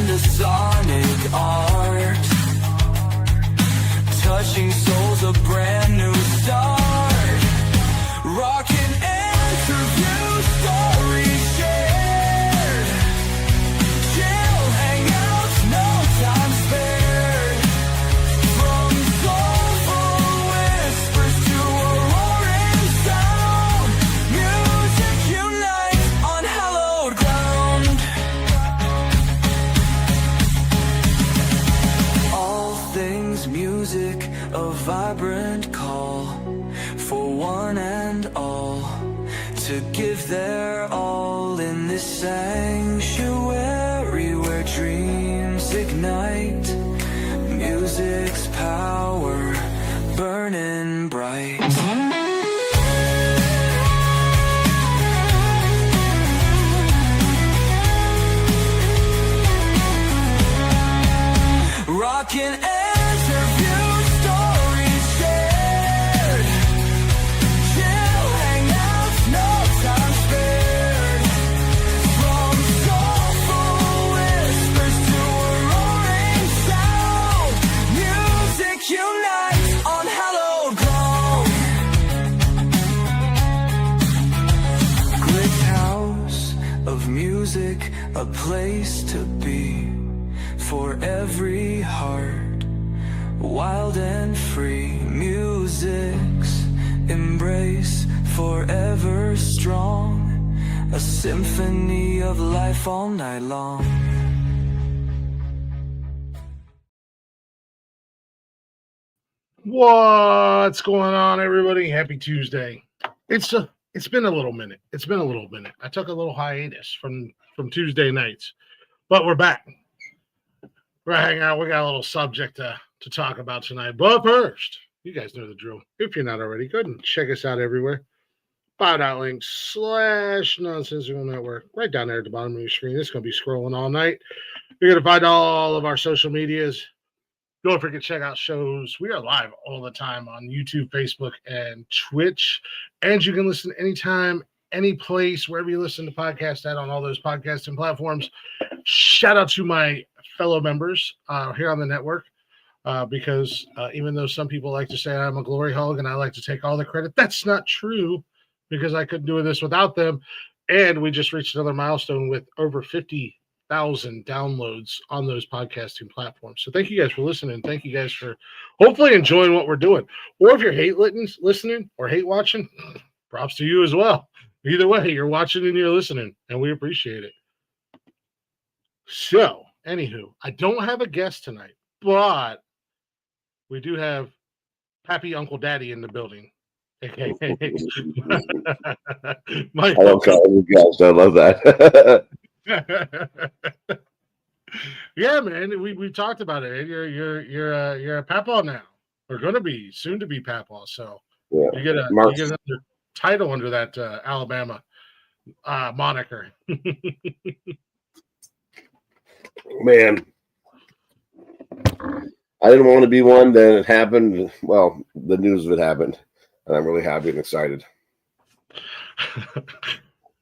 the sonic art, touching souls, a brand new start. Rock and interview, stories shared, chill hangouts, no time spared. From soulful whispers to a roaring sound, music unites on hallowed ground. All things music, a vibrant call for one and all to give their all in this sanctuary where dreams ignite. Music's power burning bright. Rockin' interview, stories shared, chill hangouts, no time spared. From soulful whispers to a roaring sound, music unites on hallowed ground. Glick house of music, a place to be for every heart, wild and free. Music's embrace, forever strong, a symphony of life all night long. What's going on, everybody? Happy Tuesday. It's been a little minute. I took a little hiatus from Tuesday nights, but we're back. We're hanging out. We got a little subject to talk about tonight. But first, you guys know the drill. If you're not already, go ahead and check us out everywhere. Bio.link/Nonsensical Network. Right down there at the bottom of your screen. It's going to be scrolling all night. You're going to find all of our social medias. Don't forget to check out shows. We are live all the time on YouTube, Facebook, and Twitch. And you can listen anytime, any place, wherever you listen to podcasts at on all those podcasting platforms. Shout out to my fellow members here on the network because even though some people like to say I'm a glory hog and I like to take all the credit, that's not true because I couldn't do this without them. And we just reached another milestone with over 50,000 downloads on those podcasting platforms. So thank you guys for listening. Thank you guys for hopefully enjoying what we're doing. Or if you're hate listening or hate watching, props to you as well. Either way, you're watching and you're listening, and we appreciate it. So, anywho, I don't have a guest tonight, but we do have Pappy Uncle Daddy in the building. Okay. I love calling you guys. I love that. Yeah, man. We talked about it. You're a papaw now. We're gonna be soon to be papaw. So Yeah. you get another title under that Alabama moniker. Man, I didn't want to be one. Then it happened. Well, the news of it happened, and I'm really happy and excited.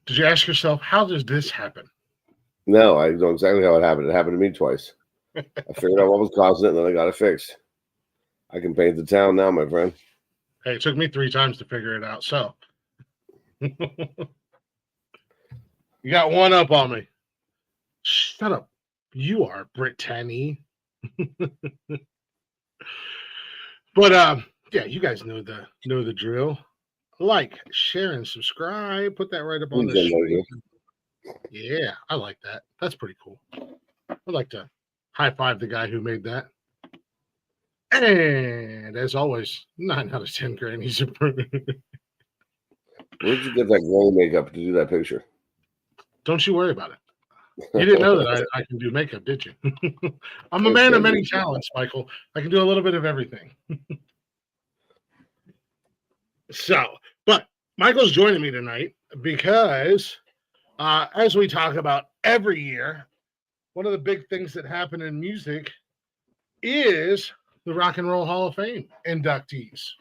Did you ask yourself, how does this happen? No, I know exactly how it happened. It happened to me twice. I figured out what was causing it, and then I got it fixed. I can paint the town now, my friend. Hey, it took me 3 times to figure it out. So you got one up on me. Shut up. You are Brittany. But yeah, you guys know the drill. Like, share, and subscribe. Put that right up on the screen. Yeah, I like that. That's pretty cool. I'd like to high five the guy who made that. And as always, 9 out of 10 grannies approve. Where'd you get that gray makeup to do that picture? Don't you worry about it. You didn't know that I can do makeup, did you? I'm a man of many talents, Michael. I can do a little bit of everything. So, but Michael's joining me tonight because as we talk about every year, one of the big things that happen in music is the Rock and Roll Hall of Fame inductees.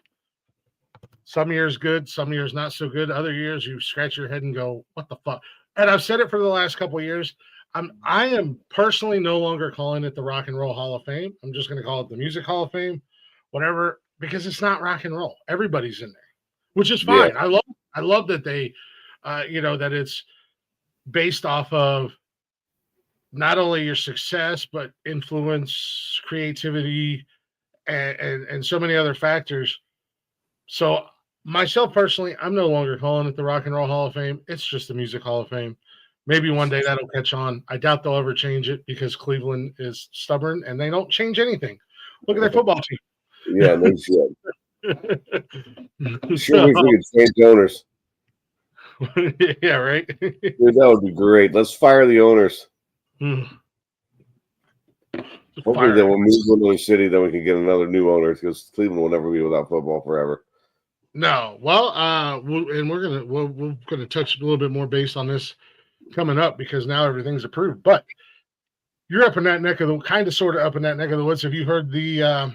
Some years good, some years not so good. Other years you scratch your head and go, what the fuck? And I've said it for the last couple of years. I am personally no longer calling it the Rock and Roll Hall of Fame. I'm just going to call it the Music Hall of Fame, whatever, because it's not rock and roll. Everybody's in there, which is Yeah. fine. I love that they, that it's based off of not only your success but influence, creativity, and so many other factors. So myself personally, I'm no longer calling it the Rock and Roll Hall of Fame. It's just the Music Hall of Fame. Maybe one day that'll catch on. I doubt they'll ever change it because Cleveland is stubborn and they don't change anything. Look at their football team. Yeah, no shit. Sure, we could change owners. Yeah, right. Dude, that would be great. Let's fire the owners. Hopefully they will move to another city, then we can get another new owner because Cleveland will never be without football forever. No, well, we're gonna touch a little bit more based on this coming up because now everything's approved. But you're up in that neck of the sort of up in that neck of the woods. Have you heard the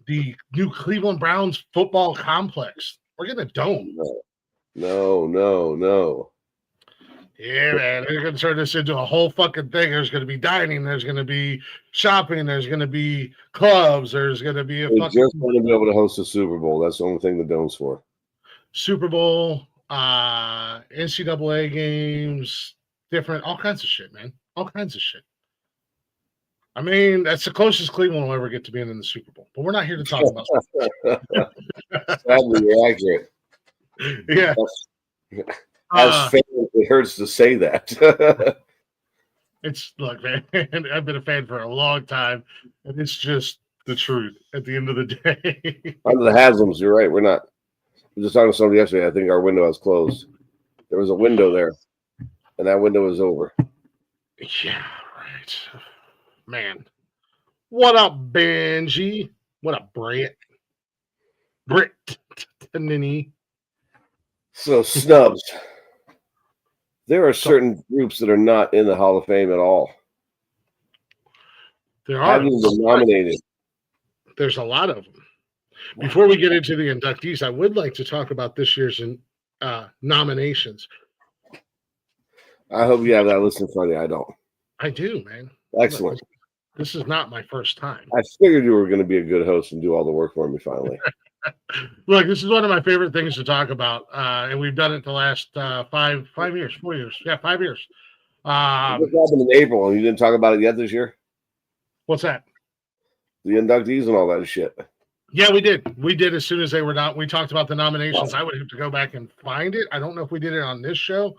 new Cleveland Browns football complex? We're getting a dome. No. Yeah, man, they're gonna turn this into a whole fucking thing. There's gonna be dining, there's gonna be shopping, there's gonna be clubs, there's gonna be a They fucking just want to be able to host a Super Bowl. That's the only thing the dome's for. Super Bowl, NCAA games, different, all kinds of shit, man. All kinds of shit. I mean, that's the closest Cleveland will ever get to being in the Super Bowl. But we're not here to talk about Sadly, you're accurate. Yeah. As fans, it hurts to say that. Look, man, I've been a fan for a long time, and it's just the truth at the end of the day. Under the Haslam's, you're right. We're not. I was just talking to somebody yesterday. I think our window has closed. There was a window there, and that window is over. Yeah, right. Man. What up, Benji? What up, Britt? Nini. So, snubs. There are certain groups that are not in the Hall of Fame at all. There are. Haven't been nominated. There's a lot of them. Before we get into the inductees, I would like to talk about this year's nominations. I hope you have that list in front of you. I don't. I do, man. Excellent. This is not my first time. I figured you were going to be a good host and do all the work for me finally. Look, this is one of my favorite things to talk about, and we've done it the last 4 years. Yeah, 5 years. This happened in April, and you didn't talk about it yet this year? What's that? The inductees and all that shit. Yeah, we did. We did as soon as they were not. We talked about the nominations. Wow. I would have to go back and find it. I don't know if we did it on this show,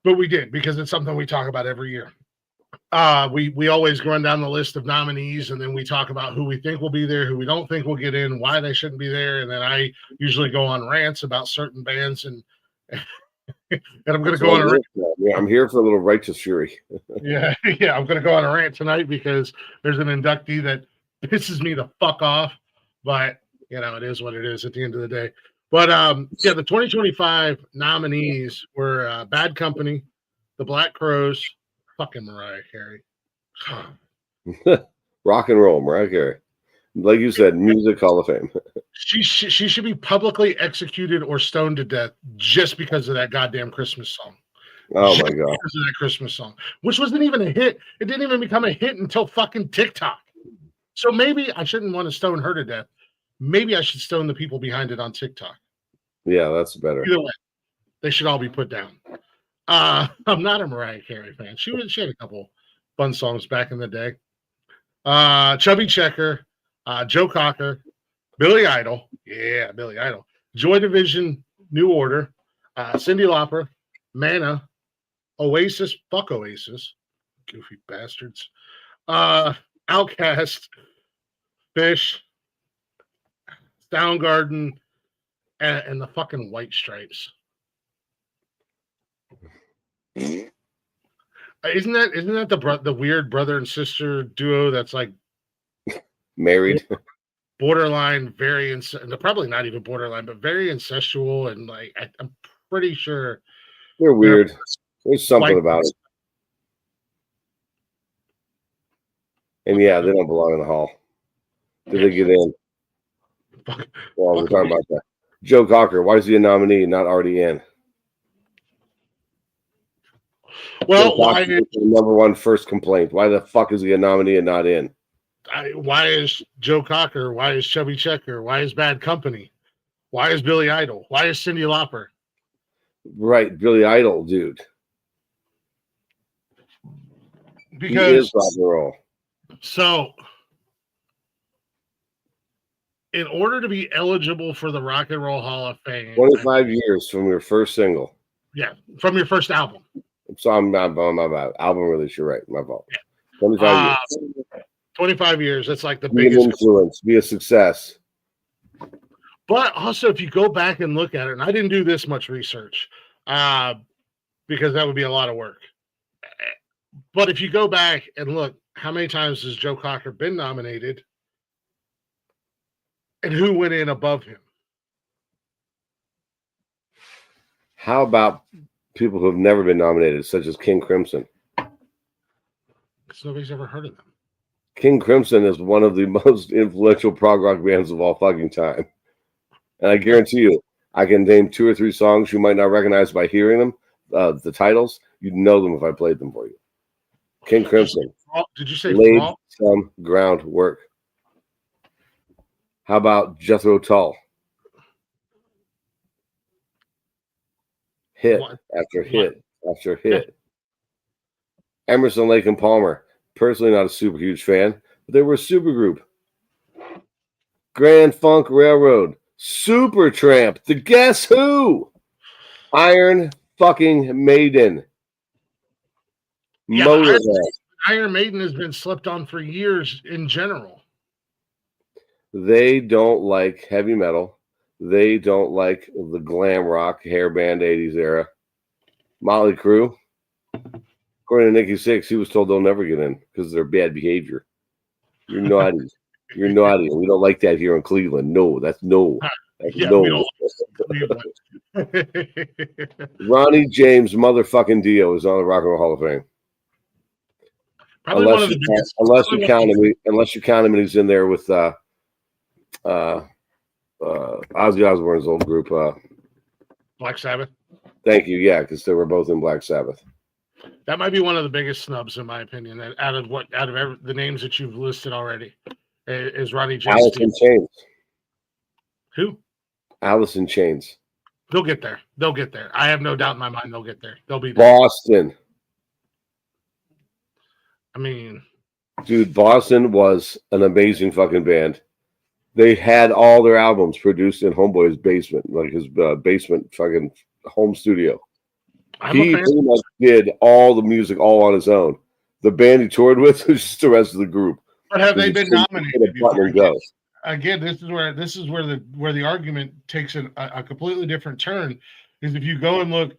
but we did because it's something we talk about every year. We always run down the list of nominees, and then we talk about who we think will be there, who we don't think will get in, why they shouldn't be there, and then I usually go on rants about certain bands, and I'm going to go on a rant. Yeah, I'm here for a little righteous fury. yeah, I'm going to go on a rant tonight because there's an inductee that pisses me the fuck off, but it is what it is at the end of the day. But the 2025 nominees were Bad Company, The Black Crowes, fucking Mariah Carey. Rock and roll, Mariah Carey. Like you said, Music Hall of Fame. She should be publicly executed or stoned to death just because of that goddamn Christmas song. Oh just my god! Because of that Christmas song, which wasn't even a hit. It didn't even become a hit until fucking TikTok. So maybe I shouldn't want to stone her to death. Maybe I should stone the people behind it on TikTok. Yeah, that's better. Either way, they should all be put down. I'm not a Mariah Carey fan. She had a couple fun songs back in the day. Chubby Checker, Joe Cocker, Billy Idol. Yeah, Billy Idol. Joy Division, New Order, Cyndi Lauper, Mana, Oasis, fuck Oasis, goofy bastards. Outkast, Fish, Soundgarden, and the fucking White Stripes. Isn't that the weird brother and sister duo that's like married, borderline, probably not even borderline, but very incestual, and like I'm pretty sure they're weird. There's something about it, and yeah, they don't belong in the hall. Did they get in? Well, we're talking about that. Joe Cocker, why is he a nominee, not already in? Well, why the number one first complaint? Why the fuck is he a nominee and not in? why is Joe Cocker? Why is Chubby Checker? Why is Bad Company? Why is Billy Idol? Why is Cyndi Lauper? Right, Billy Idol, dude. Because he is rock and roll. So, in order to be eligible for the Rock and Roll Hall of Fame, 25 years from your first single. Yeah, from your first album. So I'm not my bad. Album release, you're right. My fault. 25 years. 25 years. That's like the be biggest influence. Be a success. But also, if you go back and look at it, and I didn't do this much research because that would be a lot of work. But if you go back and look, how many times has Joe Cocker been nominated? And who went in above him? How about people who have never been nominated, such as King Crimson? Because nobody's ever heard of them. King Crimson is one of the most influential prog rock bands of all fucking time. And I guarantee you, I can name 2 or 3 songs you might not recognize by hearing them, the titles. You'd know them if I played them for you. King Crimson. Did you say laid some groundwork? How about Jethro Tull? Hit after hit after hit. Emerson, Lake and Palmer. Personally, not a super huge fan, but they were a super group. Grand Funk Railroad. Supertramp. The Guess Who? Iron fucking Maiden. Yeah, Motorhead. Iron Maiden has been slept on for years in general. They don't like heavy metal. They don't like the glam rock hair band 80s era. Motley Crue. According to Nikki Sixx, he was told they'll never get in because of their bad behavior. You're naughty. You're naughty. We don't like that here in Cleveland. No, that's no. That's no. Ronnie James motherfucking Dio is on the Rock and Roll Hall of Fame. Unless you count him, and he's in there with Ozzy Osbourne's old group, Black Sabbath. Thank you. Yeah, because they were both in Black Sabbath. That might be one of the biggest snubs, in my opinion. Out of the names that you've listed already, is Ronnie James. Alice in Chains. Who? Alice in Chains. They'll get there. They'll get there. I have no doubt in my mind they'll get there. They'll be there. Boston. I mean, dude, Boston was an amazing fucking band. They had all their albums produced in Homeboy's basement, like his basement fucking home studio. He pretty much did all the music all on his own. The band he toured with was just the rest of the group. But have they been nominated before? Again, this is where the argument takes a completely different turn. Is if you go and look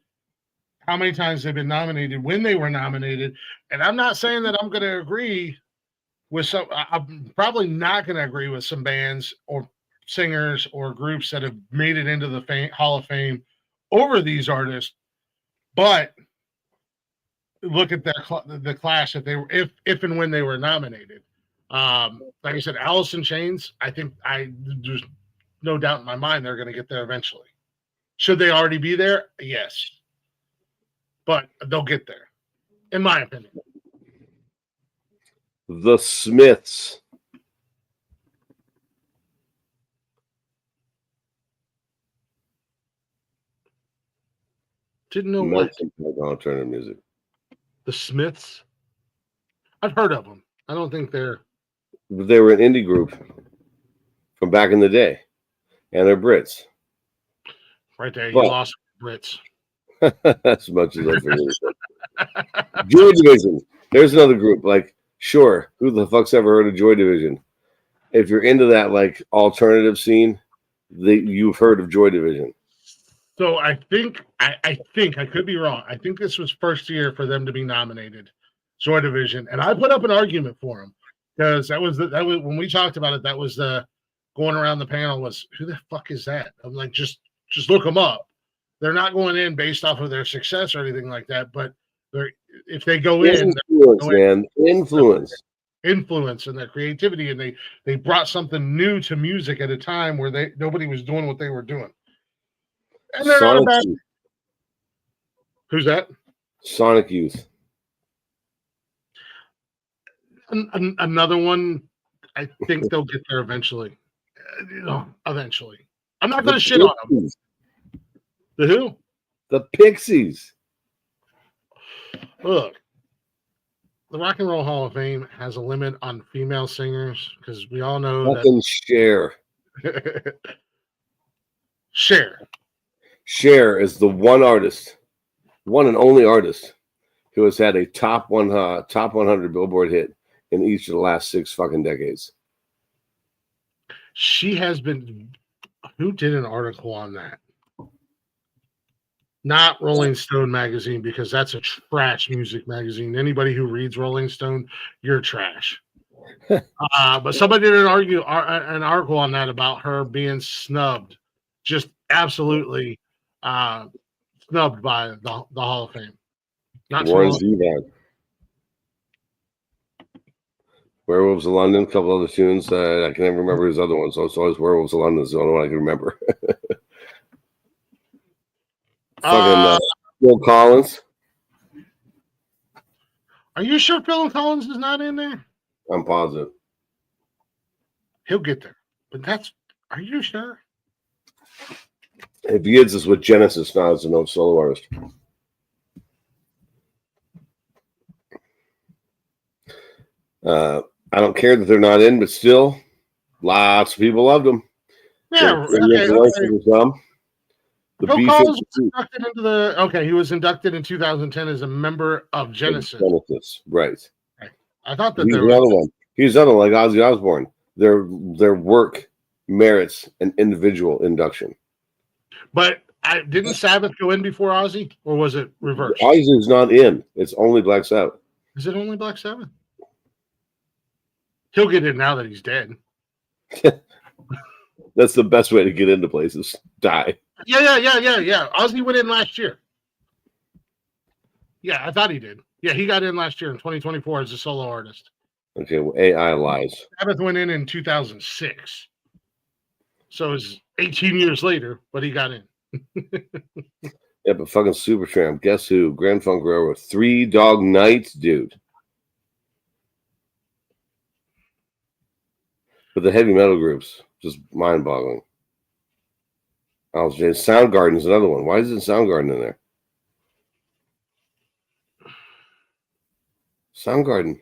how many times they've been nominated, when they were nominated, and I'm not saying that I'm going to agree with some. I'm probably not going to agree with some bands or singers or groups that have made it into the Hall of Fame over these artists. But look at the class that they were, if and when they were nominated. Like I said, Alice in Chains. I think there's no doubt in my mind they're going to get there eventually. Should they already be there? Yes, but they'll get there, in my opinion. The Smiths. Didn't know what alternative music. The Smiths. I've heard of them. I don't think they were an indie group from back in the day, and they're Brits. Right there, you lost Brits. As much as I figured. Joy Division. There's another group. Like, sure, who the fuck's ever heard of Joy Division? If you're into that like alternative scene, you've heard of Joy Division. So I think I could be wrong. I think this was first year for them to be nominated, Joy Division, and I put up an argument for them because that was when we talked about it. That was the going around the panel was who the fuck is that? I'm like just look them up. They're not going in based off of their success or anything like that, but if they go influence and their creativity, and they brought something new to music at a time where nobody was doing what they were doing. And they're not a bad. Who's that? Sonic Youth. Another one. I think they'll get there eventually. Eventually. I'm not going to shit on them. The who? The Pixies. Look, the Rock and Roll Hall of Fame has a limit on female singers because we all know Fucking Cher. that. Cher. Cher is the one and only artist who has had a top 100 Billboard hit in each of the last 6 fucking decades. She has been. Who did an article on that? Not Rolling Stone magazine, because that's a trash music magazine. Anybody who reads Rolling Stone, you're trash. But somebody did an article on that about her being snubbed, just absolutely snubbed by the Hall of Fame. Not Warren Zevon. Werewolves of London, a couple other tunes. I can never remember his other ones. So it's always Werewolves of London is the only one I can remember. Fucking Phil Collins. Are you sure Phil Collins is not in there? I'm positive. He'll get there. But are you sure? If he is with Genesis now as a no solo artist. I don't care that they're not in, but still, lots of people loved them. Yeah, okay. Phil Collins was inducted into the. He was inducted in 2010 as a member of Genesis. Right. I thought that he's another one. He's another one, like Ozzy Osbourne. Their work merits an individual induction. But didn't Sabbath go in before Ozzy, or was it reversed? Ozzy's not in. It's only Black Sabbath. Is it only Black Sabbath? He'll get in now that he's dead. That's the best way to get into places. Die. Yeah. Ozzy went in last year. Yeah, I thought he did. Yeah, he got in last year in 2024 as a solo artist. Okay, well, AI lies. Sabbath went in 2006. So it's 18 years later, but he got in. Yeah, but fucking Supertramp. Guess who? Grand Funk Railroad. 3 Dog Night, dude. But the heavy metal groups, just mind-boggling. Soundgarden's another one. Why isn't Soundgarden in there? Soundgarden.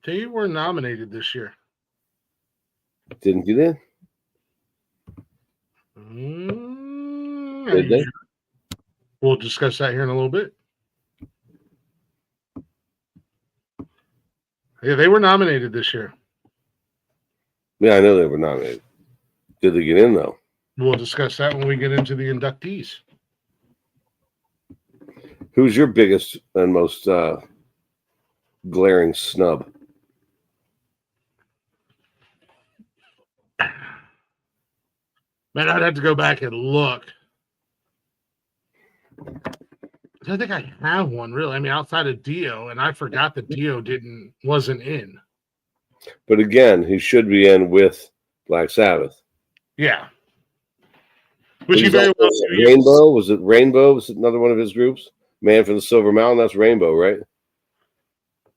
They were nominated this year. Didn't get in? Did they? We'll discuss that here in a little bit. Yeah, they were nominated this year. Yeah, I know they were nominated. Did they get in, though? We'll discuss that when we get into the inductees. Who's your biggest and most glaring snub? Man, I'd have to go back and look. I think I have one, really. I mean, outside of Dio, and I forgot that Dio wasn't in. But again, he should be in with Black Sabbath. Yeah. Which he very well Rainbow? Was it Rainbow? Was it another one of his groups? Man from the Silver Mountain? That's Rainbow, right?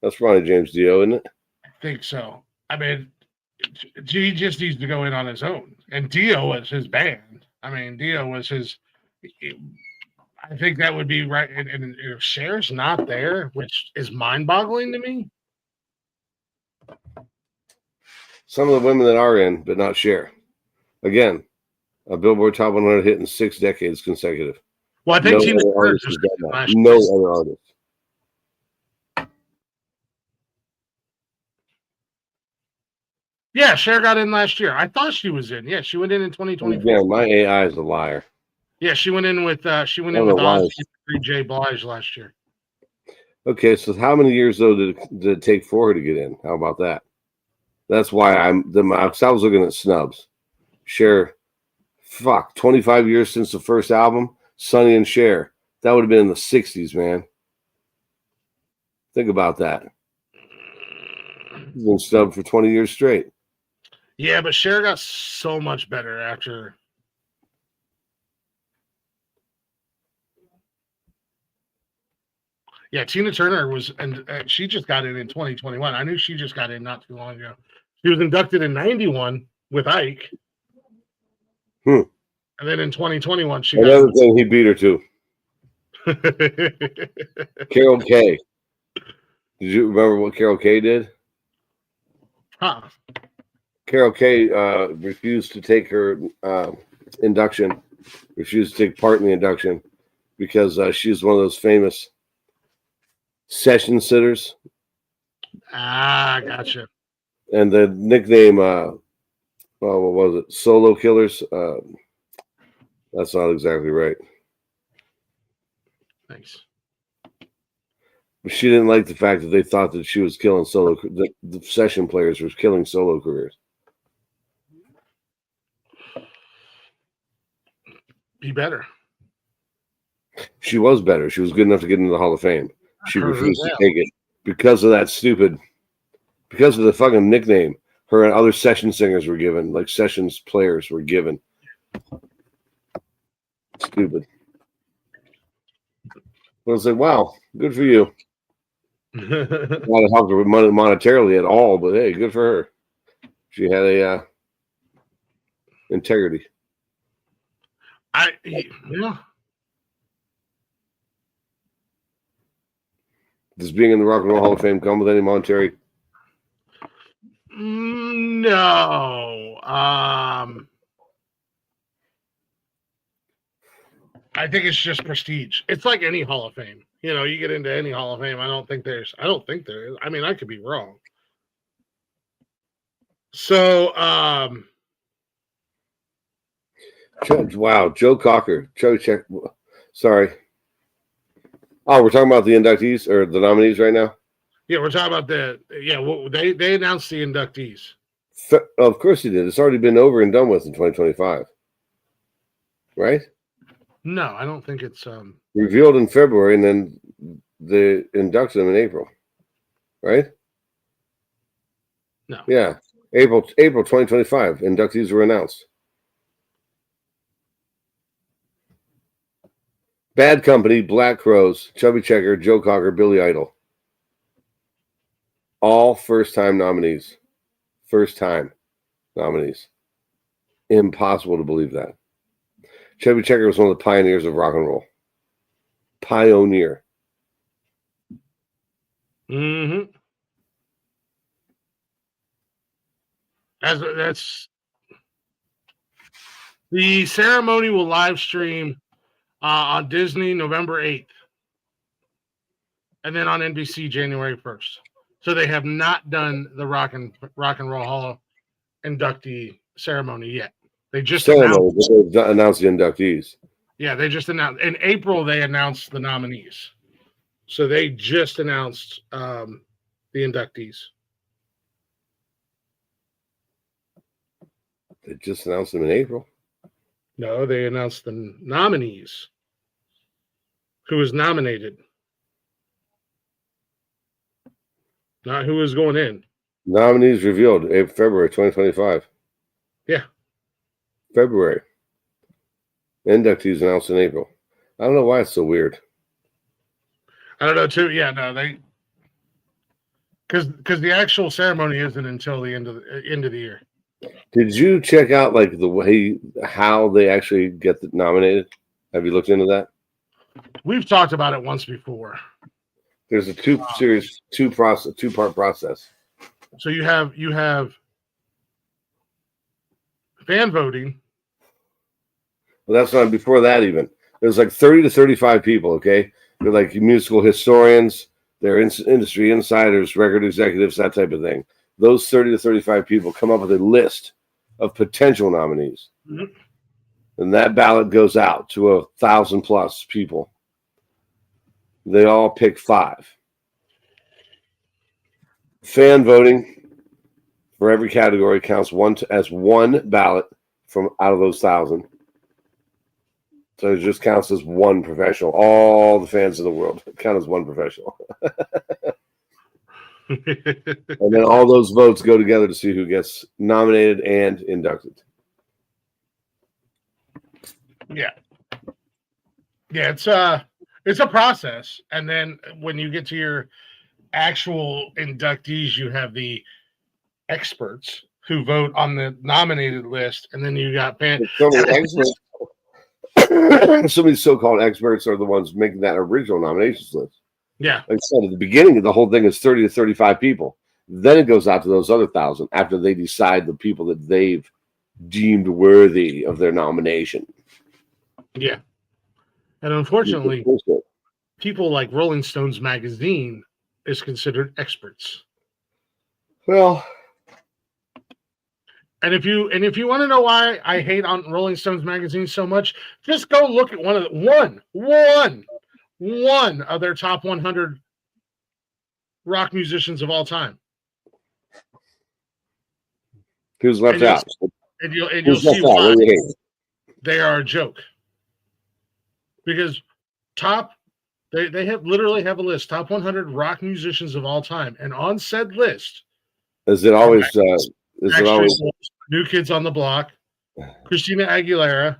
That's Ronnie James Dio, isn't it? I think so. I mean, he just needs to go in on his own. And Dio was his band. I mean, Dio was his... I think that would be right. And if Cher's not there, which is mind-boggling to me. Some of the women that are in, but not Cher. Again, a Billboard Top 100 hit in 6 decades consecutive. Well, I think no other artist. Yeah, Cher got in last year. I thought she was in. Yeah, she went in 2024. Yeah, my AI is a liar. Yeah, she went in with Ozzy and J. Blige last year. Okay, so how many years though did it take for her to get in? How about that? That's why I was looking at snubs. Cher, 25 years since the first album, Sonny and Cher. That would have been in the 60s, man. Think about that. He's been snubbed for 20 years straight. Yeah, but Cher got so much better after. Yeah, Tina Turner was, and she just got in 2021. I knew she just got in not too long ago. She was inducted in 91 with Ike. Hmm. And then in 2021, she Another thing he beat her to. got. Carol Kay. Did you remember what Carol Kay did? Huh. Carol Kay refused to take her induction, refused to take part in the induction because she's one of those famous session sitters. Ah, gotcha. And the nickname, what was it? Solo Killers. That's not exactly right. Nice. But she didn't like the fact that they thought that she was killing solo. The session players were killing solo careers. Be better. She was better. She was good enough to get into the Hall of Fame. She Her refused as to hell. take it because of that stupid, because of the fucking nickname her and other session singers were given, like sessions players were given. Stupid. I was like, wow, good for you. Not to help her monetarily at all, but hey, good for her. She had a integrity. Yeah. Does being in the Rock and Roll Hall of Fame come with any monetary? No. I think it's just prestige. It's like any Hall of Fame. You know, you get into any Hall of Fame. I don't think there is. I mean, I could be wrong. So, Wow, Joe Cocker. Check. Sorry. Oh, we're talking about the inductees or the nominees right now? yeah, we're talking about they announced the inductees. Of course he did. It's already been over and done with in 2025. Right? No, I don't think it's Revealed in February, and then they inducted them in April. Right? No. Yeah. April 2025. Inductees were announced. Bad Company, Black Crowes, Chubby Checker, Joe Cocker, Billy Idol. All first-time nominees. First-time nominees. Impossible to believe that. Chubby Checker was one of the pioneers of rock and roll. Pioneer. Mm-hmm. That's the ceremony will live stream on Disney November 8th. And then on NBC January 1st. So they have not done the Rock and Roll Hall inductee ceremony yet. They just announced the inductees. Yeah, they just announced in April. They announced the nominees, so they just announced the inductees. They just announced them in April. No, they announced the nominees. Who was nominated? Not who was going in. Nominees revealed February 2025. Yeah. February. Inductees announced in April. I don't know why it's so weird. I don't know too. Yeah, no, they because the actual ceremony isn't until the end of the year. Did you check out like the way how they actually get nominated? Have you looked into that? We've talked about it once before. There's a two-part process. So you have fan voting. Well, that's not before that even. There's like 30 to 35 people, okay? They're like musical historians, they're industry insiders, record executives, that type of thing. Those 30 to 35 people come up with a list of potential nominees. Mm-hmm. And that ballot goes out to 1,000+ people. They all pick 5. Fan voting for every category counts as one ballot from out of those 1,000. So it just counts as one professional. All the fans in the world count as one professional. And then all those votes go together to see who gets nominated and inducted. Yeah. Yeah, It's a process, and then when you get to your actual inductees, you have the experts who vote on the nominated list, and then you got So many experts. Some of these so-called experts are the ones making that original nominations list. Yeah. Like I said, at the beginning, the whole thing is 30 to 35 people. Then it goes out to those other 1,000 after they decide the people that they've deemed worthy of their nomination. Yeah. And unfortunately, people like Rolling Stones magazine is considered experts. Well, and if you want to know why I hate on Rolling Stones magazine so much, just go look at one of their top 100 rock musicians of all time. Who's left out? And you'll see why they are a joke. Because they have literally have a list, top 100 rock musicians of all time, and on said list, is it always New Kids on the Block, Christina Aguilera,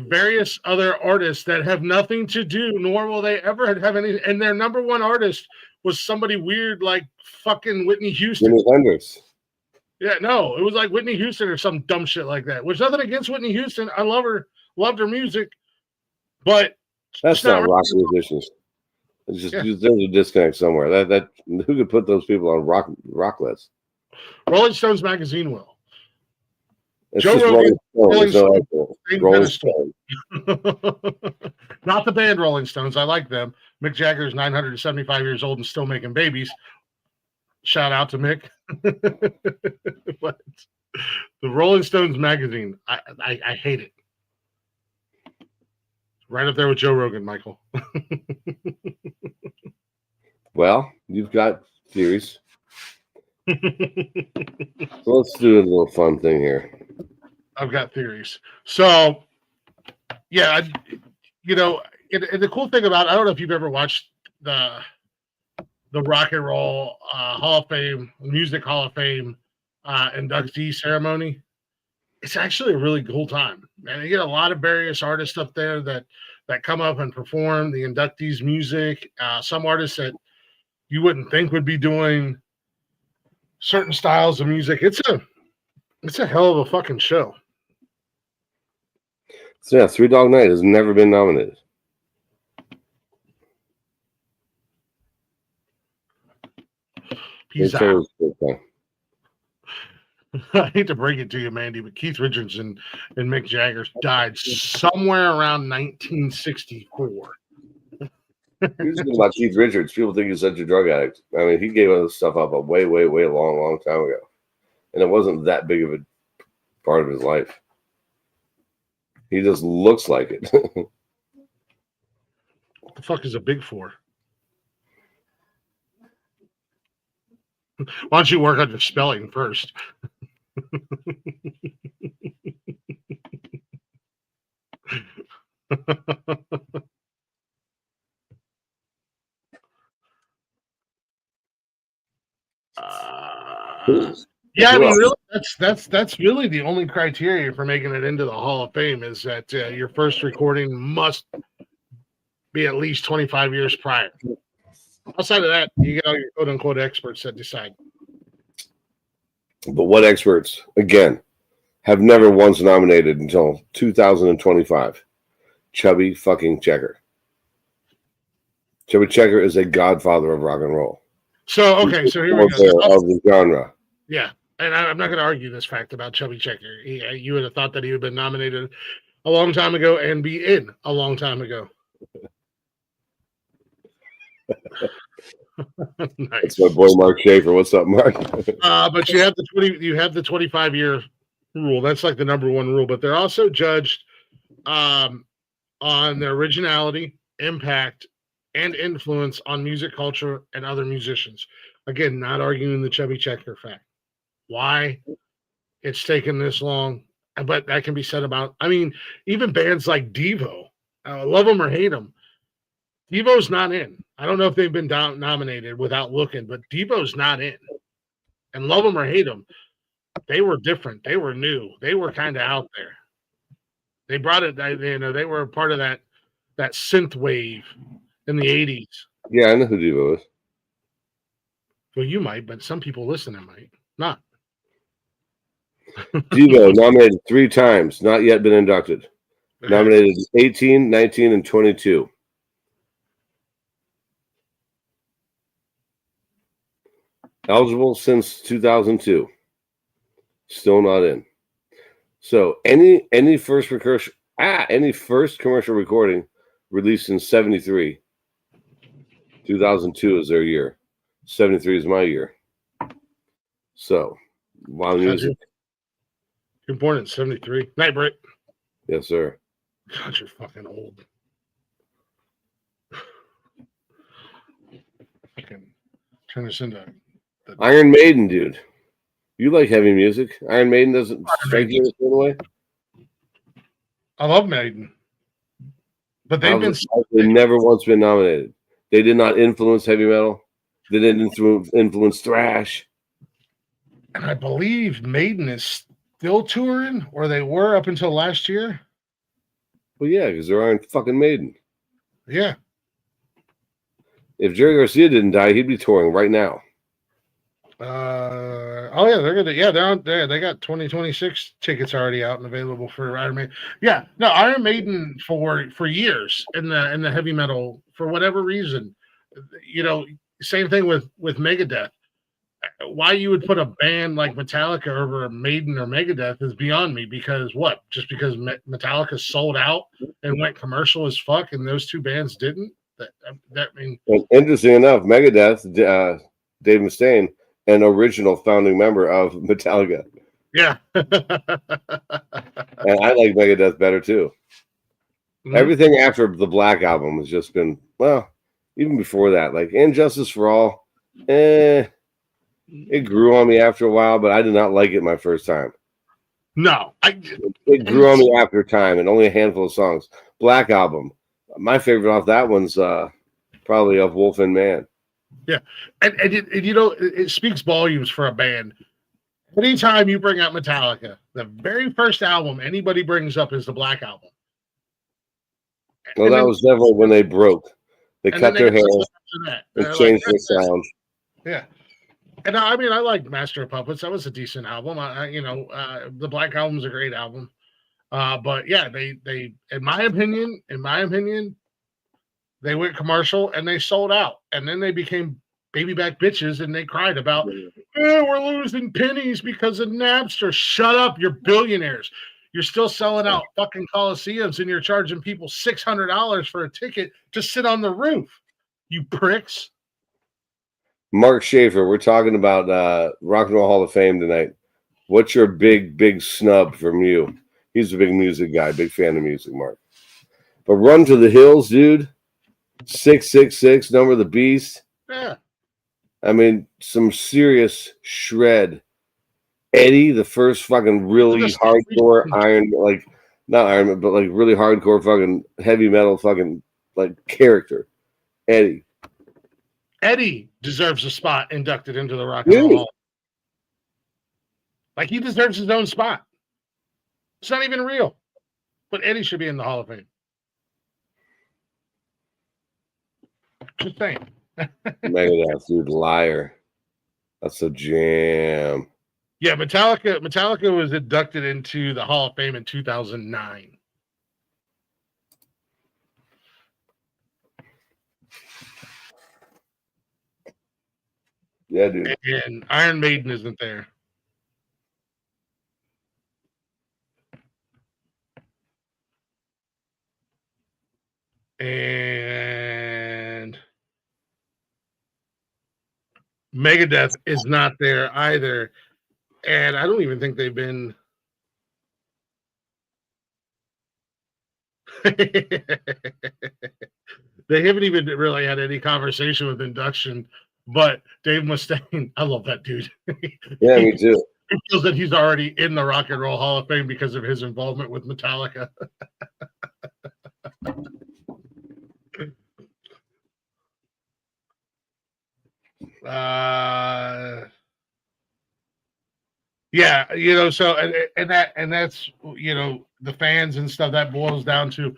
various other artists that have nothing to do, nor will they ever have any. And their number one artist was somebody weird like fucking Whitney Houston. Yeah, no, it was like Whitney Houston or some dumb shit like that. Which nothing against Whitney Houston. I love her, loved her music, but that's not rock musicians. It's just there's a disconnect somewhere. That who could put those people on rock lists? Rolling Stones magazine will. It's Joe Rogan, Rolling Stones. Not the band Rolling Stones. I like them. Mick Jagger's 975 years old and still making babies. Shout out to Mick. But the Rolling Stones magazine, I hate it. Right up there with Joe Rogan, Michael. Well, you've got theories. So let's do a little fun thing here. I've got theories. So, yeah, and the cool thing about, I don't know if you've ever watched the Rock and Roll Hall of Fame, Music Hall of Fame inductee ceremony. It's actually a really cool time. And you get a lot of various artists up there that come up and perform the inductees' music. Some artists that you wouldn't think would be doing certain styles of music. It's a hell of a fucking show. So yeah, Three Dog Night has never been nominated. Peace out. I hate to break it to you, Mandy, but Keith Richards and Mick Jagger died somewhere around 1964. Here's the thing about Keith Richards. People think he's such a drug addict. I mean, he gave this stuff up a way, way, way long time ago. And it wasn't that big of a part of his life. He just looks like it. What the fuck is a big four? Why don't you work on your spelling first? Yeah, I mean, really, that's really the only criteria for making it into the Hall of Fame is that your first recording must be at least 25 years prior. Outside of that, you get all your quote-unquote experts that decide. But what experts, again, have never once nominated until 2025? Chubby fucking Checker. Chubby Checker is a godfather of rock and roll. So, okay, so here we go. Of the genre. Yeah, and I'm not going to argue this fact about Chubby Checker. You would have thought that he would have been nominated a long time ago and be in a long time ago. Nice. That's my boy Mark Schaefer. What's up, Mark? But you have the 25-year rule. That's like the number one rule. But they're also judged on their originality, impact, and influence on music culture and other musicians. Again, not arguing the Chubby Checker fact. Why it's taken this long, but that can be said about. I mean, even bands like Devo, love them or hate them. Devo's not in. I don't know if they've been nominated without looking, but Devo's not in. And love them or hate them, they were different. They were new. They were kind of out there. They brought it. They were a part of that that synth wave in the 80s. Yeah, I know who Devo is. Well, you might, but some people listening might not. Devo nominated 3 times, not yet been inducted. Okay. Nominated 18, 19, and 22. Eligible since 2002. Still not in. So any first commercial recording released in 73. 2002 is their year. 73 is my year. So, a lot of music. You're born in 73. Night, Britt. Yes, sir. God, you're fucking old. I can turn this into Iron Maiden, dude. You like heavy music. Iron Maiden doesn't strike you the same way? I love Maiden. But they've never once been nominated. They did not influence heavy metal. They didn't influence thrash. And I believe Maiden is still touring, or they were up until last year. Well, yeah, because they're Iron fucking Maiden. Yeah. If Jerry Garcia didn't die, he'd be touring right now. Oh yeah, they're out there. They got 2026 tickets already out and available for Iron Maiden. Yeah, no, Iron Maiden for years in the heavy metal, for whatever reason, same thing with Megadeth. Why you would put a band like Metallica over a Maiden or Megadeth is beyond me. Because what? Just because Metallica sold out and went commercial as fuck, and those two bands didn't. And interesting enough, Megadeth, Dave Mustaine, an original founding member of Metallica. Yeah. And I like Megadeth better too. Mm-hmm. Everything after the Black Album has just been, well, even before that, like Injustice for All, it grew on me after a while, but I did not like it my first time. No. It grew on me after time, and only a handful of songs. Black Album. My favorite off that one's probably of Wolf and Man. Yeah, and it speaks volumes for a band. Anytime you bring up Metallica, the very first album anybody brings up is the Black Album. Well, that was definitely when they broke. They cut their hair and changed their sound. Yeah, and I mean, I like Master of Puppets. That was a decent album. The Black Album's a great album. But yeah, they in my opinion, they went commercial and they sold out, and then they became baby back bitches, and they cried about, we're losing pennies because of Napster. Shut up, you're billionaires. You're still selling out fucking Coliseums, and you're charging people $600 for a ticket to sit on the roof. You pricks. Mark Schaefer, we're talking about Rock and Roll Hall of Fame tonight. What's your big snub from you? He's a big music guy, big fan of music, Mark. But Run to the Hills, dude. 666, Number of the Beast. Yeah. I mean, some serious shred. Eddie, the first fucking really hardcore not Iron, but like really hardcore fucking heavy metal fucking like character. Eddie deserves a spot inducted into the Rock and Roll Hall. Like, he deserves his own spot. It's not even real. But Eddie should be in the Hall of Fame. Just saying. Megadeth, dude, Liar. That's a jam. Yeah, Metallica was inducted into the Hall of Fame in 2009. Yeah, dude. And Iron Maiden isn't there. And Megadeth is not there either. And I don't even think they've been. They haven't even really had any conversation with induction. But Dave Mustaine, I love that dude. Yeah, me too. He feels that he's already in the Rock and Roll Hall of Fame because of his involvement with Metallica. Yeah, so and that's the fans and stuff, that boils down to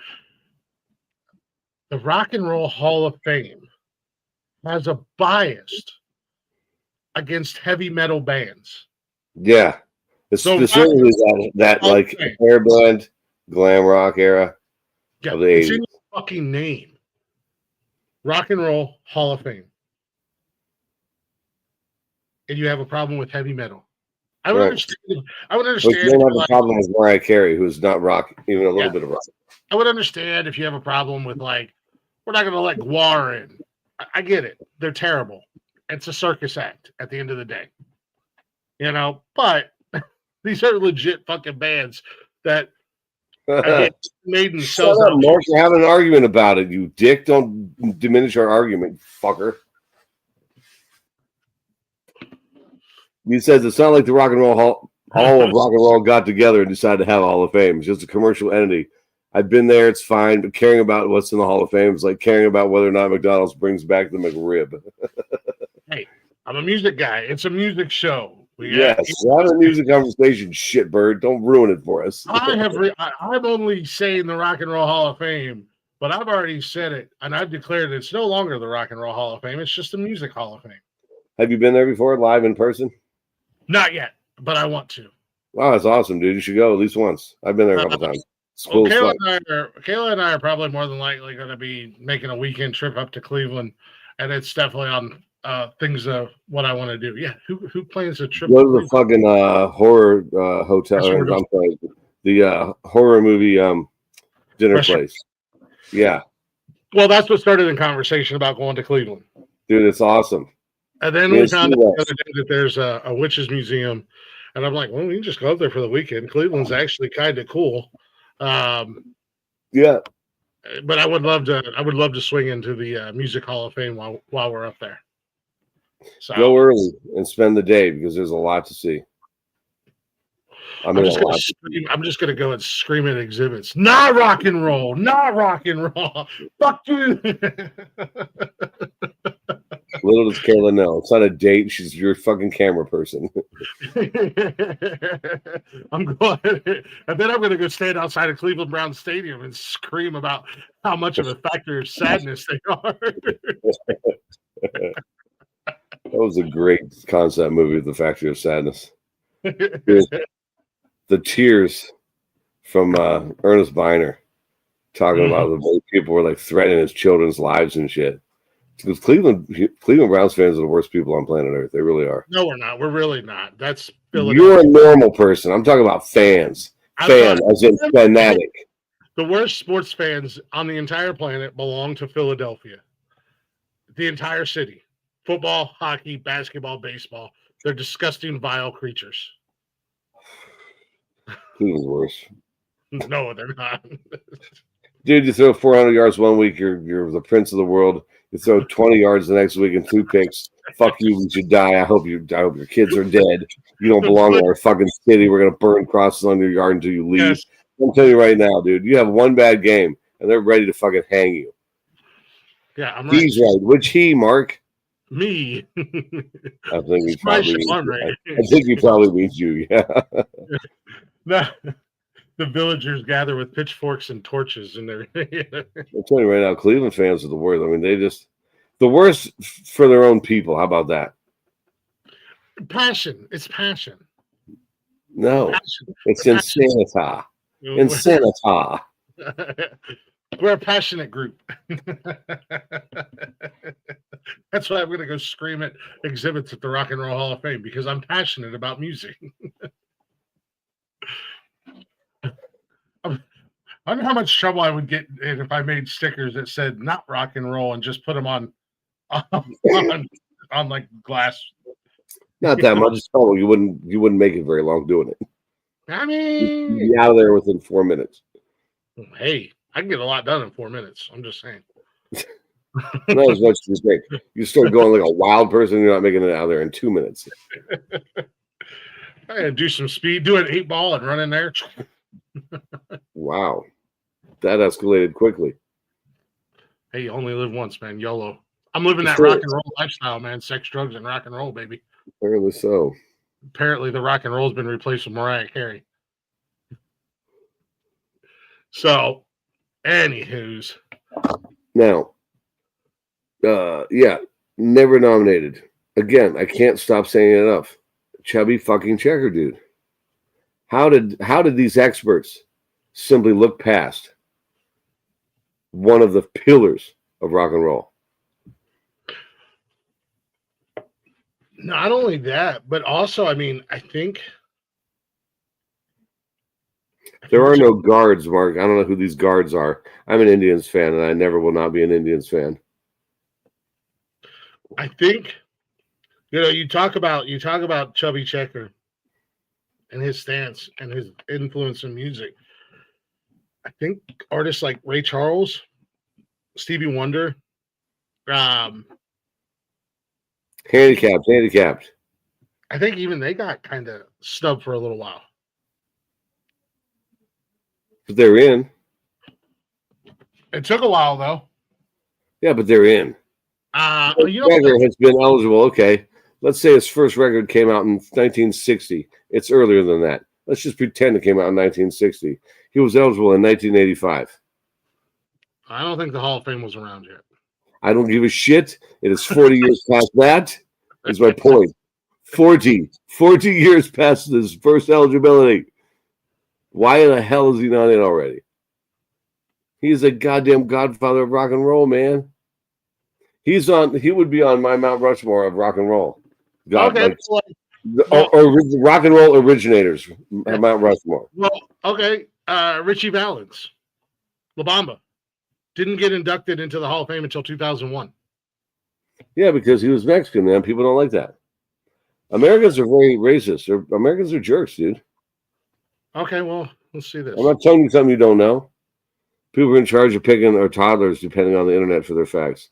the Rock and Roll Hall of Fame has a bias against heavy metal bands. Yeah. It's So specifically that Hall of like Fame. hair blend, glam rock era Yeah, of the it's 80s. in your fucking name. Rock and Roll Hall of Fame. And you have a problem with heavy metal. I would Right. understand. I would But understand. you don't have a problem with Mariah Carey, who's not rock, even a little Yeah. bit of rock. I would understand if you have a problem with like, we're not going to let Guar in. I get it. They're terrible. It's a circus act at the end of the day, you know. But these are legit fucking bands that again, Maiden Shut sells up, out. Mark. You're having an argument about it, you dick. Don't diminish our argument, fucker. You said it's not like the Rock and Roll Hall, all of rock and roll got together and decided to have a Hall of Fame. It's just a commercial entity. I've been there, it's fine, but caring about what's in the Hall of Fame is like caring about whether or not McDonald's brings back the McRib. Hey, I'm a music guy. It's a music show. Yes, have a music conversation, shitbird. Don't ruin it for us. I'm only saying the Rock and Roll Hall of Fame, but I've already said it, and I've declared it's no longer the Rock and Roll Hall of Fame. It's just the Music Hall of Fame. Have you been there before, live in person? Not yet, but I want to. Wow, that's awesome, dude. You should go at least once. I've been there a couple times. It's cool. Kayla and I are probably more than likely going to be making a weekend trip up to Cleveland, and it's definitely on things of what I want to do. Yeah, who plans a trip? Go to the fucking horror hotel. I'm sorry, the horror movie dinner place. Yeah. Well, that's what started the conversation about going to Cleveland. Dude, it's awesome. And then we found out the other day that there's a witches museum, and I'm like, well, we can just go up there for the weekend. Cleveland's actually kind of cool. Yeah. But I would love to swing into the Music Hall of Fame while we're up there. So go early and spend the day because there's a lot to see. I'm just gonna go and scream at exhibits. Not rock and roll. Not rock and roll. Fuck you. Little does Kayla know. It's not a date. She's your fucking camera person. I'm going, and then I'm going to go stand outside of Cleveland Browns Stadium and scream about how much of a factor of sadness they are. That was a great concept movie, The Factory of Sadness. The tears from Ernest Biner talking about the way people were like threatening his children's lives and shit. Because Cleveland Browns fans are the worst people on planet Earth. They really are. No, we're not. We're really not. That's You're a normal person. I'm talking about fans. Fan, as in fanatic. The worst sports fans on the entire planet belong to Philadelphia. The entire city. Football, hockey, basketball, baseball. They're disgusting, vile creatures. Cleveland's worse. No, they're not. Dude, you throw 400 yards one week, you're the prince of the world. You throw 20 yards the next week and 2 picks. Fuck you, we should die. I hope your kids are dead. You don't belong in our fucking city. We're gonna burn crosses on your yard until you leave. Yes. I'm telling you right now, dude. You have one bad game and they're ready to fucking hang you. Yeah, I'm right. He's right. Which he, Mark? Me. I think he probably means you. Yeah. No. The villagers gather with pitchforks and torches and everything. I'm telling you right now, Cleveland fans are the worst. I mean, the worst for their own people. How about that? Passion. It's passion. No, it's insanity. Insanity. We're a passionate group. That's why I'm going to go scream at exhibits at the Rock and Roll Hall of Fame, because I'm passionate about music. I wonder how much trouble I would get if I made stickers that said "not rock and roll" and just put them on like glass. Not that much trouble. You wouldn't make it very long doing it. I mean, you'd be out of there within 4 minutes. Hey, I can get a lot done in 4 minutes. I'm just saying. Not as much as you think. You start going like a wild person. You're not making it out of there in 2 minutes. I do some speed, do an 8-ball, and run in there. Wow, that escalated quickly. Hey, you only live once, man. YOLO. I'm living that rock and roll lifestyle, man. Sex, drugs, and rock and roll, baby. Apparently so. Apparently, the rock and roll has been replaced with Mariah Carey. So, anywho's. Now, yeah, never nominated. Again, I can't stop saying it enough. Chubby fucking checker dude. How did these experts simply look past one of the pillars of rock and roll? Not only that, but also, I mean, I think there are no guards, Mark. I don't know who these guards are. I'm an Indians fan, and I never will not be an Indians fan. I think, you talk about Chubby Checker and his stance and his influence in music. I think artists like Ray Charles, Stevie Wonder, handicapped. I think even they got kind of snubbed for a little while. But they're in. It took a while though. Yeah, but they're in. Checker has been eligible. Okay, let's say his first record came out in 1960. It's earlier than that. Let's just pretend it came out in 1960. He was eligible in 1985. I don't think the Hall of Fame was around yet. I don't give a shit. It is 40 years past that. Is my point. 40 years past his first eligibility. Why in the hell is he not in already? He's a goddamn godfather of rock and roll, man. He would be on my Mount Rushmore of rock and roll. Okay. Or rock and roll originators, Mount Rushmore. Well, okay. Richie Valens, La Bamba, didn't get inducted into the Hall of Fame until 2001. Yeah, because he was Mexican, man. People don't like that. Americans are very racist. Americans are jerks, dude. Okay, well, let's see this. I'm not telling you something you don't know. People are in charge of picking our toddlers depending on the internet for their facts.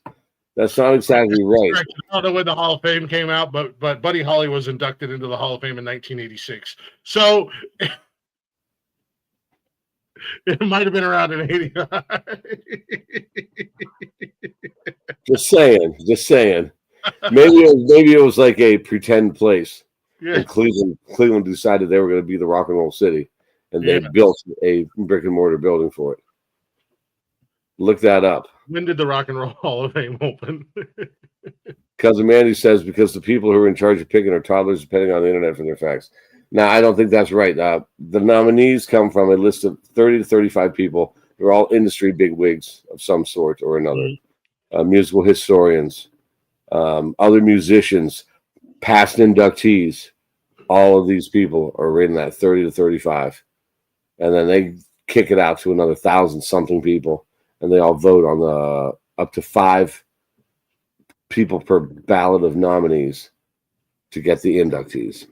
That's not exactly right. I don't know when the Hall of Fame came out, but Buddy Holly was inducted into the Hall of Fame in 1986. So it might have been around in 89. Just saying. Maybe it was like a pretend place. Yeah. And Cleveland decided they were going to be the rock and roll city, and they built a brick and mortar building for it. Look that up. When did the Rock and Roll Hall of Fame open? Cousin Mandy says because the people who are in charge of picking are toddlers depending on the internet for their facts. Now, I don't think that's right. The nominees come from a list of 30 to 35 people. They're all industry bigwigs of some sort or another. Musical historians, other musicians, past inductees. All of these people are in that 30 to 35. And then they kick it out to another 1,000-something people. And they all vote on the up to 5 people per ballot of nominees to get the inductees.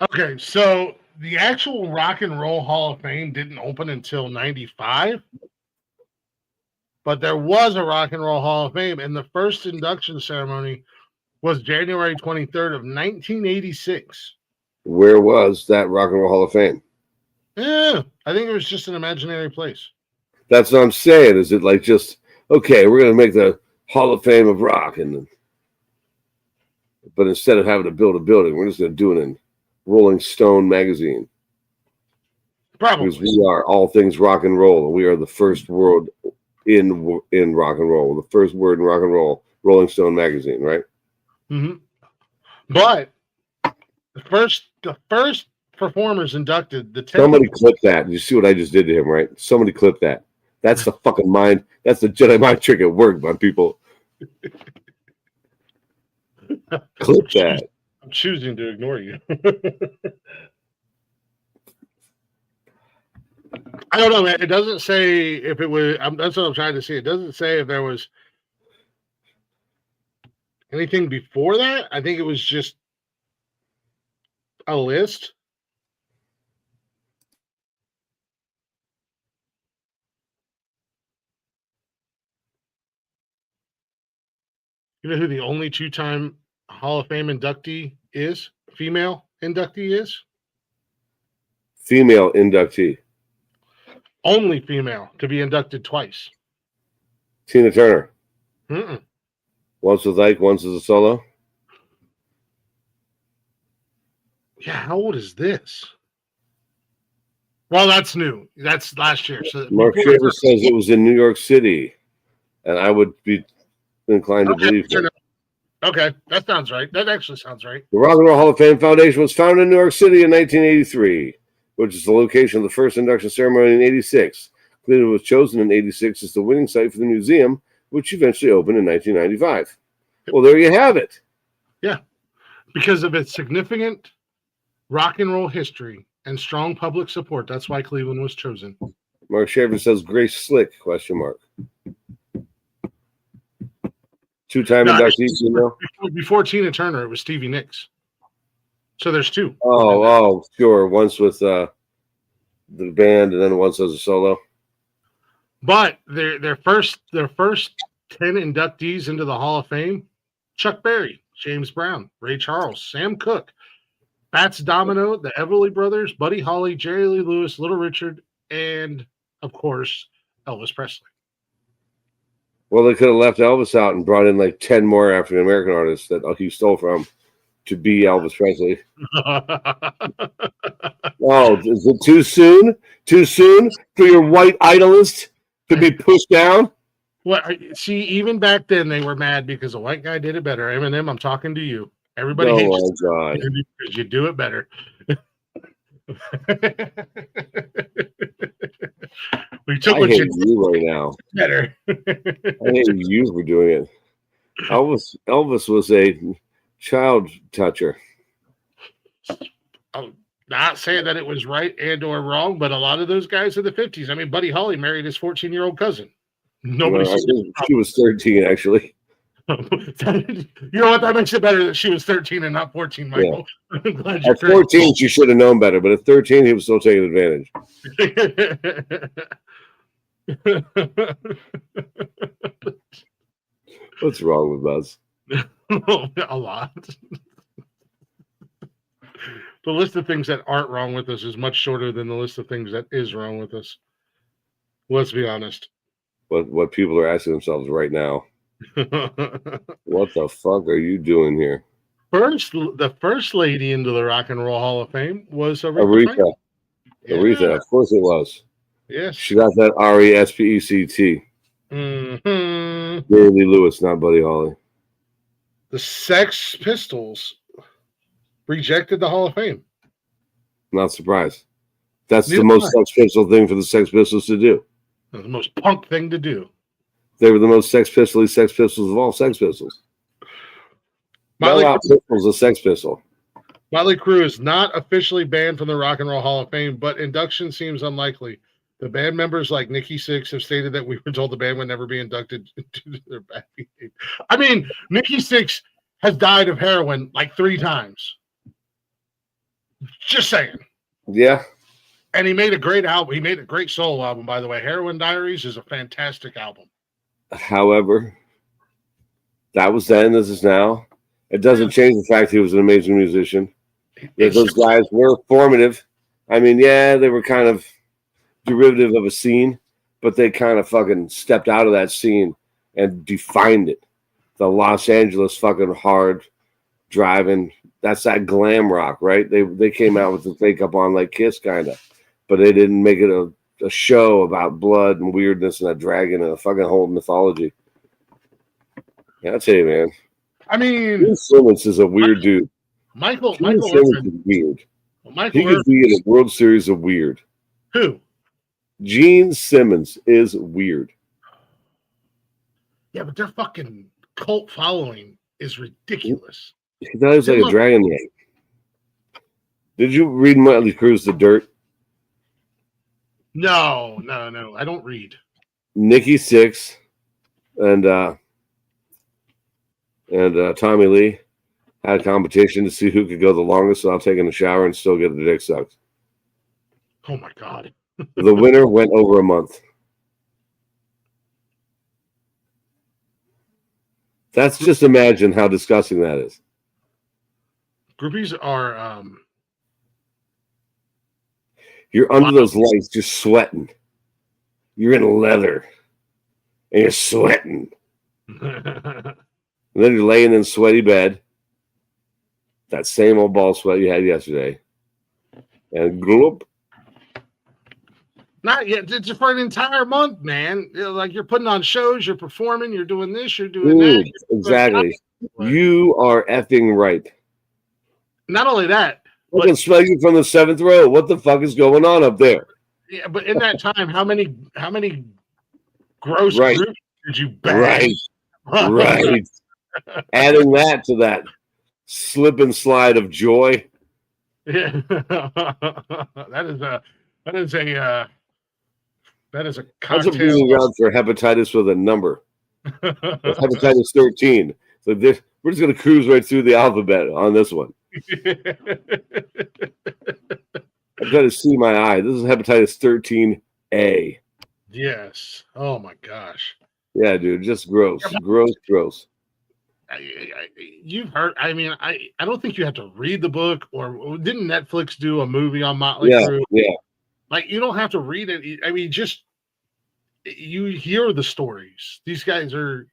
Okay, so the actual Rock and Roll Hall of Fame didn't open until 95, but there was a Rock and Roll Hall of Fame, and the first induction ceremony was January 23rd of 1986. Where was that Rock and Roll Hall of Fame? Yeah, I think it was just an imaginary place. That's what I'm saying. Is it like just, okay, we're going to make the Hall of Fame of rock, but instead of having to build a building, we're just going to do it in Rolling Stone magazine. Probably. Because we are all things rock and roll, and we are the first word in rock and roll, the first word in rock and roll, Rolling Stone magazine, right? Mm-hmm. But the first performers inducted, Somebody clip that. You see what I just did to him, right? Somebody clip that. That's the fucking mind. That's the Jedi mind trick at work, my people. Clip that. I'm choosing to ignore you. I don't know, man. It doesn't say if it was. That's what I'm trying to see. It doesn't say if there was anything before that. I think it was just a list. You know who the only 2-time Hall of Fame inductee is? Female inductee is? Female inductee. Only female to be inducted twice. Tina Turner. Mm-mm. Once with Ike, once as a solo. Yeah, how old is this? Well, that's new. That's last year. So Mark before- Shaver says it was in New York City, and I would be inclined to believe that. Okay, that sounds right. That actually sounds right. The Rock and Roll Hall of Fame Foundation was founded in New York City in 1983, which is the location of the first induction ceremony in 86. Cleveland was chosen in 86 as the winning site for the museum, which eventually opened in 1995. Well, there you have it. Yeah, because of its significant rock and roll history and strong public support. That's why Cleveland was chosen. Mark Shaver says Grace Slick, ? Two-time inductee, you know? Before Tina Turner, it was Stevie Nicks. So there's two. Oh, sure. Once with the band, and then once as a solo. But their first 10 inductees into the Hall of Fame: Chuck Berry, James Brown, Ray Charles, Sam Cooke, Fats Domino, the Everly Brothers, Buddy Holly, Jerry Lee Lewis, Little Richard, and of course Elvis Presley. Well, they could have left Elvis out and brought in like 10 more African American artists that he stole from to be Elvis Presley. Oh, is it too soon? Too soon for your white idolist to be pushed down? Well, see, even back then they were mad because a white guy did it better. Eminem, I'm talking to you. Everybody hates you God. because you do it better. We took what hate you you right now. better. I hate you for doing it. Elvis was a child toucher. I'm not saying that it was right and or wrong, but a lot of those guys in the 50s. I mean, Buddy Holly married his 14-year-old cousin. Nobody. I think she was 13, actually. You know what? That makes it better that she was 13 and not 14, Michael. Yeah. I'm glad you're at 14, she should have known better, but at 13, he was still taking advantage. What's wrong with us? A lot. The list of things that aren't wrong with us is much shorter than the list of things that is wrong with us. Let's be honest. What people are asking themselves right now. What the fuck are you doing here? The first lady into the Rock and Roll Hall of Fame was Aretha. Yeah. Aretha, of course it was. Yes. She got that RESPECT. Mm-hmm. Jerry Lee Lewis, not Buddy Holly. The Sex Pistols rejected the Hall of Fame. Not surprised. That's the most Sex Pistol thing for the Sex Pistols to do. The most punk thing to do. They were the most Sex Pistols of all Sex Pistols. Pistol's a Sex Pistol. Motley Crue is not officially banned from the Rock and Roll Hall of Fame, but induction seems unlikely. The band members like Nikki Sixx have stated that we were told the band would never be inducted into their bad behavior. I mean, Nikki Sixx has died of heroin like 3 times. Just saying. Yeah. And he made a great album. He made a great solo album, by the way. Heroin Diaries is a fantastic album. However, that was then, this is now. It doesn't change the fact he was an amazing musician. Those guys were formative. I mean, yeah, they were kind of derivative of a scene, but they kind of fucking stepped out of that scene and defined it. The Los Angeles fucking hard driving. That's that glam rock, right? They came out with the makeup on like Kiss, kind of. But they didn't make it a show about blood and weirdness and a dragon and a fucking whole mythology. Yeah, I'll tell you, man. I mean, Gene Simmons is a weird dude. Michael Simmons is weird. Michael he could be in a World Series of weird. Who? Gene Simmons is weird. Yeah, but their fucking cult following is ridiculous. He thought he was like a dragon knight. Did you read Motley Crue's The Dirt? No. I don't read. Nikki Sixx and Tommy Lee had a competition to see who could go the longest without taking a shower and still get the dick sucked. Oh my God. The winner went over a month. That's just imagine how disgusting that is. Groupies are you're under those lights, you're sweating. You're in leather. And you're sweating. And then you're laying in sweaty bed. That same old ball sweat you had yesterday. And gloop. Not yet. It's for an entire month, man. Like you're putting on shows, you're performing, you're doing this, you're doing that. Dude, exactly. You are effing right. Not only that, I can smell you from the 7th row. What the fuck is going on up there? Yeah, but in that time, how many gross groups did you bang? Right. Adding that to that slip and slide of joy. Yeah. that is a cocktail. That's a breeding ground for hepatitis with a number. Hepatitis 13. So we're just going to cruise right through the alphabet on this one. I'm trying to see my eye. This is hepatitis 13A. Yes. Oh my gosh. Yeah, dude. Just gross. Gross. You've heard. I mean, I don't think you have to read the book, or didn't Netflix do a movie on Motley Crue? Yeah. Like you don't have to read it. I mean, just you hear the stories. These guys are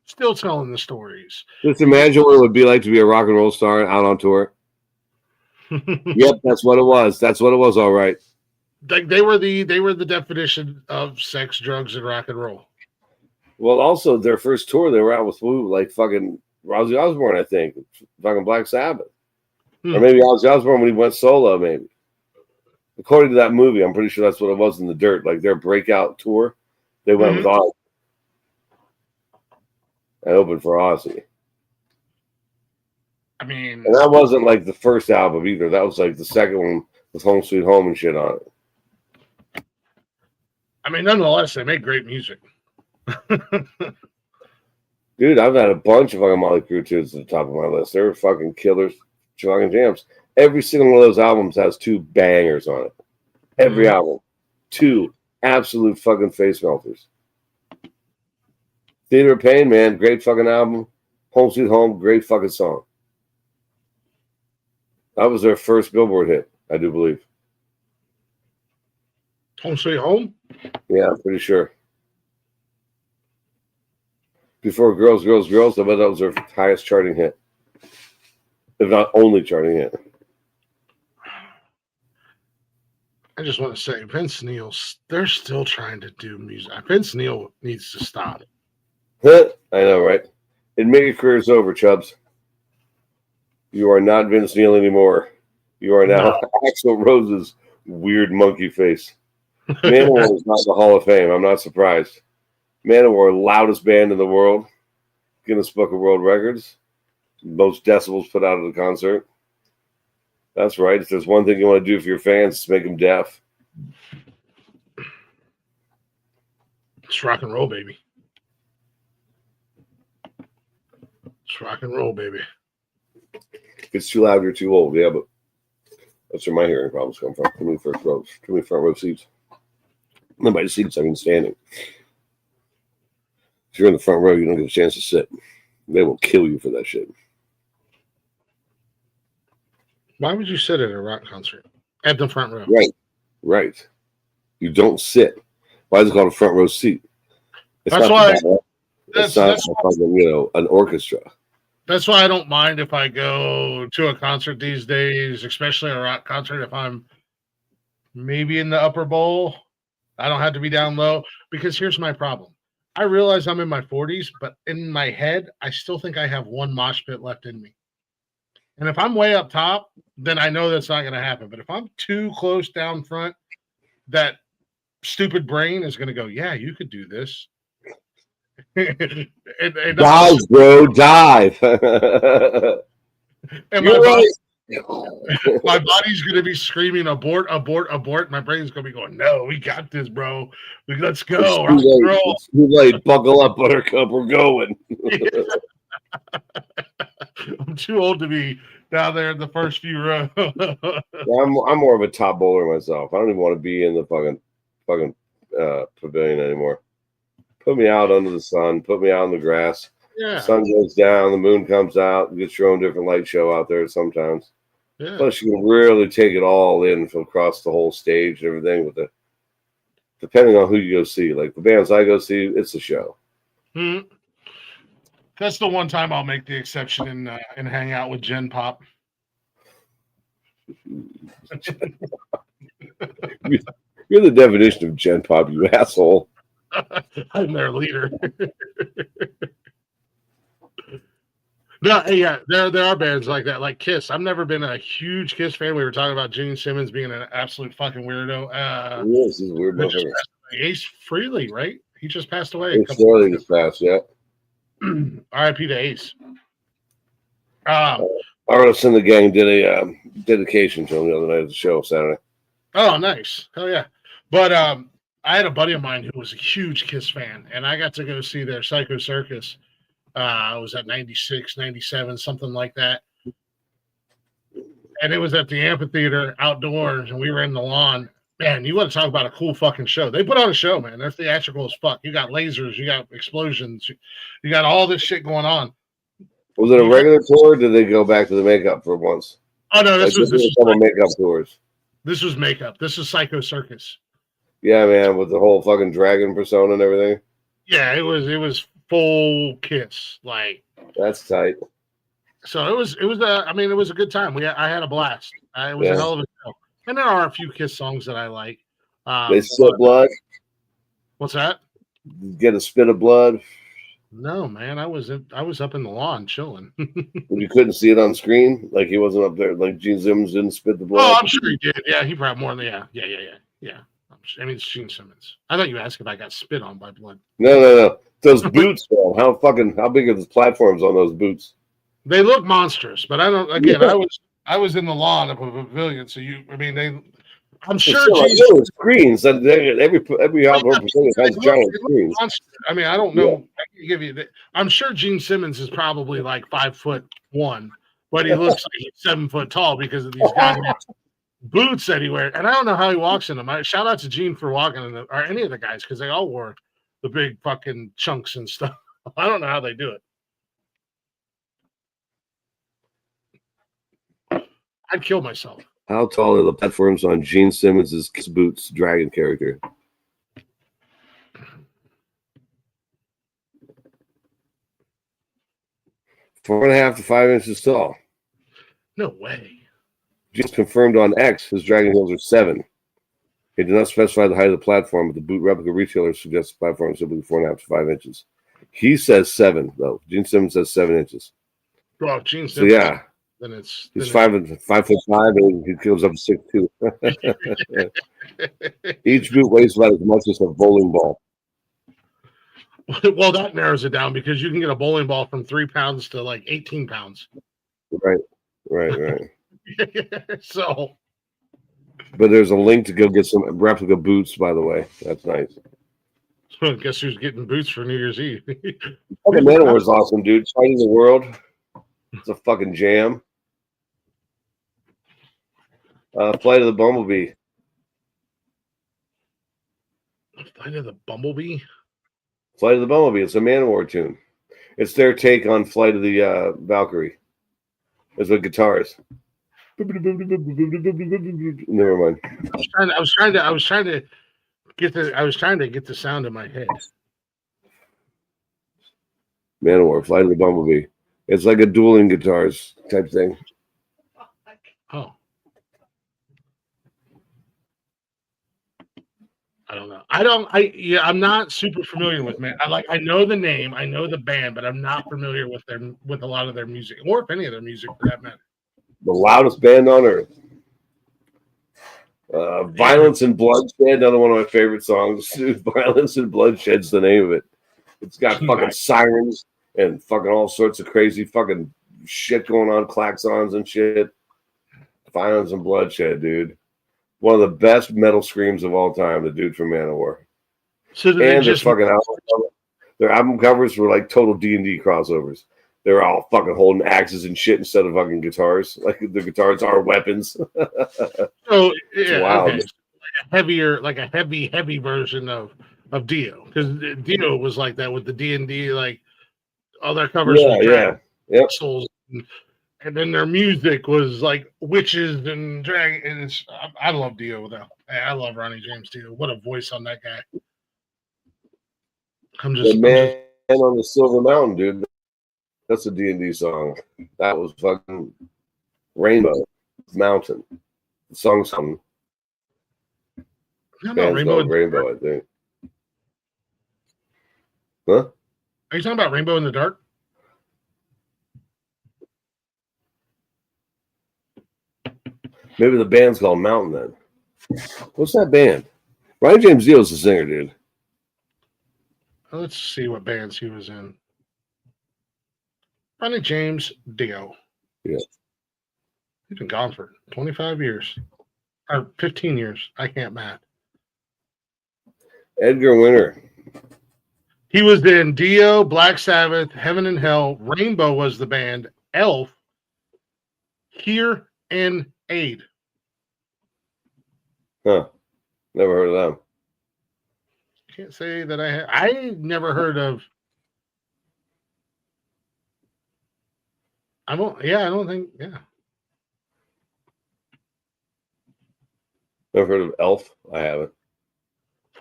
still telling the stories. Just imagine what it would be like to be a rock and roll star out on tour. Yep, that's what it was. That's what it was. All right. Like they were the definition of sex, drugs, and rock and roll. Well, also their first tour, they were out with like fucking Ozzy Osbourne, I think, fucking Black Sabbath, or maybe Ozzy Osbourne when he went solo. Maybe, according to that movie, I'm pretty sure that's what it was in the dirt. Like their breakout tour, they went with Ozzy. I opened for Ozzy. I mean, and that wasn't like the first album either. That was like the second one with Home Sweet Home and shit on it. I mean, nonetheless, they make great music. Dude, I've had a bunch of fucking Motley Crue tunes at the top of my list. They're fucking killers, fucking jams. Every single one of those albums has 2 bangers on it. Every album. 2 absolute fucking face melters. Theater of Pain, man, great fucking album. Home Sweet Home, great fucking song. That was their first Billboard hit, I do believe. Home Sweet Home? Yeah, I'm pretty sure. Before Girls, Girls, Girls, I bet that was their highest charting hit. If not only charting hit. I just want to say, Vince Neil, they're still trying to do music. Vince Neil needs to stop. I know, right? Admit your career's over, Chubbs. You are not Vince Neil anymore. You are now Axl Rose's weird monkey face. Manowar is not the Hall of Fame. I'm not surprised. Manowar, loudest band in the world. Guinness Book of World Records. Most decibels put out at a concert. That's right. If there's one thing you want to do for your fans, it's make them deaf. It's rock and roll, baby. It's rock and roll, baby. If it's too loud, you're too old. Yeah, but that's where my hearing problems come from. Too many first rows. Too many front row seats. And by the seats, I mean standing. If you're in the front row, you don't get a chance to sit. They will kill you for that shit. Why would you sit at a rock concert? At the front row. Right. You don't sit. Why is it called a front row seat? It's that's not why. It's not an orchestra. That's why I don't mind if I go to a concert these days, especially a rock concert, if I'm maybe in the upper bowl. I don't have to be down low, because here's my problem. I realize I'm in my 40s, but in my head, I still think I have one mosh pit left in me. And if I'm way up top, then I know that's not going to happen. But if I'm too close down front, that stupid brain is going to go, yeah, you could do this. and dive, bro, dive. And my body's going to be screaming, abort, abort, abort. My brain's going to be going, no, we got this, bro. Let's go. It's too late. Buckle up, Buttercup. We're going. I'm too old to be down there in the first few rows. I'm more of a top bowler myself. I don't even want to be in the fucking pavilion anymore. Put me out under the sun. Put me out in the grass. Yeah. The sun goes down. The moon comes out. You get your own different light show out there sometimes. Yeah. Plus, you can really take it all in from across the whole stage and everything. With depending on who you go see, like the bands I go see, it's a show. Mm-hmm. That's the one time I'll make the exception and hang out with Gen Pop. You're You're the definition of gen pop, you asshole. I'm their leader. No, yeah, there are bands like that, like Kiss. I've never been a huge Kiss fan. We were talking about Gene Simmons being an absolute fucking weirdo. Yes, he's a weird motherfucker. Ace Frehley, right? He just passed away. Ace Frehley just passed, yeah. R.I.P. to Ace. Artists in the Gang did a dedication to him the other night at the show Saturday. Oh, nice. Hell yeah. But I had a buddy of mine who was a huge Kiss fan, and I got to go see their Psycho Circus. I was at 96, 97, something like that. And it was at the amphitheater outdoors, and we were in the lawn. Man, you want to talk about a cool fucking show. They put on a show, man. They're theatrical as fuck. You got lasers, you got explosions, you got all this shit going on. Was it a regular tour or did they go back to the makeup for once? Oh, no, this was makeup tours. This was makeup. This is Psycho Circus. Yeah, man, with the whole fucking dragon persona and everything. Yeah, it was full Kiss. Like, that's tight. So it was a good time. I had a blast. It was a hell of a show. And there are a few Kiss songs that I like. They spit blood. What's that? Get a spit of blood. No, man. I was up in the lawn chilling. You couldn't see it on screen, like he wasn't up there. Like Gene Simmons didn't spit the blood. Oh, I'm sure he did. Yeah, he probably more than yeah. I mean, it's Gene Simmons. I thought you asked if I got spit on by blood. No. Those boots, man. How big are the platforms on those boots? They look monstrous, but I don't. Again, I was in the lawn of a pavilion, so I'm sure Gene screens. Every outdoor pavilion has giant screens. I mean, I don't know. Yeah. I can give you. I'm sure Gene Simmons is probably like 5'1", but he looks like he's 7 foot tall because of these goddamn boots that he wears. And I don't know how he walks in them. Shout out to Gene for walking in them, or any of the guys, because they all wore the big fucking chunks and stuff. I don't know how they do it. I'd kill myself. How tall are the platforms on Gene Simmons' Kiss Boots dragon character? 4.5 to 5 inches tall. No way. Gene's confirmed on X his dragon heels are 7. He did not specify the height of the platform, but the boot replica retailer suggests the platform is simply 4.5 to 5 inches. He says 7, though. Gene Simmons says 7 inches. Well, Gene Simmons. So, yeah. He's 5'5", and he goes up to 6'2". Each boot weighs about as much as a bowling ball. Well, that narrows it down because you can get a bowling ball from 3 pounds to like 18 pounds. Right. So, but there's a link to go get some replica boots. By the way, that's nice. So guess who's getting boots for New Year's Eve? The Manowar's awesome, dude. Fighting the World. It's a fucking jam. Flight of the Bumblebee. Flight of the Bumblebee? Flight of the Bumblebee. It's a Manowar tune. It's their take on Flight of the Valkyrie. It's with guitars. Never mind. I was trying to get the sound in my head. Manowar, Flight of the Bumblebee. It's like a dueling guitars type thing. Oh. I don't know. I'm not super familiar with man. I know the name, I know the band, but I'm not familiar with a lot of their music, or if any of their music for that matter. The loudest band on earth. Violence and Bloodshed, another one of my favorite songs. Violence and Bloodshed's the name of it. It's got fucking sirens and fucking all sorts of crazy fucking shit going on, klaxons and shit. Violence and Bloodshed, dude. One of the best metal screams of all time, the dude from Manowar. So and their album covers were like total D&D crossovers. They were all fucking holding axes and shit instead of fucking guitars. Like the guitars are weapons. So yeah, wow. Okay. Like a heavy version of Dio, because Dio was like that with the D&D, like all their covers. Souls, and then their music was like witches and dragons. I love Dio though. I love Ronnie James Dio. What a voice on that guy. The Man on the Silver Mountain, dude. That's a D&D song. That was fucking Rainbow Mountain. The song's something. How about Band's Rainbow? called Rainbow, I think. Huh? Are you talking about Rainbow in the Dark? Maybe the band's called Mountain then. What's that band? Ryan James Dio's the singer, dude. Let's see what bands he was in. Ronnie James Dio. Yeah. He's been gone for 25 years. Or 15 years. I can't math. Edgar Winter. He was in Dio, Black Sabbath, Heaven and Hell. Rainbow was the band. Elf. Here and Aid. Huh. Never heard of them. Can't say that I never heard of. I don't think. Never heard of Elf? I haven't.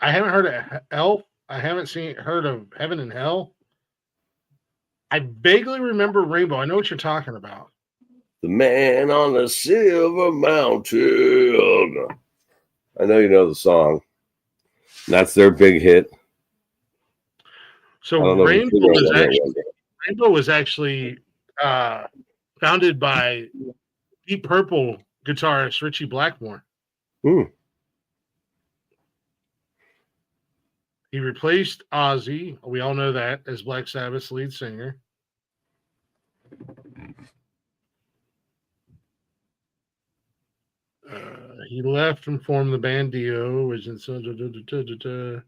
I haven't heard of Elf. I haven't heard of Heaven and Hell. I vaguely remember Rainbow. I know what you're talking about. The Man on the Silver Mountain. I know you know the song. That's their big hit. So Rainbow was actually founded by Deep Purple guitarist Richie Blackmore. He replaced Ozzy, we all know that, as Black Sabbath's lead singer. He left and formed the band Dio, which is That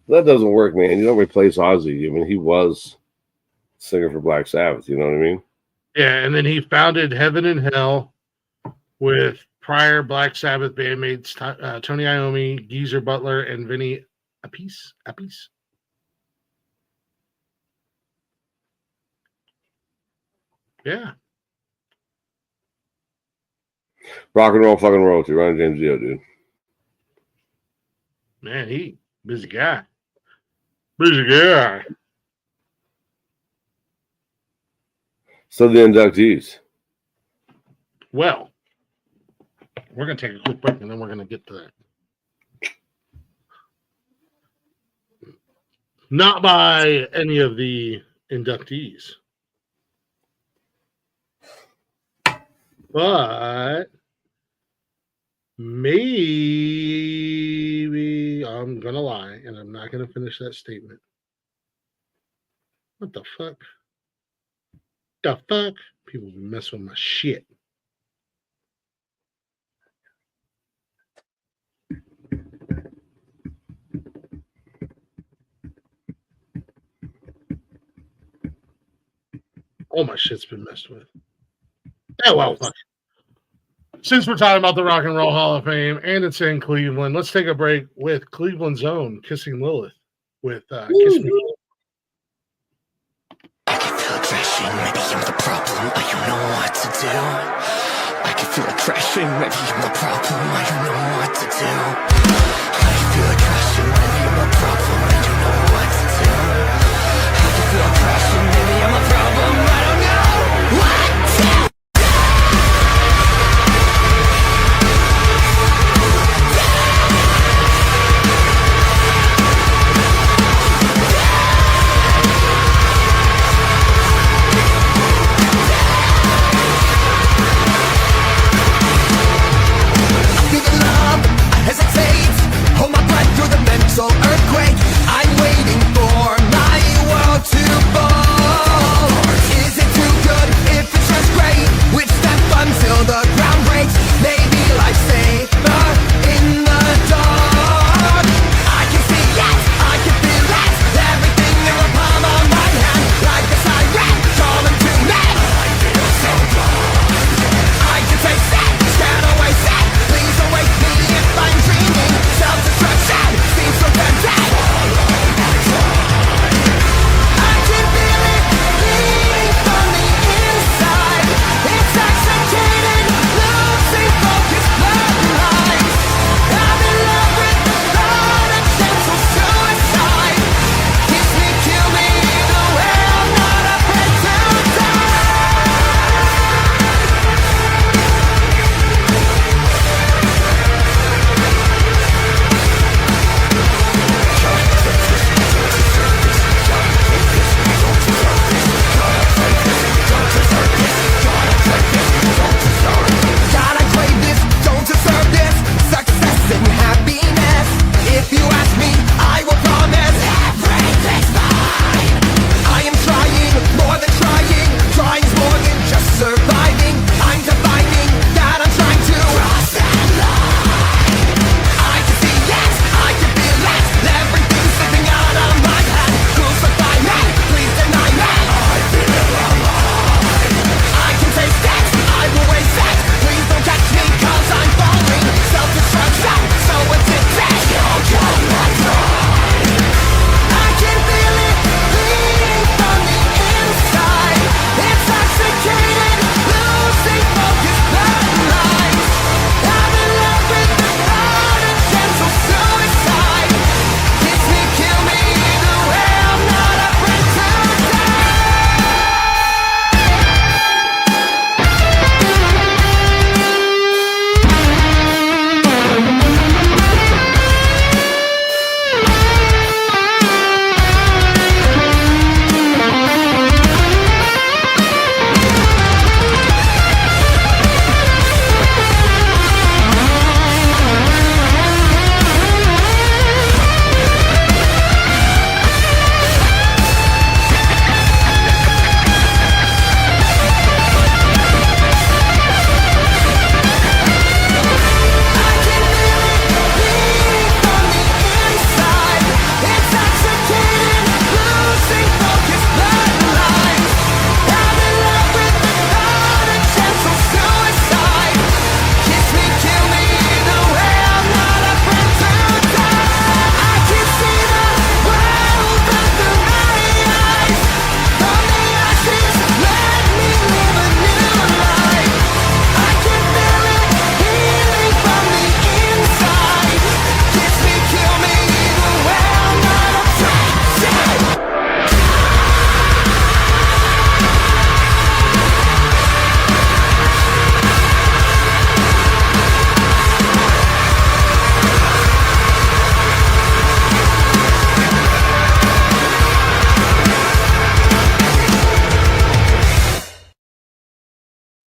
doesn't work, man. You don't replace Ozzy. I mean, he was singer for Black Sabbath. You know what I mean? Yeah, and then he founded Heaven and Hell with prior Black Sabbath bandmates Tony Iommi, Geezer Butler, and Vinny Appice. Yeah. Rock and roll, fucking royalty. Ron James Dio, dude. Man, he busy guy. Busy guy. So the inductees. Well, we're going to take a quick break and then we're going to get to that. Not by any of the inductees, but maybe I'm going to lie and I'm not going to finish that statement. What the fuck? The fuck? People be messing with my shit. All my shit's been messed with. Yeah, well, fuck. Since we're talking about the Rock and Roll Hall of Fame and it's in Cleveland, let's take a break with Cleveland's own Kissing Lilith with Kiss Me. I can feel it crashing, maybe I'm the problem, I don't know what to do. I can feel it crashing, maybe I'm the problem, I don't know what to do. I can feel it crashing, maybe I'm the problem, I don't know what to do. I can feel it crashing, maybe I'm the problem, I don't know what to do. Hesitate.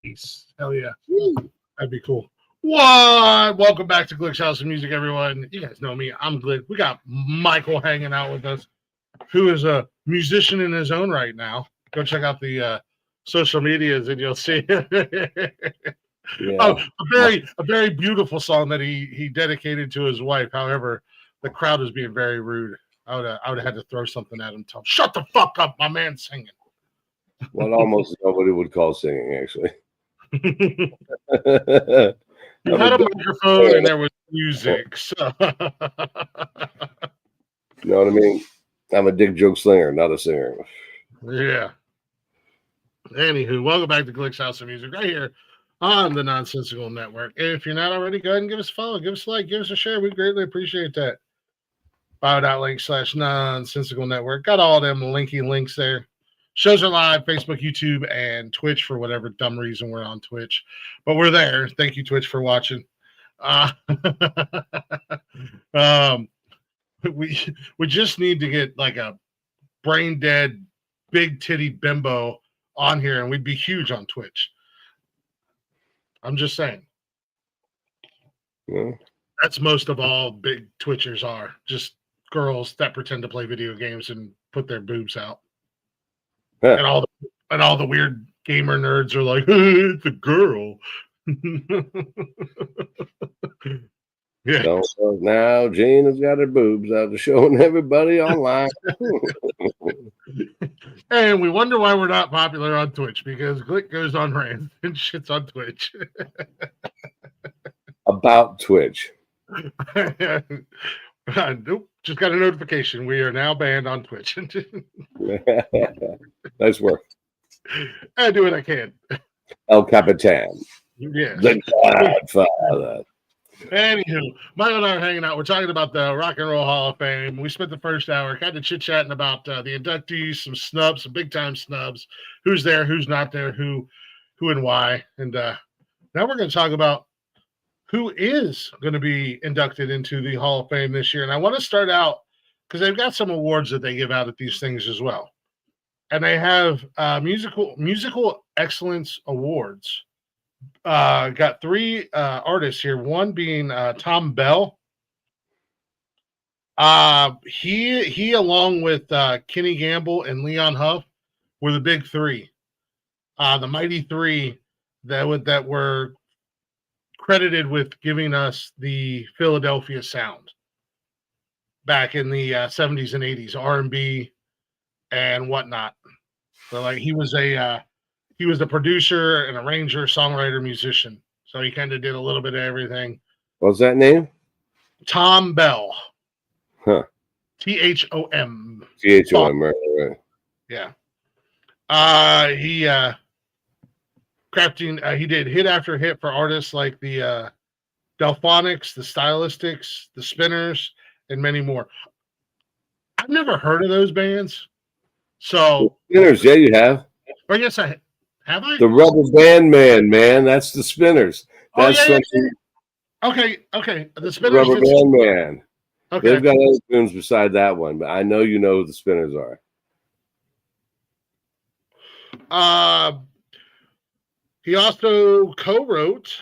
Nice. Hell yeah. That'd be cool. What? Welcome back to Glick's House of Music, everyone. You guys know me. I'm Glick. We got Michael hanging out with us, who is a musician in his own right now. Go check out the social medias and you'll see. Yeah. Oh, a very beautiful song that he dedicated to his wife. However, the crowd was being very rude. I would have had to throw something at him. Tell him, shut the fuck up, my man's singing. What almost nobody would call singing, actually. You had a microphone and there was music. So. You know what I mean? I'm a dick joke slinger, not a singer. Yeah. Anywho, welcome back to Glick's House of Music right here on the Nonsensical Network. If you're not already, go ahead and give us a follow, give us a like, give us a share. We greatly appreciate that. Bio.link/Nonsensical Network. Got all them linky links there. Shows are live, Facebook, YouTube, and Twitch for whatever dumb reason we're on Twitch. But we're there. Thank you, Twitch, for watching. We just need to get like a brain dead, big titty bimbo on here, and we'd be huge on Twitch. I'm just saying. Yeah. That's most of all big Twitchers are. Just girls that pretend to play video games and put their boobs out. Huh. And all the weird gamer nerds are like, it's a girl. Yeah. So now Jane has got her boobs out to showing everybody online. And we wonder why we're not popular on Twitch, because Glick goes on rants and shits on Twitch. About Twitch. Nope, just got a notification. We are now banned on Twitch. Nice work. I do what I can. El Capitan. Yeah. The Godfather. Anywho, Michael and I are hanging out. We're talking about the Rock and Roll Hall of Fame. We spent the first hour kind of chit-chatting about the inductees, some snubs, some big-time snubs, who's there, who's not there, who and why. And now we're going to talk about who is going to be inducted into the Hall of Fame this year. And I want to start out because they've got some awards that they give out at these things as well. And they have musical excellence awards. Got three artists here. One being Tom Bell. He along with Kenny Gamble and Leon Huff were the big three. The mighty three that were credited with giving us the Philadelphia sound back in the 70s and 80s, R&B and whatnot. So like he was the producer, an arranger, songwriter, musician. So he kind of did a little bit of everything. What's that name? Tom Bell. Huh. Thom. Thom, right. Yeah. He did hit after hit for artists like the Delphonics, the Stylistics, the Spinners, and many more. I've never heard of those bands. So Spinners, yeah, you have. I guess I have. The Rubber Band Man. That's the Spinners. That's yeah. Okay. The Spinners. Rubber Band Man. Okay. They've got other tunes beside that one, but I know you know who the Spinners are. He also co-wrote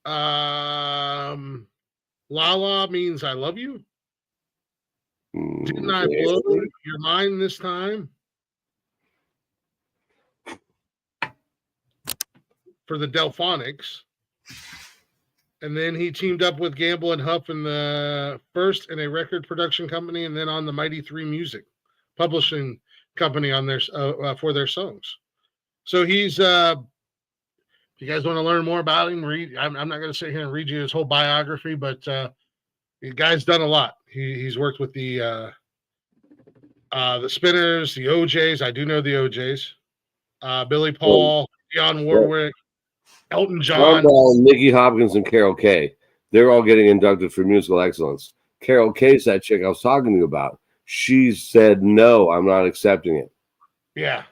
La La Means I Love You. Didn't I blow your mind this time? For the Delphonics. And then he teamed up with Gamble and Huff in the first in a record production company, and then on the Mighty Three Music publishing company on their for their songs. So he's if you guys want to learn more about him, read. I'm not going to sit here and read you his whole biography, but the guy's done a lot. He's worked with the Spinners, the OJs. I do know the OJs. Billy Paul, Dionne Warwick, Elton John, Nicky Hopkins, and Carol Kay. They're all getting inducted for musical excellence. Carol Kay's that chick I was talking to you about. She said, no, I'm not accepting it. Yeah.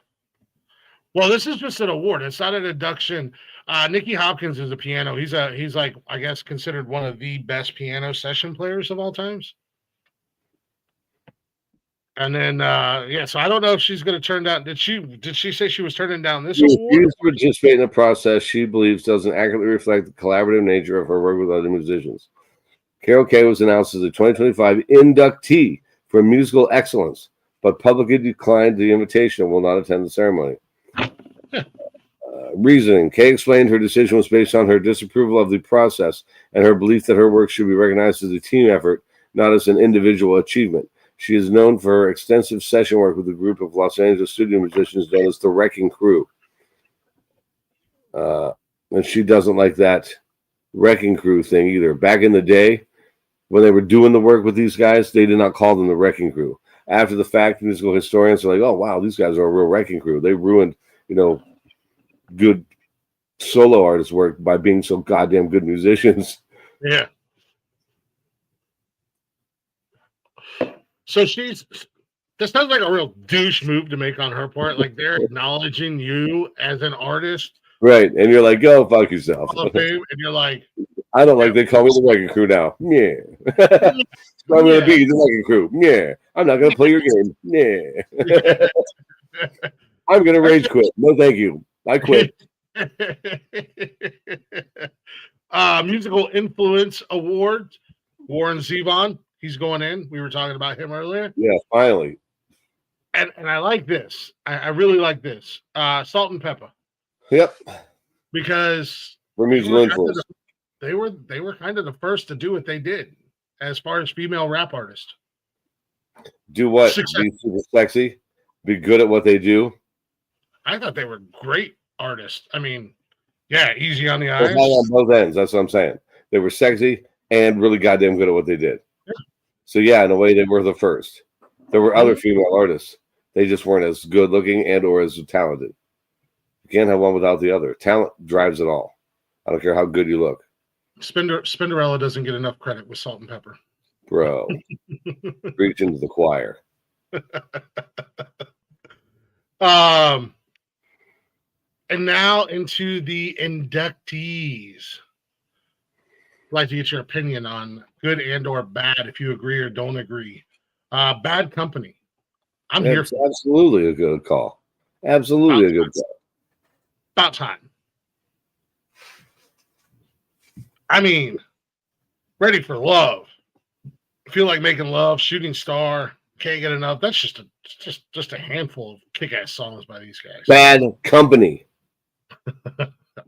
Well, this is just an award. It's not an induction. Nicky Hopkins is a piano. He's like, I guess, considered one of the best piano session players of all times. And then, so I don't know if she's going to turn down. Did she say she was turning down this She award? refused to participate in a process she believes doesn't accurately reflect the collaborative nature of her work with other musicians. Carol Kay was announced as a 2025 inductee for musical excellence, but publicly declined the invitation and will not attend the ceremony. Reasoning. Kay explained her decision was based on her disapproval of the process and her belief that her work should be recognized as a team effort, not as an individual achievement. She is known for her extensive session work with a group of Los Angeles studio musicians known as the Wrecking Crew. And she doesn't like that Wrecking Crew thing either. Back in the day, when they were doing the work with these guys, they did not call them the Wrecking Crew. After the fact, musical historians are like, oh, wow, these guys are a real Wrecking Crew. They ruined, good solo artist work by being so goddamn good musicians. Yeah. So this sounds like a real douche move to make on her part. Like they're acknowledging you as an artist. Right. And you're like, go fuck yourself. Hall of Fame, and you're like, I don't like they call me the Wrecking Crew now. Yeah. I'm going to be the Wrecking Crew. Yeah. I'm not going to play your game. Yeah. I'm going to rage quit. No, thank you. I quit. Musical Influence Award, Warren Zevon. He's going in. We were talking about him earlier. Yeah, finally. And I like this. I really like this. Salt and Pepper. Yep. Because for musical influence. They were kind of the first to do what they did as far as female rap artists. Do what? Be super sexy? Be good at what they do? I thought they were great artists. I mean, yeah, easy on the eyes. On both ends. That's what I'm saying. They were sexy and really goddamn good at what they did. Yeah. So yeah, in a way, they were the first. There were other female artists. They just weren't as good looking and or as talented. You can't have one without the other. Talent drives it all. I don't care how good you look. Spinderella doesn't get enough credit with Salt and Pepper. Bro. Reach into the choir. And now into the inductees. I'd like to get your opinion on good and or bad, if you agree or don't agree. Bad Company. I'm here for absolutely a good call. Absolutely a good call. About time. I mean, Ready for Love. Feel Like Making Love, Shooting Star, Can't Get Enough. That's just a handful of kick-ass songs by these guys. Bad Company.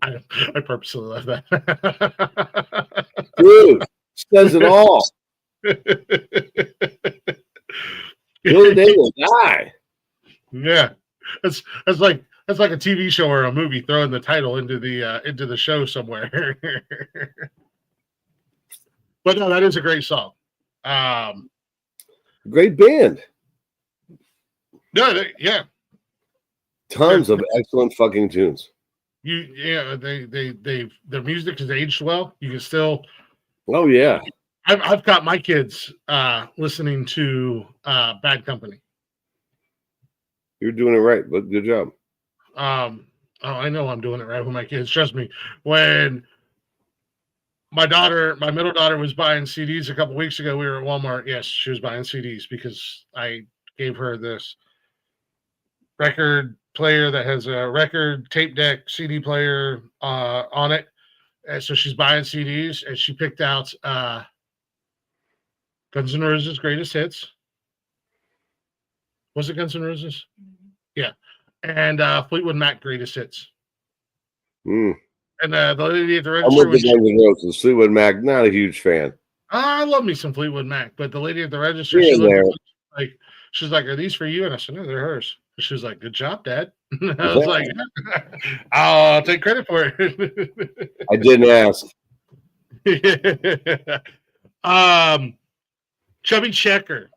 I purposely left that. Dude, says it all. Billy Day will die. Yeah, that's like a TV show or a movie throwing the title into the show somewhere. But no, that is a great song. Great band. No, yeah, tons of excellent fucking tunes. Their music has aged well. You can still. Oh yeah. I've got my kids listening to Bad Company. You're doing it right, but good job. I know I'm doing it right with my kids. Trust me. When my middle daughter was buying CDs a couple weeks ago, we were at Walmart. Yes, she was buying CDs because I gave her this record player that has a record tape deck CD player on it. And so she's buying CDs, and she picked out Guns N' Roses' Greatest Hits. Was it Guns N' Roses? Mm-hmm. Yeah. And Fleetwood Mac Greatest Hits. And the lady at the register I'm with the Guns N' Roses. Fleetwood Mac, not a huge fan. I love me some Fleetwood Mac, but the lady at the register, she's like, "Are these for you?" And I said, "No, they're hers." She was like, "Good job, Dad." I was like, "I'll take credit for it." I didn't ask. Chubby Checker,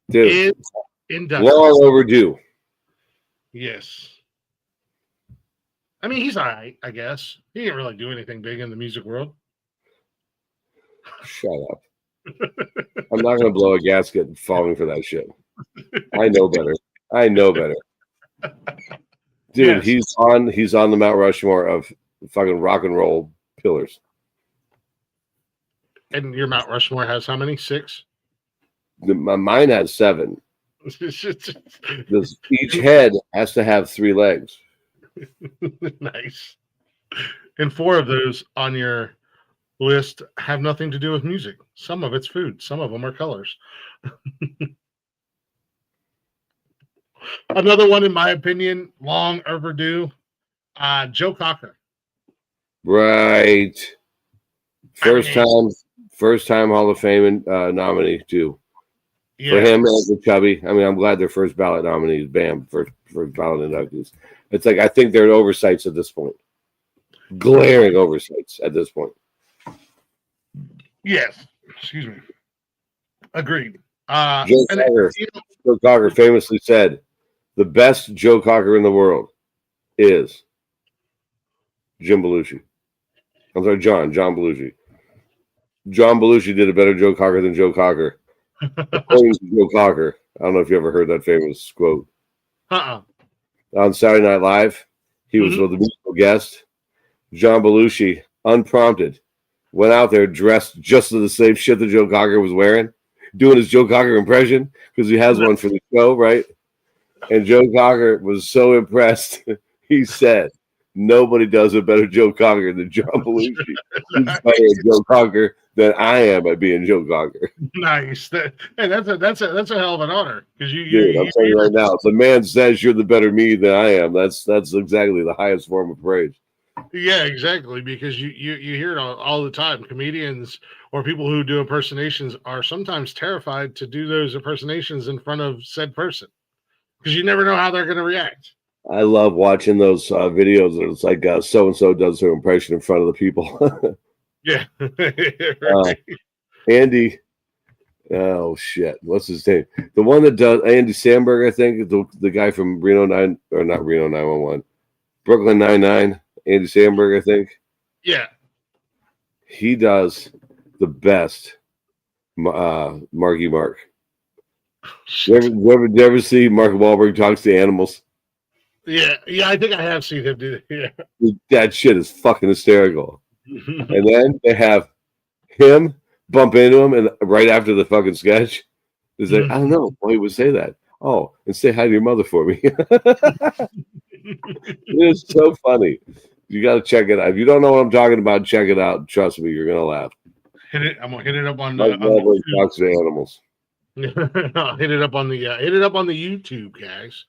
dude, is inducted. Long overdue. Yes. I mean, he's all right, I guess. He didn't really do anything big in the music world. Shut up. I'm not going to blow a gasket falling for that shit. I know better. Dude, yes. He's on the Mount Rushmore of fucking rock and roll pillars. And your Mount Rushmore has how many? 6? Mine has 7. Because each head has to have 3 legs. Nice. And 4 of those on your list have nothing to do with music. Some of it's food. Some of them are colors. Another one, in my opinion, long overdue. Joe Cocker. Right. First time Hall of Fame nominee too. Yeah. For him and for Chubby. I mean, I'm glad they're first ballot nominees. Bam, first ballot inductees. It's like I think they're oversights at this point. Glaring oversights at this point. Yes. Excuse me. Agreed. Joe Cocker famously said, "The best Joe Cocker in the world is Jim Belushi." I'm sorry, John Belushi. John Belushi did a better Joe Cocker than Joe Cocker. According to Joe Cocker. I don't know if you ever heard that famous quote. On Saturday Night Live, he was with a musical guest. John Belushi, unprompted, went out there dressed just to the same shit that Joe Cocker was wearing, doing his Joe Cocker impression, because he has one for the show, right? And Joe Cocker was so impressed, he said, "Nobody does a better Joe Cocker than John Belushi. He's better at Joe Cocker than I am at being Joe Cocker." Nice. Hey, that's a hell of an honor, because Dude, I'm telling you right now, if the man says you're the better me than I am, that's exactly the highest form of praise. Yeah, exactly. Because you hear it all the time. Comedians or people who do impersonations are sometimes terrified to do those impersonations in front of said person, because you never know how they're going to react. I love watching those videos that it's like so and so does their impression in front of the people. Yeah. Right. Andy. Oh shit! What's his name? The one that does Andy Samberg, I think, the guy from Reno 9 or not Reno 911, Brooklyn 99. Andy Samberg, I think. Yeah. He does the best Marky Mark. You ever see Mark Wahlberg talks to animals? Yeah, I think I have seen him do that. Yeah. That shit is fucking hysterical. And then they have him bump into him, and right after the fucking sketch, he's like, "I don't know why he would say that. Oh, and say hi to your mother for me." It's so funny. You got to check it out. If you don't know what I'm talking about, check it out. Trust me, you're gonna laugh. I'm gonna hit it up on the talks to animals. Hit it up on the YouTube, guys.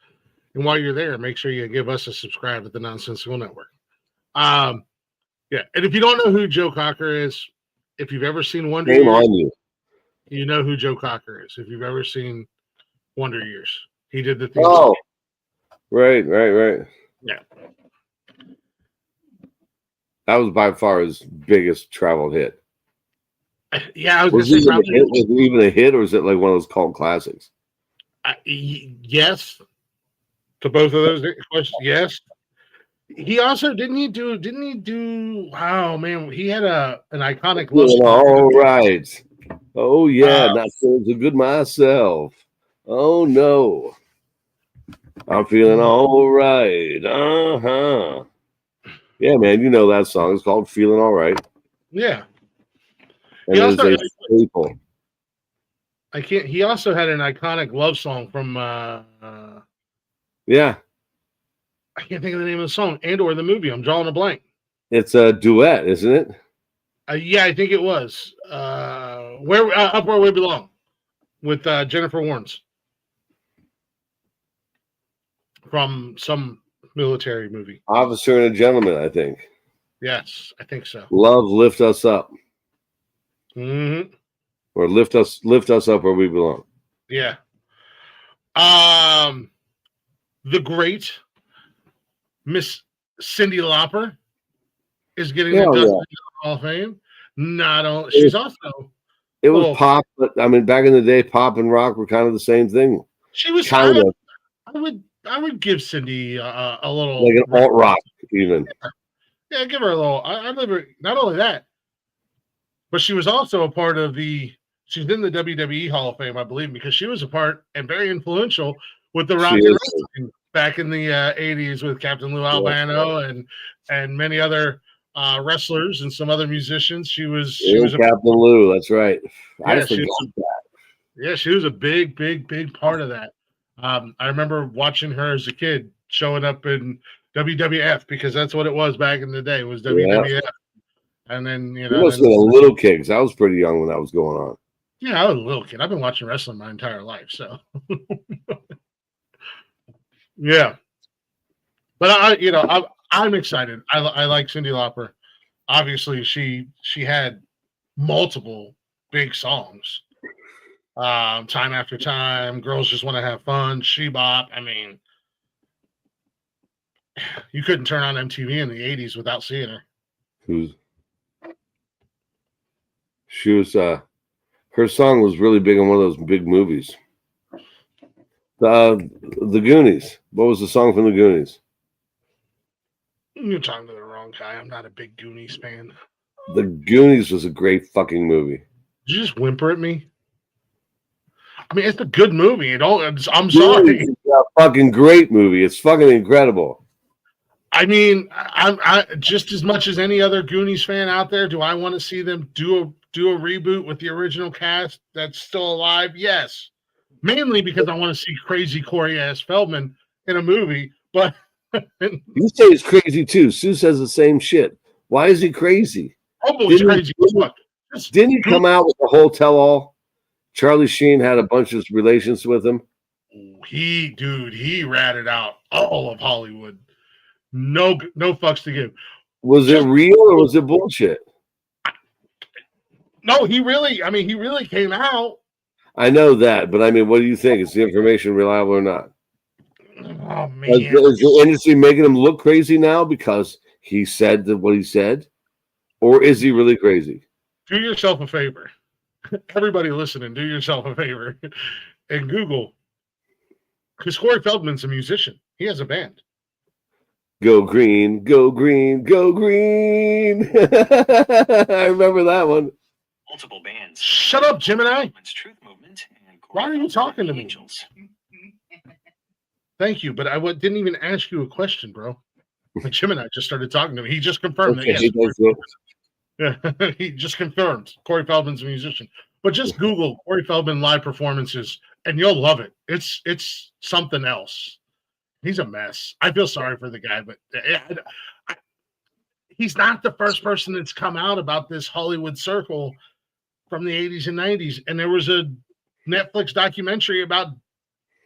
And while you're there, make sure you give us a subscribe at the Nonsensical Network. Yeah, and if you don't know who Joe Cocker is, if you've ever seen Wonder Years, you know who Joe Cocker is. If you've ever seen Wonder Years, he did the theme song. Right. Yeah. That was by far his biggest travel hit. Yeah, I was going to say probably. Was it even a hit, or is it like one of those cult classics? Yes. To both of those questions, yes. He also didn't he do? Oh man, he had an iconic love song. All right. Oh yeah, not feeling so good myself. Oh no, I'm feeling all right. Yeah, man, you know that song. It's called "Feeling All Right." Yeah. And it's a staple. He also had an iconic love song from. Yeah. I can't think of the name of the song or the movie. I'm drawing a blank. It's a duet, isn't it? Yeah, I think it was. Up Where We Belong with Jennifer Warnes from some military movie. Officer and a Gentleman, I think. Yes, I think so. Love, lift us up. Mm-hmm. Or lift us up where we belong. Yeah. The great Miss Cyndi Lauper is getting inducted into the Hall of Fame. She's also. It was pop, but I mean, back in the day, pop and rock were kind of the same thing. She was kind of. I would give Cyndi a little like an alt rock, even. Yeah, give her a little. I live her. Not only that, but she was also a part of she's in the WWE Hall of Fame, I believe, because she was a part and very influential with the rock and roll scene back in the 80s with Captain Lou Albano and many other wrestlers and some other musicians. She was Captain Lou. That's right. I forgot that. Yeah, she was a big part of that. I remember watching her as a kid showing up in WWF because that's what it was back in the day, was Yeah. WWF. And then, You must have been a little kid, because I was pretty young when that was going on. Yeah, I was a little kid. I've been watching wrestling my entire life, so yeah. But I'm excited. I like Cyndi Lauper. Obviously, she had multiple big songs. Time After Time, Girls Just Want to Have Fun, She Bop. I mean, you couldn't turn on MTV in the 80s without seeing her. She was her song was really big in one of those big movies. The Goonies. What was the song from the Goonies? You're talking to the wrong guy. I'm not a big Goonies fan. The Goonies was a great fucking movie. Did you just whimper at me? I mean, it's a good movie. I'm sorry. It's a fucking great movie. It's fucking incredible. I mean, I just as much as any other Goonies fan out there, do I want to see them do a reboot with the original cast that's still alive? Yes. Mainly because I want to see crazy Corey S. Feldman in a movie, but you say he's crazy too. Sue says the same shit. Why is he crazy? Hobo's crazy. Didn't he come out with the whole tell-all? Charlie Sheen had a bunch of relations with him. He ratted out all of Hollywood. No fucks to give. Was it real or was it bullshit? No, he really came out. I know that, but I mean, what do you think? Is the information reliable or not? Oh man, is the industry making him look crazy now because he said what he said, or is he really crazy? Do yourself a favor, everybody listening. Do yourself a favor and Google, because Corey Feldman's a musician. He has a band. Go green, go green, go green. I remember that one. Multiple bands. Shut up, Gemini. Truth Movement. And why are you talking to me? Angels. Thank you, but I didn't even ask you a question, bro. Gemini just started talking to me. He just confirmed that. Yes, he just confirmed Corey Feldman's a musician. But just Google Corey Feldman live performances, and you'll love it. It's something else. He's a mess. I feel sorry for the guy, but he's not the first person that's come out about this Hollywood circle from the 80s and 90s. And there was a Netflix documentary about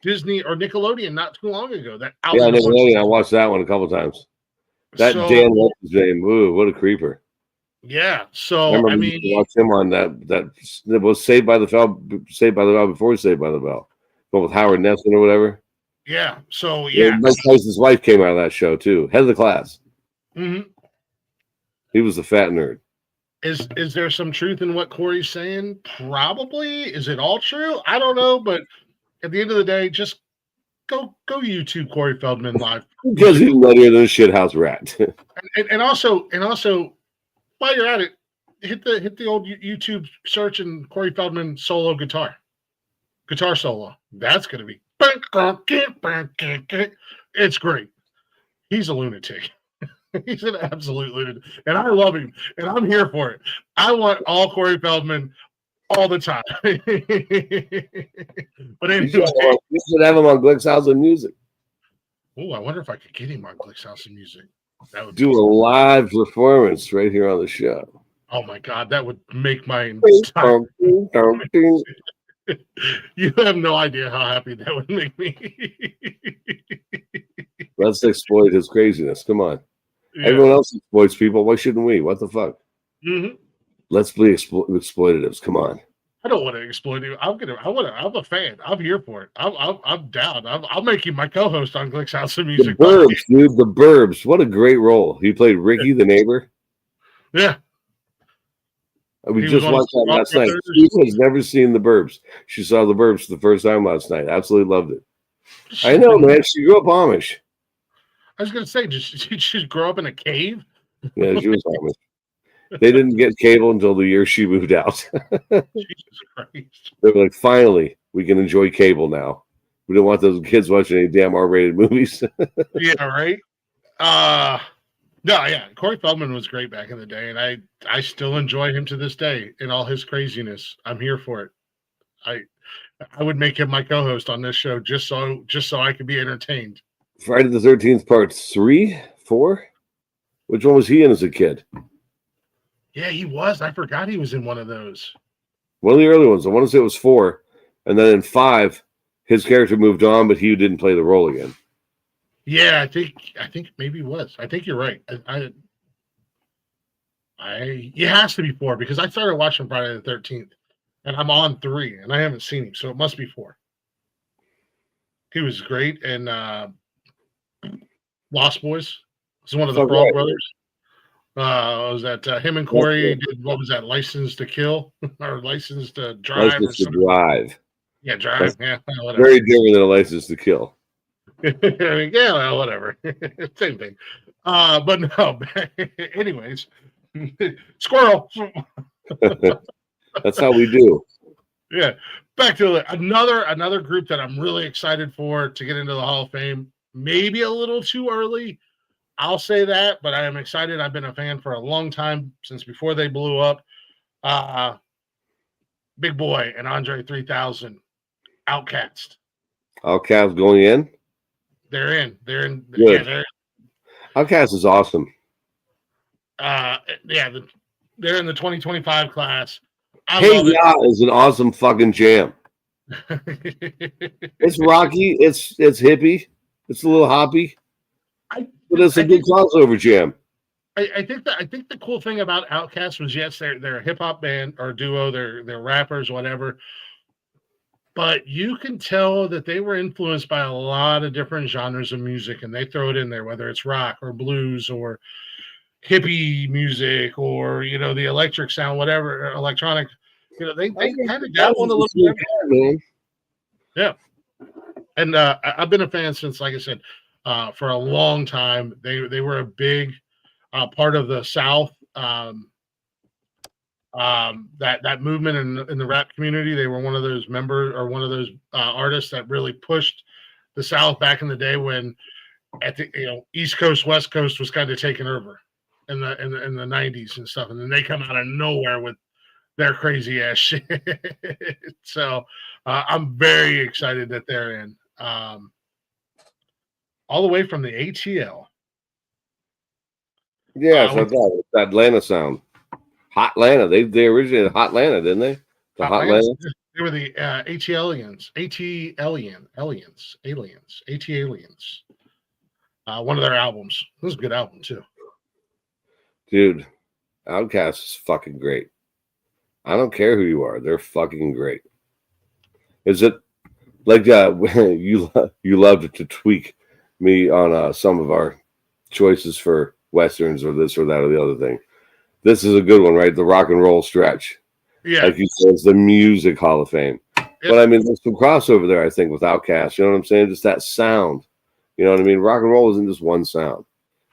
Disney or Nickelodeon not too long ago. Nickelodeon. I watched that one a couple times. Dan, what's his name? Ooh, what a creeper. Yeah. So I mean, watch him on that was Saved by the Bell before Saved by the Bell, but with Howard Nesson or whatever. Yeah. So yeah, Mike Tyson's wife came out of that show too. Head of the class. Mm-hmm. He was the fat nerd. Is there some truth in what Corey's saying? Probably. Is it all true? I don't know, but at the end of the day, just go YouTube Corey Feldman live. Because he's nuttier than a shithouse rat. and also while you're at it, hit the old YouTube search and Corey Feldman solo guitar solo. That's gonna be it's great. He's a lunatic. He's an absolute lunatic, and I love him, and I'm here for it. I want all Corey Feldman all the time. But anyway, you should have him on Glick's House of Music. Oh, I wonder if I could get him on Glick's House of Music. That would do a live performance right here on the show. Oh my God, that would make my entire... You have no idea how happy that would make me. Let's exploit his craziness. Come on. Yeah. Everyone else exploits people. Why shouldn't we? What the fuck? Mm-hmm. Let's be exploitatives. Come on. I don't want to exploit you. I'm a fan. I'm here for it. I'm down. I'll make you my co-host on Glick's House of Music. The Burbs, dude. The Burbs. What a great role. He played Ricky, the neighbor. Yeah. We just watched that last night. She has never seen The Burbs. She saw The Burbs for the first time last night. Absolutely loved it. I know, man. She grew up Amish. I was going to say, did she grow up in a cave? Yeah, she was Amish. They didn't get cable until the year she moved out. Jesus Christ. They were like, finally, we can enjoy cable now. We don't want those kids watching any damn R-rated movies. Yeah, right? No, yeah, Corey Feldman was great back in the day, and I still enjoy him to this day in all his craziness. I'm here for it. I would make him my co-host on this show just so I could be entertained. Friday the 13th, part 3, 4. Which one was he in as a kid? Yeah, he was. I forgot he was in one of those. One of the early ones. I want to say it was 4, and then in 5, his character moved on, but he didn't play the role again. Yeah, I think maybe he was. I think you're right. It has to be 4 because I started watching Friday the 13th, and I'm on 3, and I haven't seen him, so it must be 4. He was great, and Lost Boys was one of the Frog Brothers. Was that him and Corey did? What was that? License to Kill or License to Drive? License to Drive. Yeah, Drive. Yeah, whatever. Very different than a License to Kill. I mean, yeah, well, whatever. Same thing. But no. Anyways, squirrel. That's how we do. Yeah. Back to another group that I'm really excited for to get into the Hall of Fame. Maybe a little too early. I'll say that, but I am excited. I've been a fan for a long time, since before they blew up. Big Boy and Andre 3000, Outkast. Outkast going in? They're in. They're in. Good. Yeah, they're Outkast is awesome. yeah, they're in the 2025 class. Hey Ya is an awesome fucking jam. It's rocky. It's hippie. It's a little hoppy. But it's a good crossover jam. I think the cool thing about Outkast was, yes, they're a hip hop band or duo. They're rappers, whatever. But you can tell that they were influenced by a lot of different genres of music, and they throw it in there, whether it's rock or blues or hippie music or the electric sound, whatever, electronic. They kind of got one a little bit, man. Yeah, and I've been a fan since, like I said, for a long time. They were a big part of the South. That movement in the rap community. They were one of those artists that really pushed the South back in the day, when at the East Coast, West Coast was kind of taking over in the 90s and stuff, and then they come out of nowhere with their crazy ass shit. So I'm very excited that they're in, all the way from the ATL. Yeah, it's that Atlanta sound. Hotlanta. They originated Hotlanta, didn't they? The Hotlanta. They were the AT-Aliens. One of their albums. It was a good album too. Dude, Outkast is fucking great. I don't care who you are; they're fucking great. Is it like you loved to tweak me on some of our choices for westerns or this or that or the other thing? This is a good one, right? The rock and roll stretch. Yeah. Like you said, it's the Music Hall of Fame. Yep. But I mean, there's some crossover there, I think, with Outkast. You know what I'm saying? Just that sound. You know what I mean? Rock and roll isn't just one sound.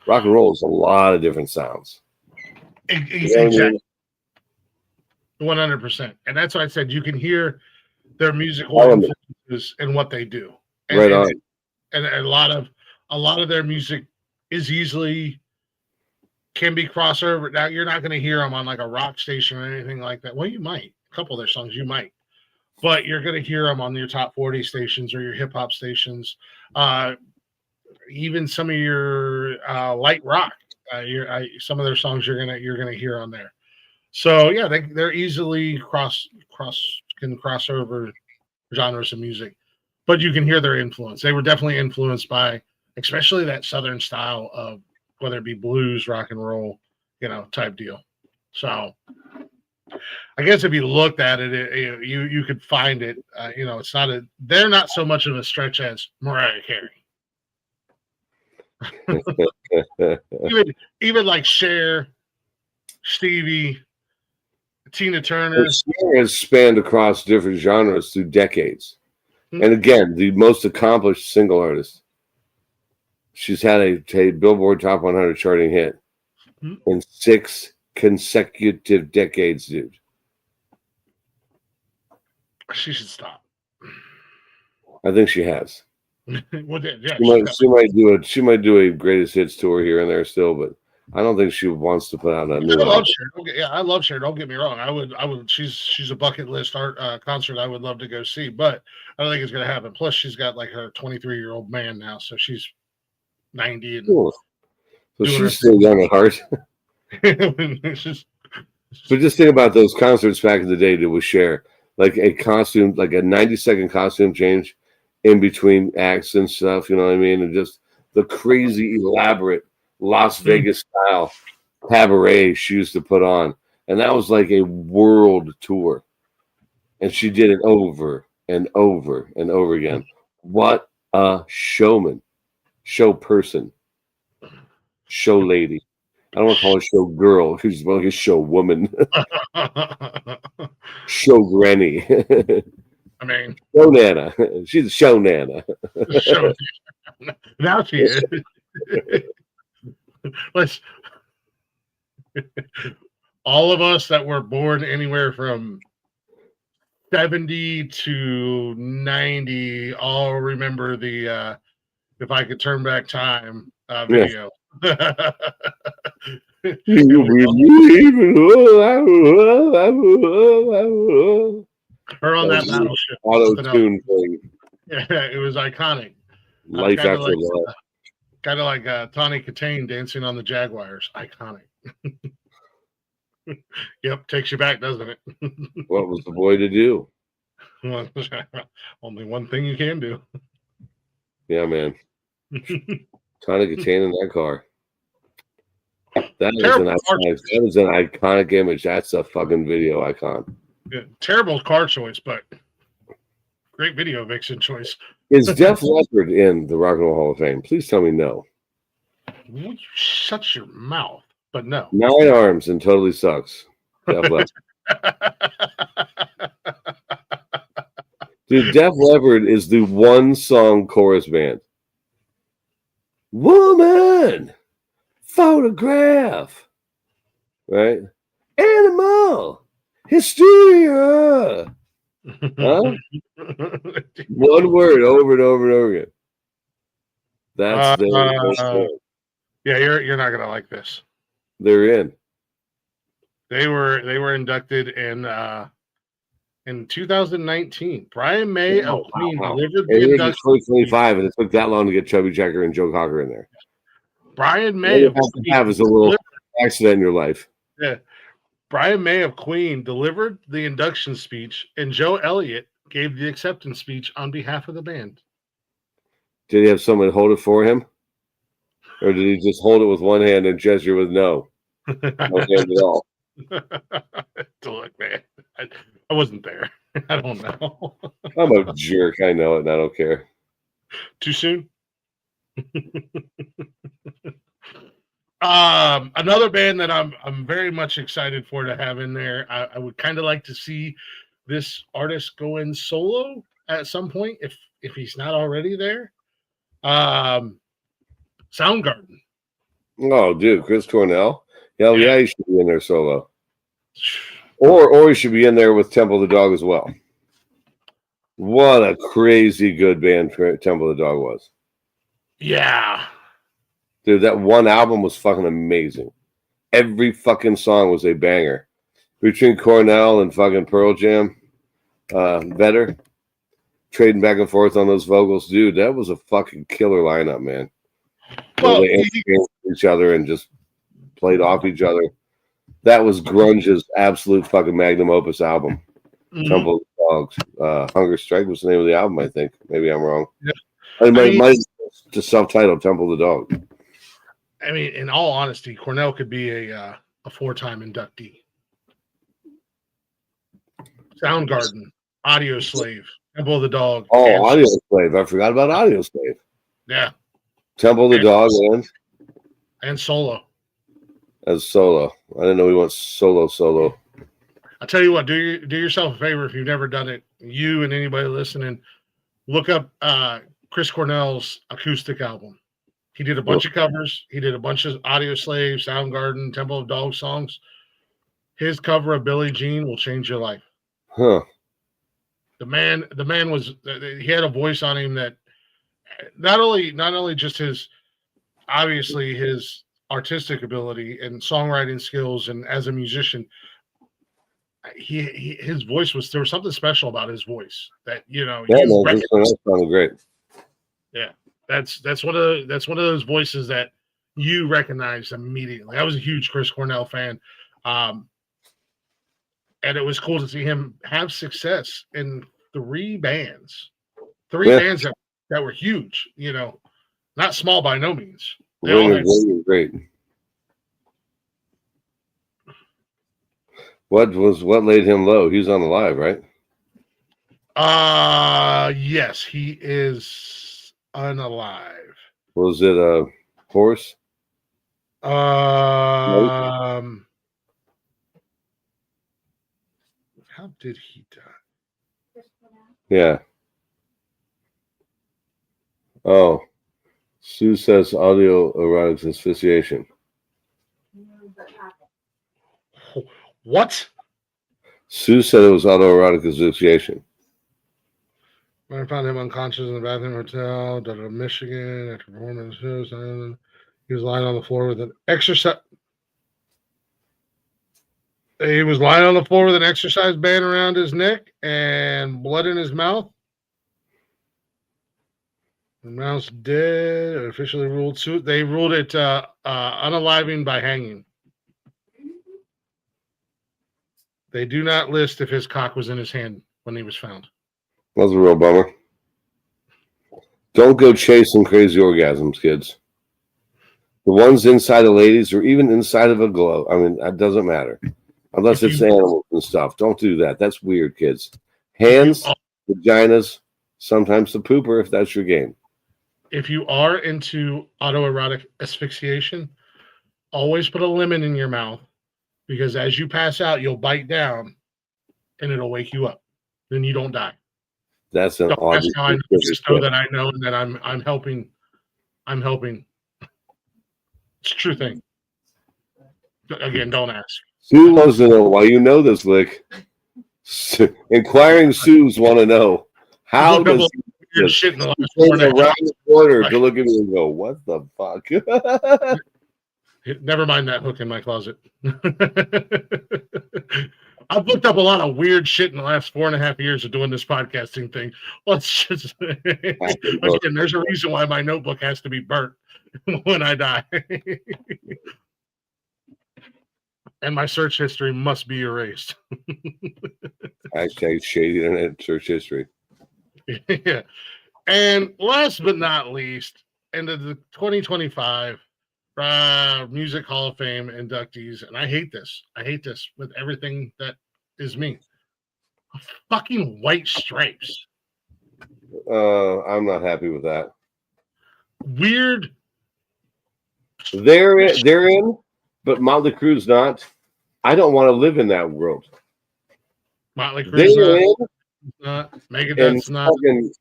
Rock and roll is a lot of different sounds. Exactly. 100%. And that's why I said you can hear their musical influences and what they do. And, right on. And a lot of their music is can be crossover. Now, you're not going to hear them on like a rock station or anything like that. Well, you might. A couple of their songs you might. But you're going to hear them on your top 40 stations or your hip hop stations. Even some of your light rock. Some of their songs you're gonna hear on there. So yeah, they're easily can cross over genres of music. But you can hear their influence. They were definitely influenced by, especially that Southern style of, whether it be blues, rock and roll, type deal. So I guess if you looked at it, you could find it. They're not so much of a stretch as Mariah Carey. even like Cher, Stevie, Tina Turner. Cher has spanned across different genres through decades. Mm-hmm. And again, the most accomplished single artist. She's had a Billboard Top 100 charting hit in 6 consecutive decades, dude. She should stop. I think she has. Well, yeah, she might do a greatest hits tour here and there still, but I don't think she wants to put out a new I love album. Cher. Yeah, I love Cher. Don't get me wrong. I would. She's a bucket list art concert I would love to go see, but I don't think it's going to happen. Plus, she's got like her 23-year-old man now, so she's 90 and Cool. So doing her she's still young at heart. It's just, But just think about those concerts back in the day that was Cher. Like a costume, like a 90-second costume change in between acts and stuff, you know what I mean? And just the crazy, elaborate Las Vegas style cabaret she used to put on. And that was like a world tour. And she did it over and over and over again. What a showman, show person, show lady. I don't want to call her show girl. She's more like a show woman, show granny, I mean, show nana. She's a show nana. show, now she is. Let's all of us that were born anywhere from 70 to 90 all remember the If I Could Turn Back Time video. You believe in Her on that battleship. auto tune thing. Yeah, it was iconic. Life Kinda after like, love. Kind of like Tawny Katane dancing on the Jaguars. Iconic. Yep, takes you back, doesn't it? What was the boy to do? Only one thing you can do. Yeah, man. Trying to contain in that car. That is an iconic image. That's a fucking video icon. Yeah, terrible car choice, but great video vixen choice. Is Def Leppard in the Rock and Roll Hall of Fame? Please tell me no. Would you shut your mouth? But no. 9 Arms and Totally Sucks. Def Leppard. Dude, Def Leppard is the one song chorus band. Woman, photograph, right? Animal, hysteria. Huh? One word over and over and over again. That's yeah. You're not gonna like this. They're in. They were inducted in 2019. Brian May of Queen delivered the induction. 2025, and it took that long to get Chubby Checker and Joe Cocker in there. Brian May of Queen have is a little accident in your life. Yeah. Brian May of Queen delivered the induction speech, and Joe Elliott gave the acceptance speech on behalf of the band. Did he have someone hold it for him? Or did he just hold it with one hand and gesture with no? No hand at all. Look, man, I wasn't there. I don't know. I'm a jerk. I know it, and I don't care. Too soon? Another band that I'm very much excited for to have in there. I would kind of like to see this artist go in solo at some point if he's not already there. Soundgarden. Oh, dude, Chris Cornell. Hell yeah, he should be in there solo. Or he should be in there with Temple the Dog as well. What a crazy good band Temple the Dog was. Yeah. Dude, that one album was fucking amazing. Every fucking song was a banger. Between Cornell and fucking Pearl Jam, Vedder, trading back and forth on those vocals. Dude, that was a fucking killer lineup, man. Well, they interchanged each other and just played off each other. That was grunge's absolute fucking magnum opus album. Mm-hmm. Temple of the Dogs. Hunger Strike was the name of the album, I think. Maybe I'm wrong. Yeah. I might just self-titled Temple of the Dog. I mean, in all honesty, Cornell could be a 4-time inductee. Soundgarden, Audio Slave, Temple of the Dog. Oh, Audio Slave. I forgot about Audio Slave. Yeah. Temple of the Dog and solo. As solo. I didn't know we went solo. I'll tell you what, do yourself a favor if you've never done it. You and anybody listening, look up Chris Cornell's acoustic album. He did a bunch of covers. He did a bunch of Audio Slave, Soundgarden, Temple of Dog songs. His cover of Billie Jean will change your life. Huh. The man he had a voice on him that not only just his, obviously his artistic ability and songwriting skills, and as a musician, his voice was, there was something special about his voice that Yeah, no, this one sounded great. Yeah, that's one of those voices that you recognize immediately. I was a huge Chris Cornell fan, and it was cool to see him have success in three bands that were huge. You know, not small by no means. They all had, Great. What laid him low? He's on the live, right? yes, he is unalive. Was it a horse? How did he die? Yeah. Oh, Sue says autoerotic asphyxiation. What? Sue said it was autoerotic asphyxiation. I found him unconscious in the bathroom hotel, Michigan, after performing his shows. He was lying on the floor with an exercise. He was lying on the floor with an exercise band around his neck and blood in his mouth. The mouse dead. Officially ruled suit. They ruled it unaliving by hanging. They do not list if his cock was in his hand when he was found. That's a real bummer. Don't go chasing crazy orgasms, kids. The ones inside of ladies or even inside of a glove. I mean, that doesn't matter. Unless it's animals and stuff. Don't do that. That's weird, kids. Hands, vaginas, sometimes the pooper if that's your game. If you are into autoerotic asphyxiation, always put a lemon in your mouth, because as you pass out, you'll bite down and it'll wake you up. Then you don't die. That's an odd. That's how I know. Just know that I know that I'm helping. I'm helping. It's a true thing. Again, don't ask. Sue wants to know why you know this, Glick. Inquiring Sues want to know how does weird shit in the last around the corner to look at me and go, "What the fuck?" Never mind that hook in my closet. I've looked up a lot of weird shit in the last 4.5 years of doing this podcasting thing. Let's just again, there's a reason why my notebook has to be burnt when I die. And my search history must be erased. Hashtag shady internet search history. Yeah. And last but not least, into the 2025 Music Hall of Fame inductees, and I hate this. I hate this with everything that is me. Fucking White Stripes. I'm not happy with that. Weird. They're in, but Motley Crue's not. I don't want to live in that world. Motley Crue's not. Megadeth's not. Fucking,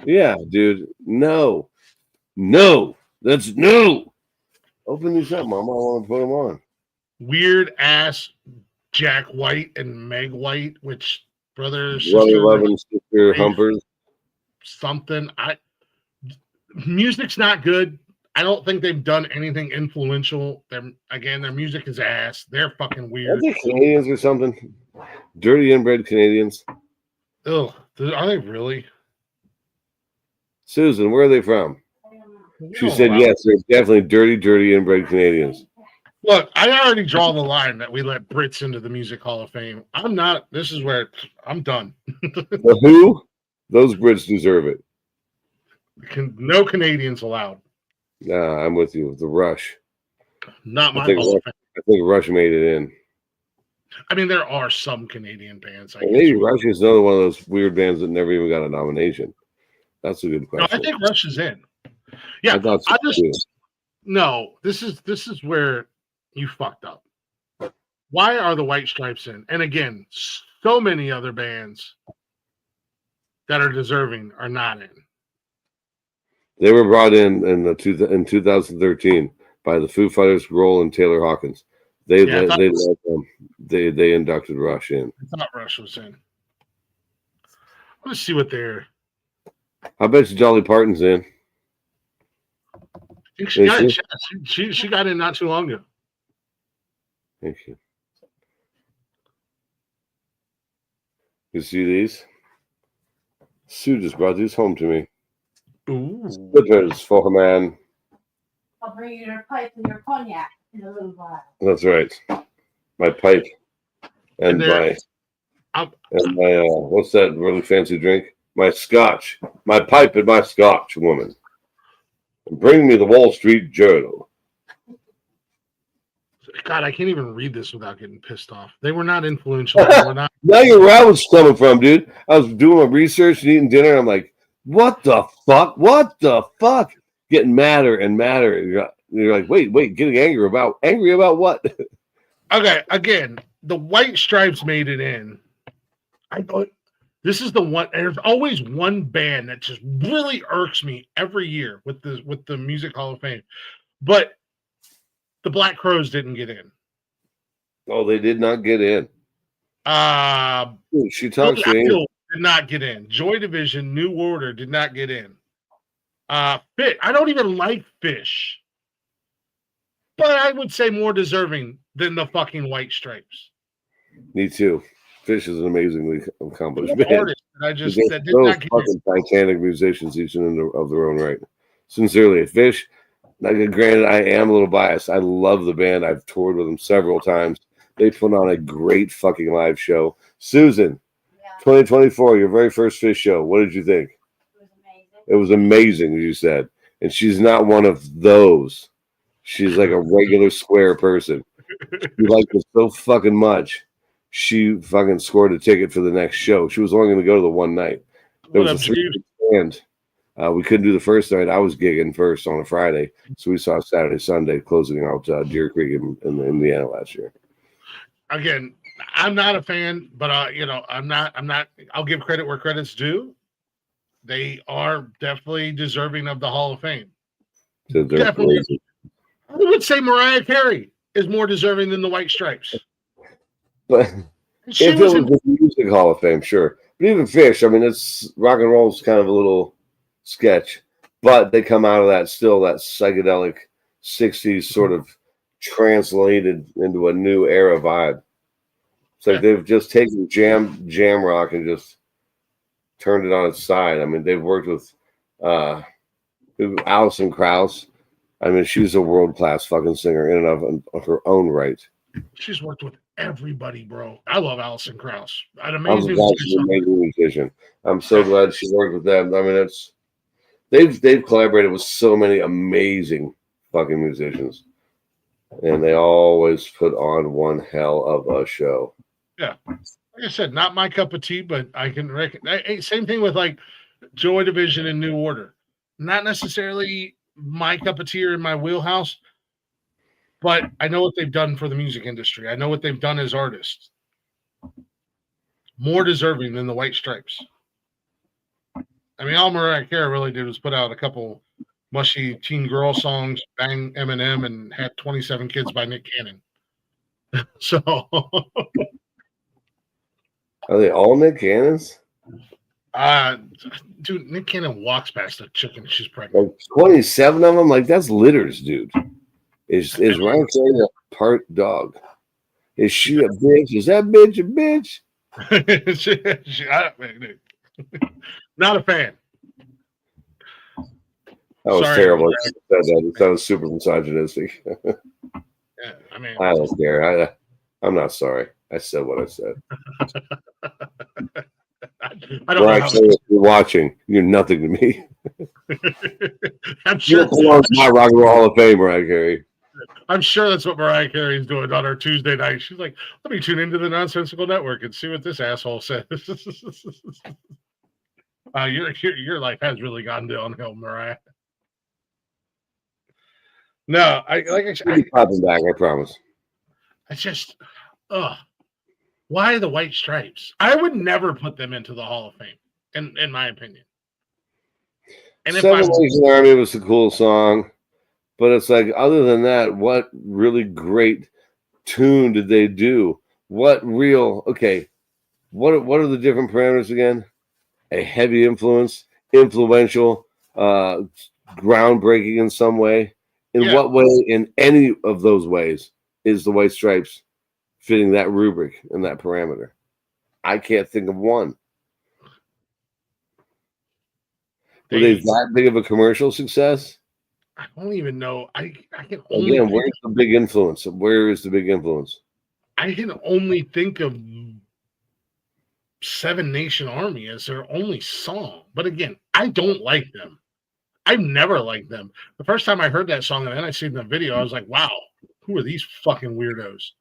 yeah, dude. No. That's no. Open these up, Mama. I want to put them on. Weird ass Jack White and Meg White, which brother, sister, humpers. Something. Music's not good. I don't think they've done anything influential. Their music is ass. They're fucking weird. Are they Canadians or something? Dirty inbred Canadians. Ugh, are they really? Susan, where are they from? She said yes, they're definitely dirty inbred Canadians. Look, I already draw the line that we let Brits into the Music Hall of Fame. I'm not. This is where I'm done. The who? Those Brits deserve it. No Canadians allowed. Nah, I'm with you. The Rush. Not my Hall of Fame. I think Rush made it in. I mean, there are some Canadian bands. Maybe Rush is another one of those weird bands that never even got a nomination. That's a good question. No, I think Rush is in. Yeah, no. This is where you fucked up. Why are the White Stripes in? And again, so many other bands that are deserving are not in. They were brought in 2013 by the Foo Fighters, Grohl, and Taylor Hawkins. They inducted Rush in. I thought Rush was in. Let's see what they're. I bet you Dolly Parton's in. think she got in chat. She got in not too long ago. Thank you. You see these? Sue just brought these home to me. Ooh. Slippers for her man. I'll bring you your pipe and your cognac in a little while. That's right. My pipe and my what's that really fancy drink? My scotch. My pipe and my scotch, woman. Bring me the Wall Street Journal. God, I can't even read this without getting pissed off. They were not influential. They were not. Now you're where I was coming from, dude. I was doing my research and eating dinner. I'm like, what the fuck? What the fuck? Getting madder and madder. You're like, wait, getting angry about what? Okay, again, the White Stripes made it in. I thought this is the one. There's always one band that just really irks me every year with the Music Hall of Fame, but the Black Crowes didn't get in. Oh, they did not get in. She talks to did not get in. Joy Division, New Order did not get in. Fish. I don't even like Fish, but I would say more deserving than the fucking White Stripes. Me too. Fish is an amazingly accomplished band. Artist that did not get fucking Titanic musicians, each of their own right. Sincerely, Fish. Now, granted, I am a little biased. I love the band. I've toured with them several times. They put on a great fucking live show. Susan, 2024, your very first Fish show. What did you think? It was amazing, as you said. And she's not one of those. She's like a regular square person. She liked it so fucking much. She fucking scored a ticket for the next show. She was only going to go to the one night. There was a 3-day stand. We couldn't do the first night. I was gigging first on a Friday, so we saw Saturday, Sunday, closing out Deer Creek in Indiana last year. Again, I'm not a fan, but I'm not. I'll give credit where credit's due. They are definitely deserving of the Hall of Fame. So definitely, I would say Mariah Carey is more deserving than the White Stripes. But if it was the Music Hall of Fame, sure. But even Fish, I mean, it's rock and roll is kind of a little sketch, but they come out of that psychedelic 60s sort of translated into a new era vibe. It's like they've just taken jam rock and just turned it on its side. I mean, they've worked with Alison Krauss. I mean, she's a world-class fucking singer in and of her own right. She's worked with everybody, bro. I love Alison Krauss. An amazing musician. I'm so glad she worked with them. I mean, they've collaborated with so many amazing fucking musicians, and they always put on one hell of a show. Yeah, like I said, not my cup of tea, but I can recognize. Same thing with like Joy Division and New Order. Not necessarily my cup of tea or in my wheelhouse, but I know what they've done for the music industry. I know what they've done as artists. More deserving than the White Stripes. I mean, all Mariah Carey really did was put out a couple mushy teen girl songs, bang Eminem, and had 27 kids by Nick Cannon. So, are they all Nick Cannons? Dude, Nick Cannon walks past a chicken. She's pregnant. Like 27 of them? Like, that's litters, dude. Is Mariah Carey a part dog? Is she a bitch? Is that bitch a bitch? Not a fan. That was terrible. That was super misogynistic. Yeah, I mean, I don't care. I'm not sorry. I said what I said. I don't know. If you're watching, you're nothing to me. I'm sure it's my Rock and Roll Hall of Fame, Mariah Carey. I'm sure that's what Mariah Carey is doing on her Tuesday night. She's like, let me tune into the Nonsensical Network and see what this asshole says. Your life has really gone downhill, Mariah. No, I popping back. I promise. I just, why the White Stripes? I would never put them into the Hall of Fame, in my opinion. And if Seven Nation Army was a cool song, but it's like, other than that, what really great tune did they do? What are the different parameters again? A heavy influence, influential, groundbreaking in some way, In what way, in any of those ways, is the White Stripes fitting that rubric and that parameter? I can't think of one. Were they that big of a commercial success? I don't even know. I can only Again, where's the big influence? Where is the big influence? I can only think of Seven Nation Army as their only song. But again, I don't like them. I've never liked them. The first time I heard that song and then I seen the video, I was like, wow, who are these fucking weirdos?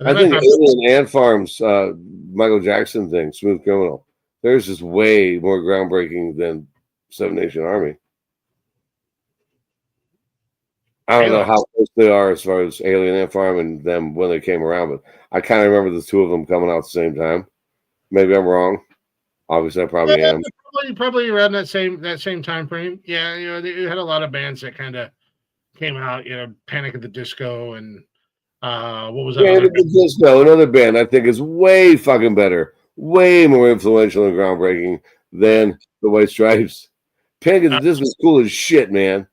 I think Alien Ant Farm's Michael Jackson thing, Smooth Criminal, theirs is way more groundbreaking than Seven Nation Army. I don't know how close they are as far as Alien Ant Farm and them when they came around, but I kind of remember the two of them coming out at the same time. Maybe I'm wrong. Obviously, I probably am. Probably around that same time frame. Yeah, they had a lot of bands that kind of came out. Panic at the Disco and what was that? Panic at the Disco, another band I think is way fucking better, way more influential and groundbreaking than the White Stripes. Panic at the Disco is cool as shit, man.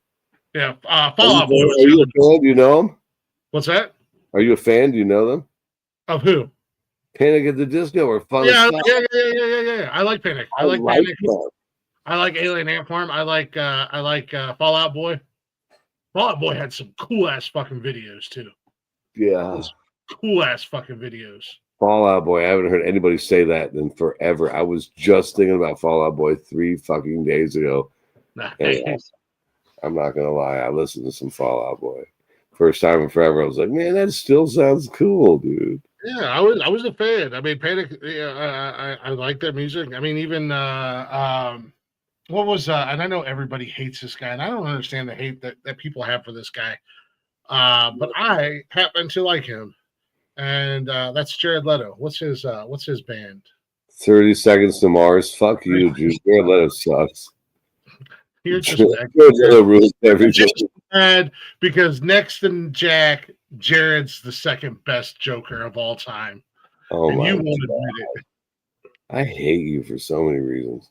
Yeah, Fall Out Boy. Are you a fan? Do you know them? What's that? Are you a fan? Do you know them? Of who? Panic at the Disco or Fun? Yeah. I like Panic. I like Panic. I like Alien Ant Farm. I like Fall Out Boy. Fall Out Boy had some cool ass fucking videos too. Yeah, cool ass fucking videos. Fall Out Boy. I haven't heard anybody say that in forever. I was just thinking about Fall Out Boy 3 fucking days ago. Nice. I'm not gonna lie. I listened to some Fall Out Boy. First time in forever. I was like, man, that still sounds cool, dude. Yeah, I was a fan. I mean, Panic. I like their music. I mean, even what was and I know everybody hates this guy, and I don't understand the hate that people have for this guy. But I happen to like him, and that's Jared Leto. What's his band? 30 Seconds to Mars. Fuck you, dude. Jared Leto sucks. You're just mad because next to Jack, Jared's the second best Joker of all time. Oh and my you won't God. admit it. I hate you for so many reasons.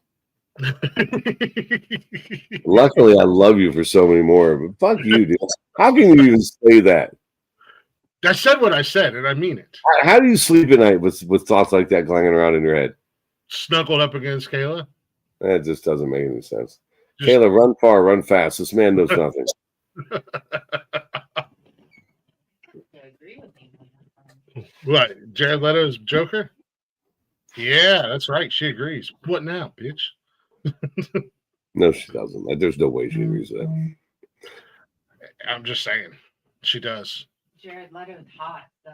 Luckily, I love you for so many more, but fuck you, dude. How can you even say that? I said what I said, and I mean it. How do you sleep at night with thoughts like that clanging around in your head? Snuggled up against Kayla? That just doesn't make any sense. Kayla, run far, run fast. This man knows nothing. What? Jared Leto's Joker? Yeah, that's right. She agrees. What now, bitch? No, she doesn't. There's no way she agrees with that. I'm just saying. She does. Jared Leto's hot, so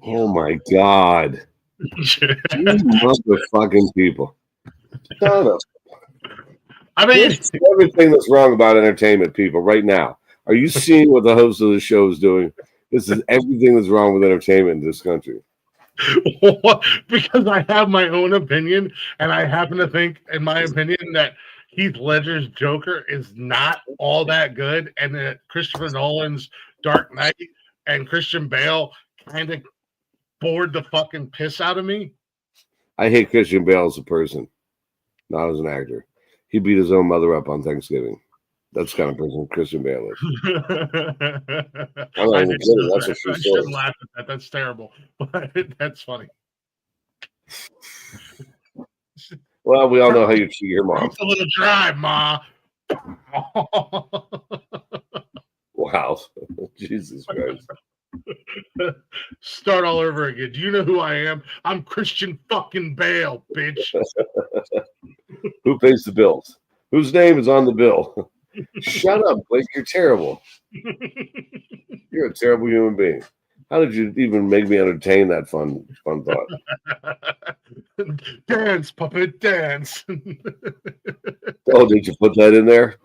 oh my God. You motherfucking people. Shut up. I mean, everything that's wrong about entertainment, people, right now. Are you seeing what the host of the show is doing? This is everything that's wrong with entertainment in this country. Because I have my own opinion, and I happen to think, in my opinion, that Heath Ledger's Joker is not all that good, and that Christopher Nolan's Dark Knight and Christian Bale kind of bored the fucking piss out of me. I hate Christian Bale as a person, not as an actor. He beat his own mother up on Thanksgiving. That's the kind of person Christian Bale is. I shouldn't laugh at that. That's terrible, but that's funny. Well, we all know how you cheat your mom. It's a little dry, Ma. Wow. Jesus Christ. Start all over again. Do you know who I am? I'm Christian fucking Bale, bitch. Who pays the bills? Whose name is on the bill? Shut up, Blake. You're terrible. You're a terrible human being. How did you even make me entertain that fun thought? Dance, puppet, dance. Oh, did you put that in there?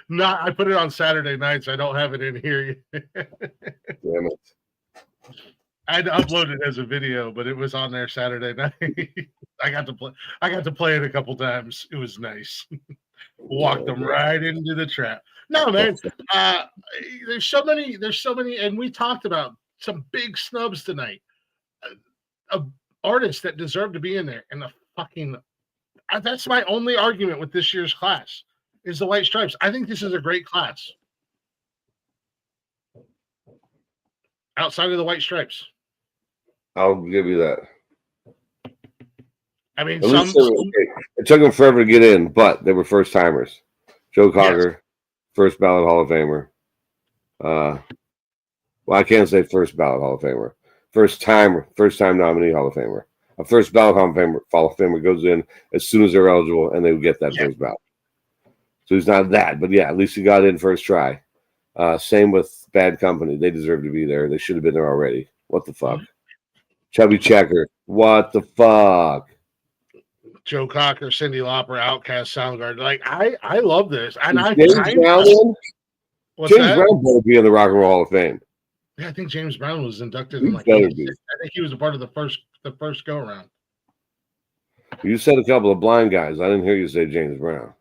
No, I put it on Saturday nights. I don't have it in here. Damn it. I had to upload it as a video, but it was on there Saturday night. I got to play it a couple times. It was nice. Walked them right into the trap. No, man. There's so many, and we talked about some big snubs tonight. Artists that deserve to be in there, and the fucking that's my only argument with this year's class is the White Stripes. I think this is a great class. outside of the White Stripes. I'll give you that. I mean, At least it took them forever to get in, but they were first timers. Joe Cocker, first ballot Hall of Famer. Well, I can't say first ballot Hall of Famer. First time nominee Hall of Famer. A first ballot Hall of Famer goes in as soon as they're eligible, and they would get that first ballot. So he's not that, but yeah, at least he got in first try. Same with Bad Company. They deserve to be there. They should have been there already. What the fuck? Chubby Checker. What the fuck? Joe Cocker, Cyndi Lauper, Outkast, Soundgarden. Like I love this, and James Brown. James Brown better be in the Rock and Roll Hall of Fame. Yeah, I think James Brown was inducted in like. I think he was a part of the first go around. You said a couple of blind guys. I didn't hear you say James Brown.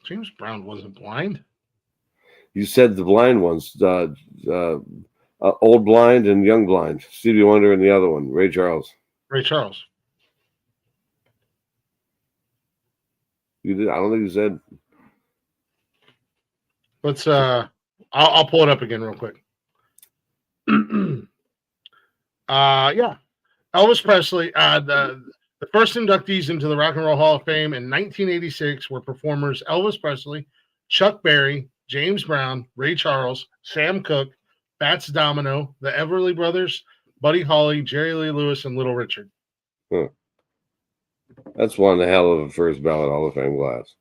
James Brown wasn't blind. You said the blind ones, old blind and young blind. Stevie Wonder and the other one, Ray Charles. Ray Charles. You did. I don't think you said. Let's. I'll pull it up again real quick. Yeah, Elvis Presley. The first inductees into the Rock and Roll Hall of Fame in 1986 were performers Elvis Presley, Chuck Berry, James Brown, Ray Charles, Sam Cooke, Fats Domino, the Everly Brothers, Buddy Holly, Jerry Lee Lewis, and Little Richard. Huh. That's one hell of a first ballot Hall of Fame class.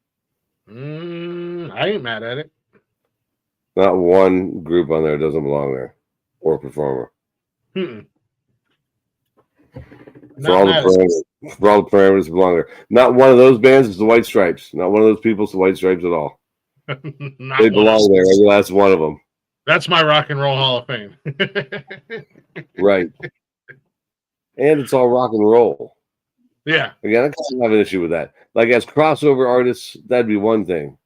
I ain't mad at it. Not one group on there doesn't belong there, or performer. Mm-mm. For all the parameters belong there. Not one of those bands is the White Stripes. Not one of those people is the White Stripes at all. They belong there, every last one of them. That's my Rock and Roll Hall of Fame. Right. And it's all rock and roll. Yeah. Again, I kind of have an issue with that. Like, as crossover artists, that'd be one thing.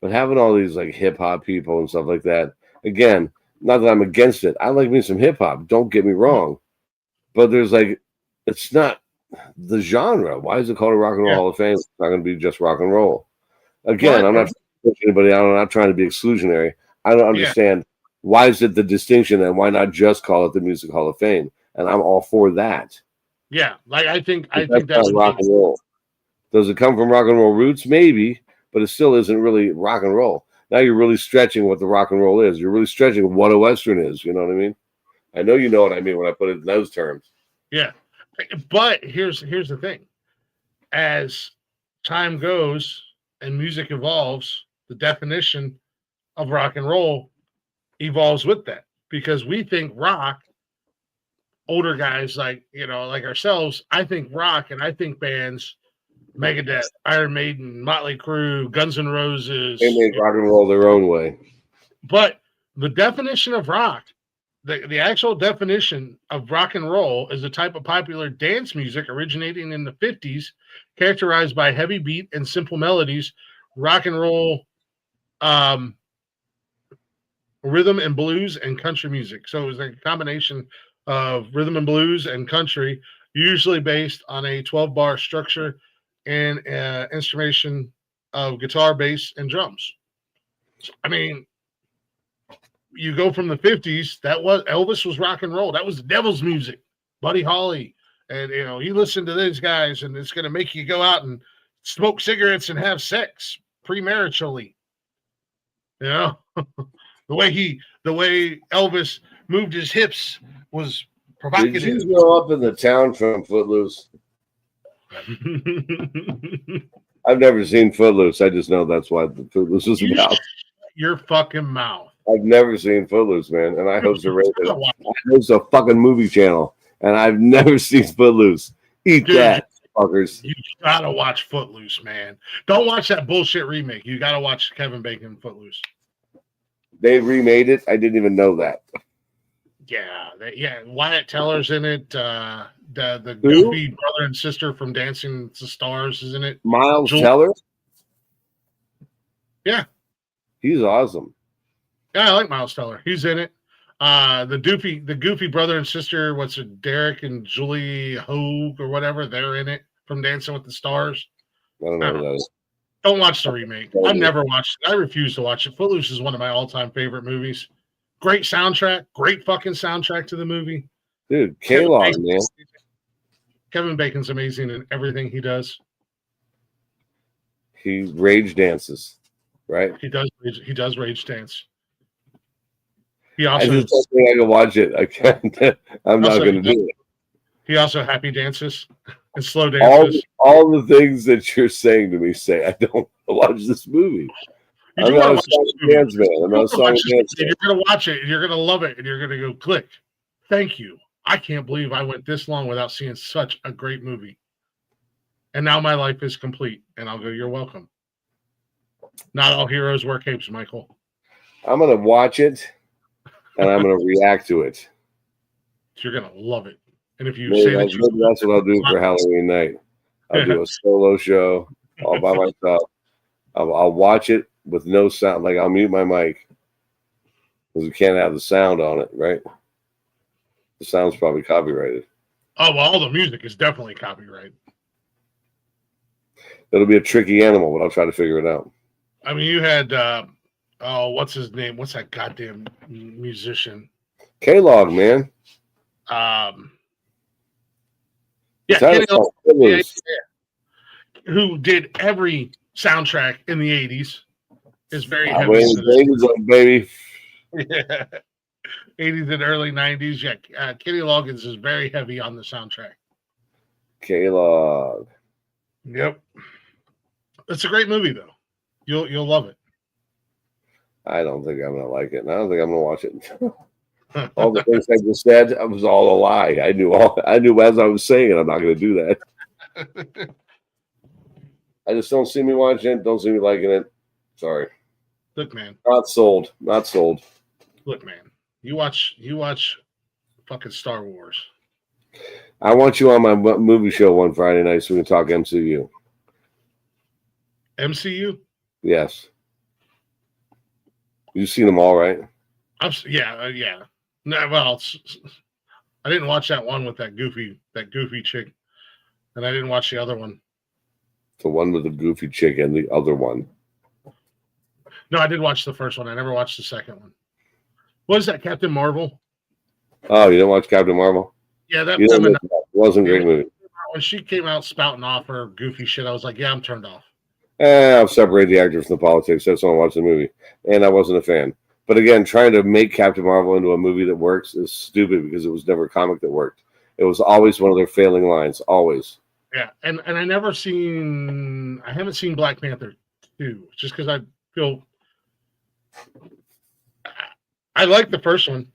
But having all these, like, hip-hop people and stuff like that, again, not that I'm against it. I like me some hip-hop. Don't get me wrong. But there's, like, it's not the genre. Why is it called a Rock and Roll Hall of Fame? It's not going to be just rock and roll. Again, I'm not pushing anybody out. I'm not trying to be exclusionary. I don't understand why is it the distinction, and why not just call it the Music Hall of Fame? And I'm all for that. Yeah, like I think that's rock and roll. Does it come from rock and roll roots? Maybe, but it still isn't really rock and roll. Now you're really stretching what the rock and roll is. You're really stretching what a Western is. You know what I mean? I know you know what I mean when I put it in those terms. Yeah, but here's the thing: as time goes and music evolves, the definition of rock and roll evolves with that, because we think rock. Older guys like ourselves, I think rock and I think bands, Megadeth, Iron Maiden, Motley Crue, Guns N' Roses. They make rock and roll their own way. But the definition of rock, the actual definition of rock and roll, is a type of popular dance music originating in the 50s, characterized by heavy beat and simple melodies. Rock and roll, rhythm and blues and country music. So it was like a combination of rhythm and blues and country, usually based on a 12-bar structure and instrumentation of guitar, bass, and drums. I mean, you go from the 50s, Elvis was rock and roll. That was the devil's music. Buddy Holly. And, you listen to these guys, and it's going to make you go out and smoke cigarettes and have sex premaritally. The way Elvis moved his hips was provocative. Did you grow up in the town from Footloose? I've never seen Footloose. I just know that's why the Footloose is about. Your fucking mouth. I've never seen Footloose, man, and I host a fucking movie channel, and I've never seen Footloose. Eat that, fuckers. You gotta watch Footloose, man. Don't watch that bullshit remake. You gotta watch Kevin Bacon Footloose. They remade it. I didn't even know that. Yeah. Wyatt Teller's in it. The goofy brother and sister from Dancing with the Stars is in it. Miles Teller. Yeah, he's awesome. Yeah, I like Miles Teller. He's in it. The goofy brother and sister. What's it? Derek and Julie Hogue or whatever. They're in it from Dancing with the Stars. I don't know who that is. Don't watch the remake. I've never watched it. I refuse to watch it. Footloose is one of my all-time favorite movies. Great soundtrack. Great fucking soundtrack to the movie. Dude, K-Log, man. Kevin Bacon's amazing in everything he does. He rage dances, right? He does rage dance. He I also just don't think I can watch it. I can't. I'm not Also, going to do it. he also happy dances and slow dances. All the things that you're saying to me say I don't watch this movie. You I'm do not want a to watch this song movie. dance man. I'm not a song dance man. You're gonna watch it and you're gonna love it and you're gonna go click. Thank you. I can't believe I went this long without seeing such a great movie. And now my life is complete. And I'll go, you're welcome. Not all heroes wear capes, Michael. I'm going to watch it and I'm going to react to it. You're gonna love it. And if you Maybe say that's what I'll do for Halloween night. I'll do a solo show all by myself. I'll watch it with no sound. Like I'll mute my mic because we can't have the sound on it, right? The sound's probably copyrighted. Oh, well, all the music is definitely copyrighted. It'll be a tricky animal, but I'll try to figure it out. I mean, you had what's his name? What's that goddamn musician? K-Log, man. Kenny Loggins, who did every soundtrack in the 80s, is very heavy. Baby. Yeah. 80s and early 90s. Yeah, Kenny Loggins is very heavy on the soundtrack. K-Log. Yep. It's a great movie, though. You'll love it. I don't think I'm gonna like it. And I don't think I'm gonna watch it. All the things I just said, it was all a lie. I knew as I was saying it, I'm not gonna do that. I just don't see me watching it, don't see me liking it. Sorry. Look, man. Not sold. Not sold. Look, man. You watch fucking Star Wars. I want you on my movie show one Friday night so we can talk MCU. MCU? Yes. You've seen them all, right? Yeah. No, well, I didn't watch that one with that goofy chick, and I didn't watch the other one. The one with the goofy chick and the other one. No, I did watch the first one. I never watched the second one. What is that, Captain Marvel? Oh, you didn't watch Captain Marvel? Yeah, that wasn't a great movie. When she came out spouting off her goofy shit, I was like, yeah, I'm turned off. I've separated the actor from the politics. That's why I watched the movie. And I wasn't a fan. But again, trying to make Captain Marvel into a movie that works is stupid because it was never a comic that worked. It was always one of their failing lines. Always. Yeah. And I haven't seen Black Panther 2, just because I feel I like the first one.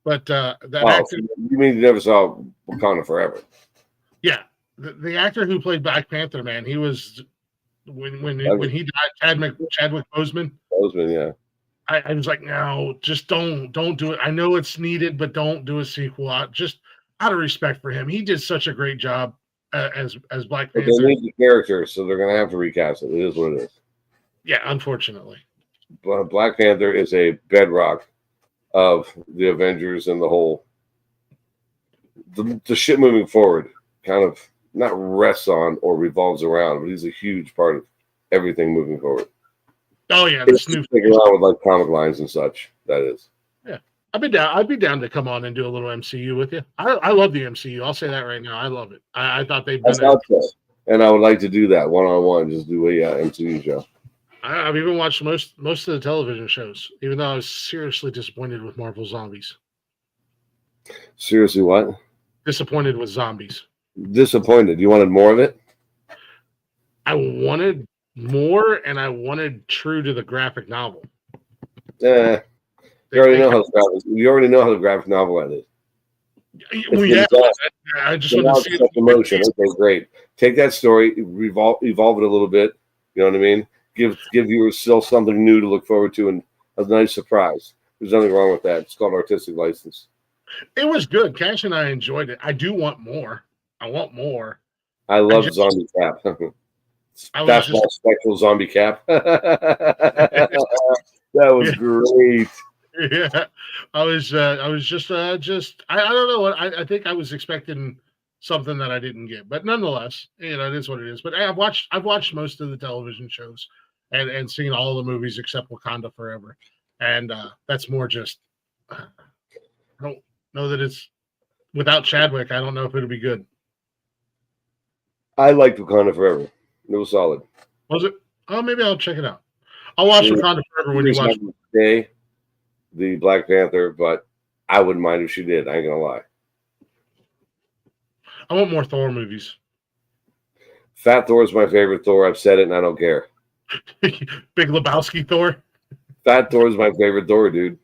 But actor, you mean you never saw Wakanda Forever? Yeah. The actor who played Black Panther, man, he was when he died, Chadwick Boseman. Boseman, yeah. I was like, no, just don't do it. I know it's needed, but don't do a sequel. Just out of respect for him, he did such a great job as Black Panther. But they need the character, so they're going to have to recast it. It is what it is. Yeah, unfortunately. But Black Panther is a bedrock of the Avengers and the whole the shit moving forward. Kind of not rests on or revolves around, but he's a huge part of everything moving forward. Oh yeah, this new thing around with like comic lines and such. That is. Yeah, I'd be down to come on and do a little MCU with you. I love the MCU. I'll say that right now. I love it. I thought they've done it. And I would like to do that one-on-one. Just do a MCU show. I've even watched most of the television shows, even though I was seriously disappointed with Marvel Zombies. Seriously, what? Disappointed with Zombies. Disappointed. You wanted more of it? I wanted more, and I wanted true to the graphic novel. You already know how the graphic novel ended. Well, yeah, I just want to see it. Emotion. Okay, great. Take that story, evolve it a little bit. You know what I mean? Give viewers still something new to look forward to and a nice surprise. There's nothing wrong with that. It's called artistic license. It was good. Cash and I enjoyed it. I do want more. I want more. I love Zombie Cap. That's my spectral Zombie Cap. That was great. Yeah, I was just I don't know what I think I was expecting something that I didn't get, but nonetheless, it is what it is. But I've watched most of the television shows and seen all the movies except Wakanda Forever, and that's more just I don't know that it's without Chadwick. I don't know if it'll be good. I liked Wakanda Forever. It was solid. Was it? Oh, maybe I'll check it out. I'll watch Wakanda Forever when you watch. Day, the Black Panther, but I wouldn't mind if she did. I ain't gonna lie. I want more Thor movies. Fat Thor is my favorite Thor. I've said it, and I don't care. Big Lebowski Thor. Fat Thor is my favorite Thor, dude.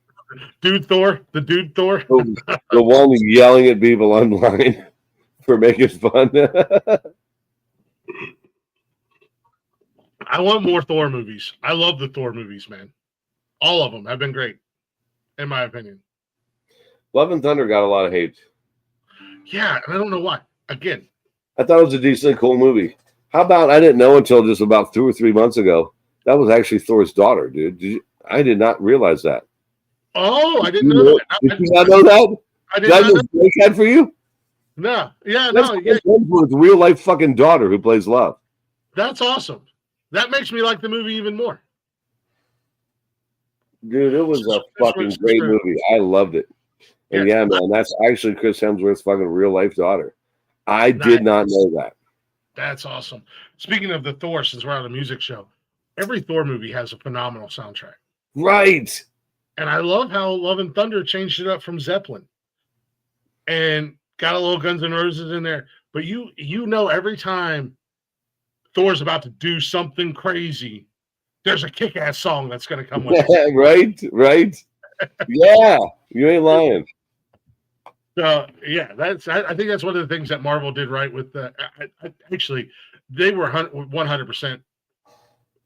Dude Thor, the dude Thor. The one yelling at people online for making fun. I want more Thor movies. I love the Thor movies, man. All of them have been great, in my opinion. Love and Thunder got a lot of hate. Yeah, and I don't know why. Again, I thought it was a decently cool movie. How about I didn't know until just about 2 or 3 months ago that was actually Thor's daughter, dude. I did not realize that. Oh, I didn't know that. Did you not know that? I did not know that. That for you? No, yeah, That's no, yeah. with real life fucking daughter who plays Love. That's awesome. That makes me like the movie even more. Dude, it was a fucking great movie. I loved it. And yeah, man, that's actually Chris Hemsworth's fucking real life daughter. I did not know that. That's awesome. Speaking of the Thor, since we're on a music show, every Thor movie has a phenomenal soundtrack. Right. And I love how Love and Thunder changed it up from Zeppelin and got a little Guns N' Roses in there. But you know, every time Thor's about to do something crazy, there's a kick-ass song that's going to come with it. Right. Yeah, you ain't lying. So yeah, I think that's one of the things that Marvel did right with the. Actually, they were 100%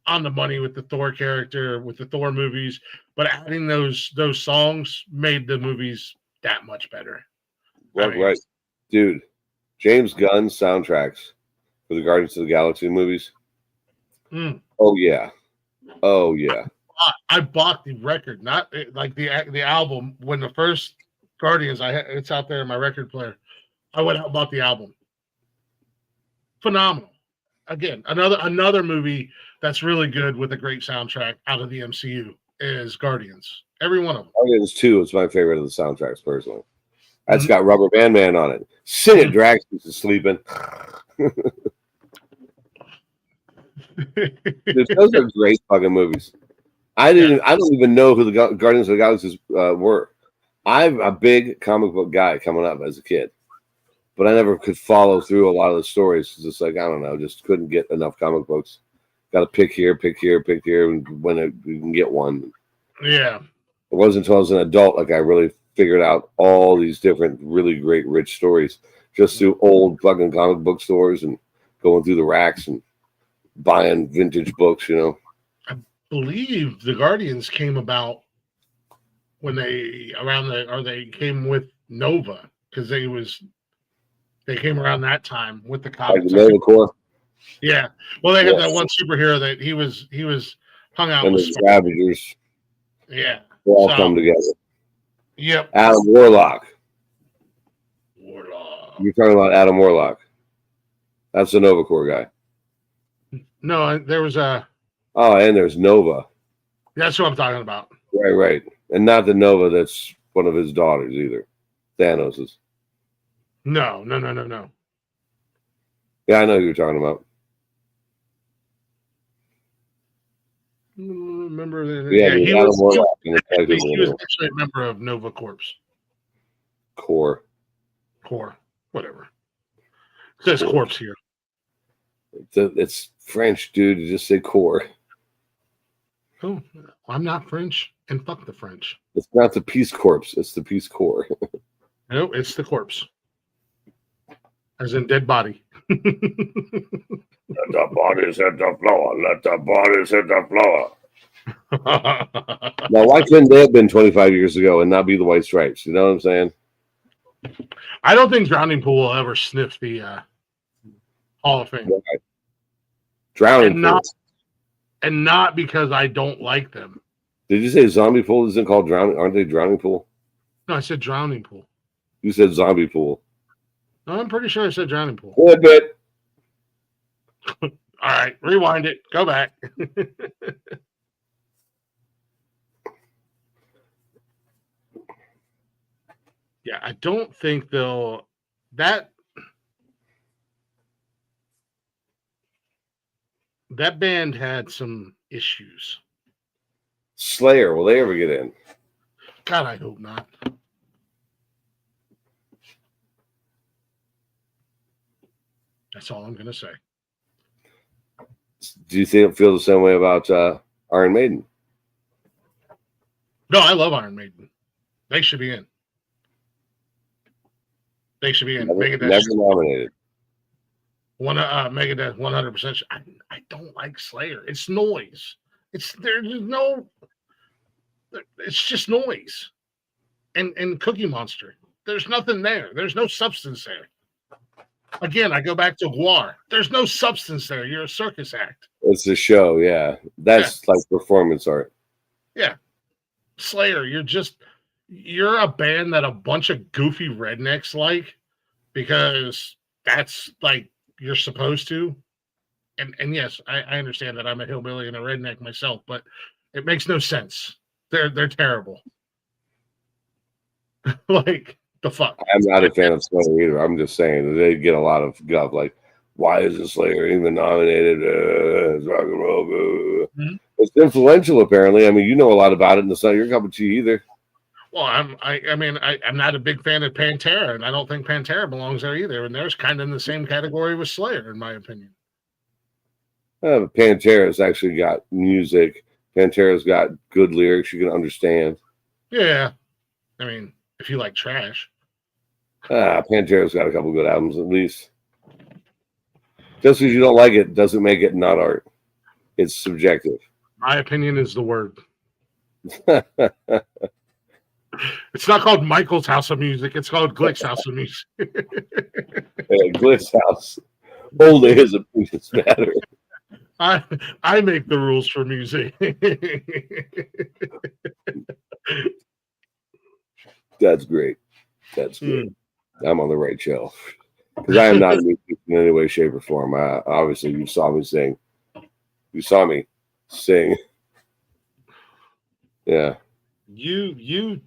on the money with the Thor character, with the Thor movies, but adding those songs made the movies that much better. Right. Dude, James Gunn's soundtracks for the Guardians of the Galaxy movies. Oh yeah. I bought the record, not like the album when the first Guardians. It's out there in my record player. I went out and bought the album. Phenomenal. Again, another movie that's really good with a great soundtrack out of the MCU is Guardians. Every one of them. Guardians 2 is my favorite of the soundtracks personally. That's got Rubber Band Man on it. Sing it, Drax is sleeping. Dude, those are great fucking movies. I don't even know who the Guardians of the Galaxy were. I'm a big comic book guy coming up as a kid, but I never could follow through a lot of the stories. It's just like, I don't know, just couldn't get enough comic books. Got to pick here, and when you can get one. Yeah. It wasn't until I was an adult like I really figured out all these different really great rich stories just through old fucking comic book stores and going through the racks and buying vintage books, you know. I believe the Guardians came about when they came with Nova, because they came around that time with the comics. Like the Nova Corps. Yeah. Well, they had that one superhero that he was hung out and with. The Scavengers. Yeah. They all come together. Yep. Adam Warlock. You're talking about Adam Warlock. That's the Nova Corps guy. No, there was a. Oh, and there's Nova. That's what I'm talking about. Right. And not the Nova that's one of his daughters either. Thanos's. No. Yeah, I know who you're talking about. Remember that? Yeah, he Adam was Warlock. He was actually a member of Nova Corps. Corps, whatever. It says corpse here. It's French, dude. You just say Corps. Oh, I'm not French, and fuck the French. It's not the Peace Corps. It's the Peace Corps. No, it's the corpse. As in dead body. Let the bodies hit the floor. Let the bodies hit the floor. Now, why couldn't they have been 25 years ago and not be the White Stripes? You know what I'm saying? I don't think Drowning Pool will ever sniff the Hall of Fame. Right. Drowning Pool. And not because I don't like them. Did you say Zombie Pool isn't called Drowning? Aren't they Drowning Pool? No, I said Drowning Pool. You said Zombie Pool. No, I'm pretty sure I said Drowning Pool. A bit. All right, rewind it. Go back. Yeah, I don't think they'll that that band had some issues. Slayer, will they ever get in? God, I hope not. That's all I'm gonna say. Do you feel the same way about Iron Maiden? No, I love Iron Maiden. They should be in. They should be in. Never nominated. Megadeth 100%. I don't like Slayer. It's noise. There's no. It's just noise. And Cookie Monster. There's nothing there. There's no substance there. Again, I go back to Guar. There's no substance there. You're a circus act. It's a show, yeah. That's like performance art. Yeah. Slayer, you're a band that a bunch of goofy rednecks like because that's like you're supposed to. And yes, I understand that I'm a hillbilly and a redneck myself, but it makes no sense. They're terrible. Like the fuck. I'm not a fan of Slayer either. I'm just saying that they get a lot of guff. Like, why isn't Slayer even nominated? It's rock and roll. Mm-hmm. It's influential, apparently. I mean, you know a lot about it, and it's not your cup of tea either. Well, I'm not a big fan of Pantera, and I don't think Pantera belongs there either. And they're kind of in the same category with Slayer, in my opinion. Pantera's actually got music. Pantera's got good lyrics you can understand. Yeah, I mean, if you like trash. Pantera's got a couple good albums, at least. Just because you don't like it doesn't make it not art. It's subjective. My opinion is the word. It's not called Michael's House of Music. It's called Glick's House of Music. Glick's house. Only his opinions matter. I make the rules for music. That's great. That's good. I'm on the right shelf. Because I am not in any way, shape, or form. Obviously, you saw me sing. You saw me sing. Yeah. You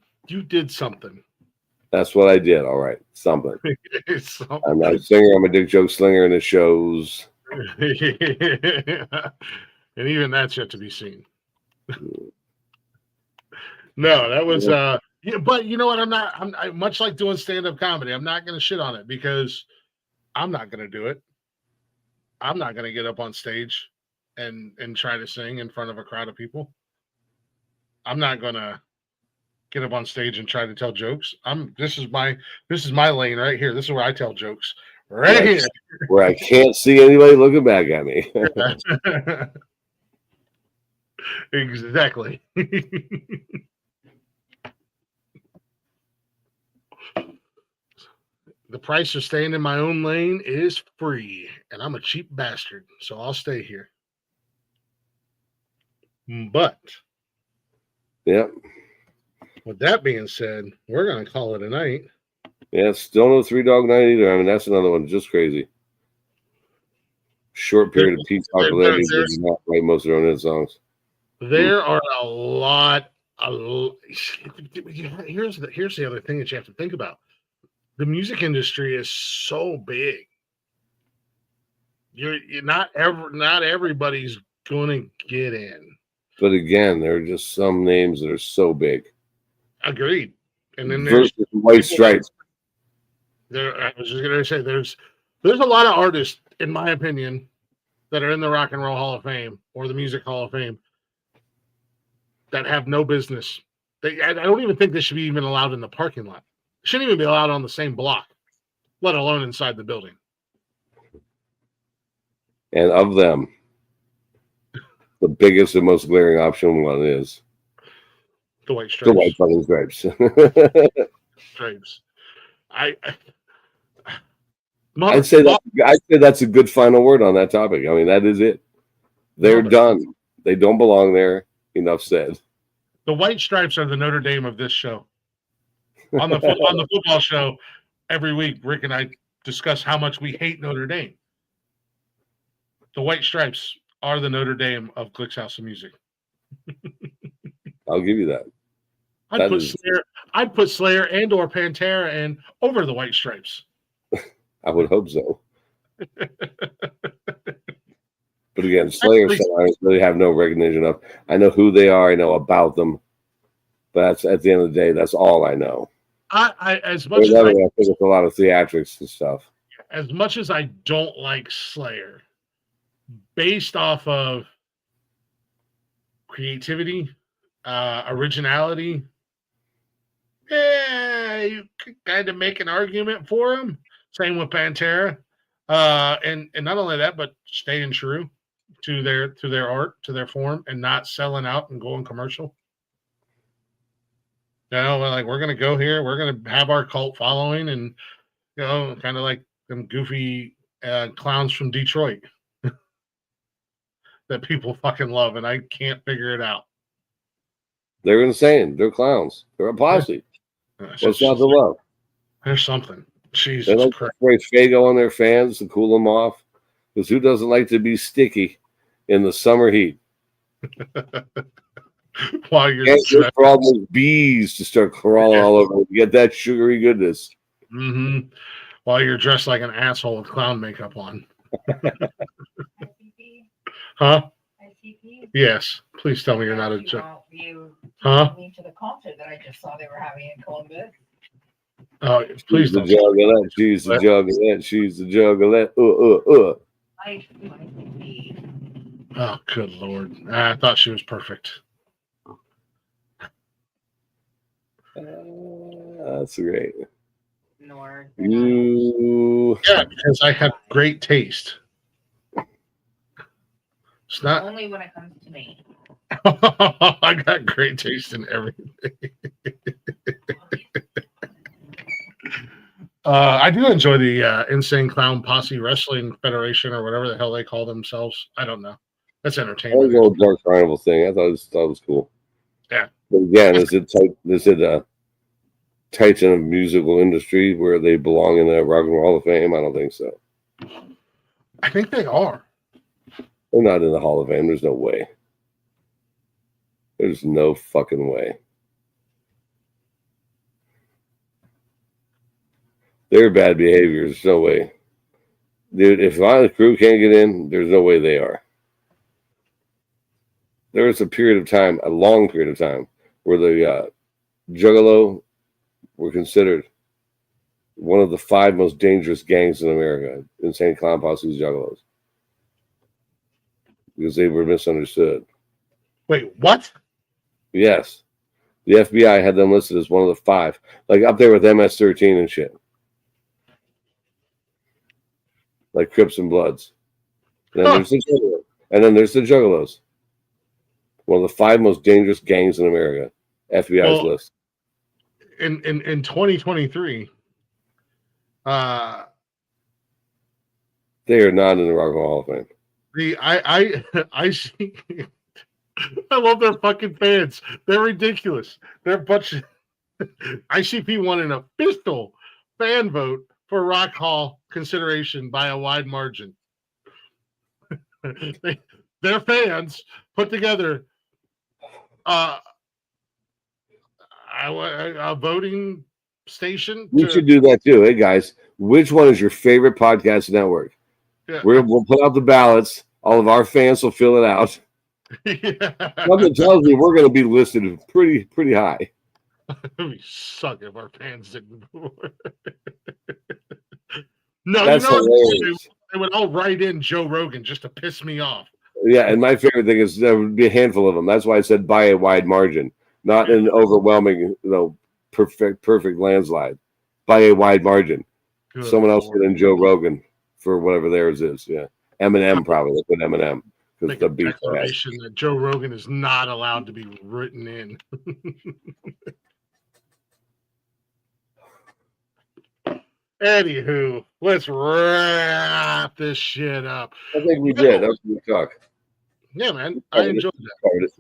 did something. That's what I did. All right. Something. I'm not a singer. I'm a dick joke slinger in the shows. And even that's yet to be seen. No, that was yeah, but you know what? I'm much like doing stand-up comedy. I'm not gonna shit on it because I'm not gonna do it. I'm not gonna get up on stage and try to sing in front of a crowd of people. I'm not gonna get up on stage and try to tell jokes. This is my lane right here. This is where I tell jokes. Right here. Where I can't see anybody looking back at me. Exactly. The price of staying in my own lane is free, and I'm a cheap bastard, so I'll stay here. But yep. With that being said, we're going to call it a night. Yeah, still no Three Dog Night either. I mean, that's another one just crazy. Short period of peak popularity. They did not write most of their own hit songs. There are a lot. Here's the other thing that you have to think about. The music industry is so big. You're not everybody's going to get in. But again, there are just some names that are so big. Agreed. And then there's White Stripes. I was just going to say there's a lot of artists, in my opinion, that are in the Rock and Roll Hall of Fame or the Music Hall of Fame that have no business. I don't even think they should be even allowed in the parking lot. They shouldn't even be allowed on the same block, let alone inside the building. And of them, the biggest and most glaring option one is the White Stripes. The White fucking Stripes. Stripes. I'd say that's a good final word on that topic. I mean, that is it. They're done. They don't belong there. Enough said. The White Stripes are the Notre Dame of this show. On the football show, every week, Rick and I discuss how much we hate Notre Dame. The White Stripes are the Notre Dame of Glick's House of Music. I'll give you that. I'd put Slayer and or Pantera in over the White Stripes. I would hope so. But again, Slayer, I really have no recognition of. I know who they are. I know about them. But that's, at the end of the day, that's all I know. As much as I think it's a lot of theatrics and stuff. As much as I don't like Slayer, based off of creativity, originality, you could kind of make an argument for him. Same with Pantera, and not only that, but staying true to their art, to their form, and not selling out and going commercial. Like, we're gonna go here, we're gonna have our cult following, and kind of like them goofy clowns from Detroit that people fucking love, and I can't figure it out. They're insane. They're clowns. They're a posse. What's not to love? There's something. Jesus they like Christ. To spray Fago on their fans to cool them off. Because who doesn't like to be sticky in the summer heat? While you're for all those bees to start crawling all over, you get that sugary goodness. Mm-hmm. While you're dressed like an asshole with clown makeup on. Huh? Yes. Please tell me you're not a joke. Huh? Me to the concert that I just saw they were having in Columbus. Oh, please don't. She's the juggalette. She's the juggalette. Oh, good Lord. I thought she was perfect. That's great. Yeah, because I have great taste. It's not only when it comes to me. I got great taste in everything. I do enjoy the Insane Clown Posse Wrestling Federation or whatever the hell they call themselves. I don't know. That's entertainment. The old Dark Carnival thing. I thought it was cool. Yeah. But again, is it Titan of musical industry where they belong in the Rock and Roll Hall of Fame? I don't think so. I think they are. They're not in the Hall of Fame. There's no way. There's no fucking way. Their bad behavior. There's no way. Dude, if Violent Crew can't get in, there's no way they are. There was a period of time, a long period of time, where the Juggalo were considered one of the 5 most dangerous gangs in America. Insane Clown Posse's Juggalos. Because they were misunderstood. Wait, what? Yes. The FBI had them listed as one of the 5. Like up there with MS-13 and shit. Like Crips and Bloods. And then, there's the Juggalos. One of the 5 most dangerous gangs in America. FBI's list. In 2023, they are not in the Rock and Roll Hall of Fame. I see. I love their fucking fans. They're ridiculous. They're a bunch of ICP won an official fan vote for Rock Hall consideration by a wide margin. Their fans put together a voting station. We should do that too. Hey guys, which one is your favorite podcast network? Yeah. We'll put out the ballots. All of our fans will fill it out. Yeah. Something tells me we're going to be listed pretty high. We suck if our fans didn't. No, that's hilarious. They would all write in Joe Rogan just to piss me off. Yeah, and my favorite thing is there would be a handful of them. That's why I said by a wide margin, not an overwhelming, perfect landslide. By a wide margin. Good Someone else put in Joe Rogan for whatever theirs is. Yeah, Eminem probably. They put Eminem because the beat declaration that Joe Rogan is not allowed to be written in. Anywho, let's wrap this shit up. I think we did. That was good talk. Yeah, man. I enjoyed that.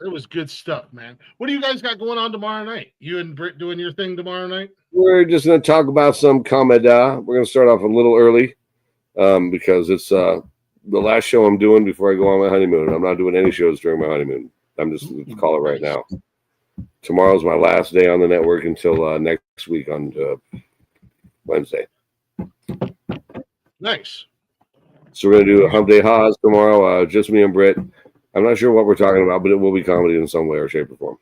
It was good stuff, man. What do you guys got going on tomorrow night? You and Britt doing your thing tomorrow night? We're just going to talk about some comedy. We're going to start off a little early because it's the last show I'm doing before I go on my honeymoon. I'm not doing any shows during my honeymoon. I'm just going to call it right now. Tomorrow's my last day on the network until next week on Wednesday. Nice. So we're going to do a Hump Day Haas tomorrow, just me and Britt. I'm not sure what we're talking about, but it will be comedy in some way or shape or form.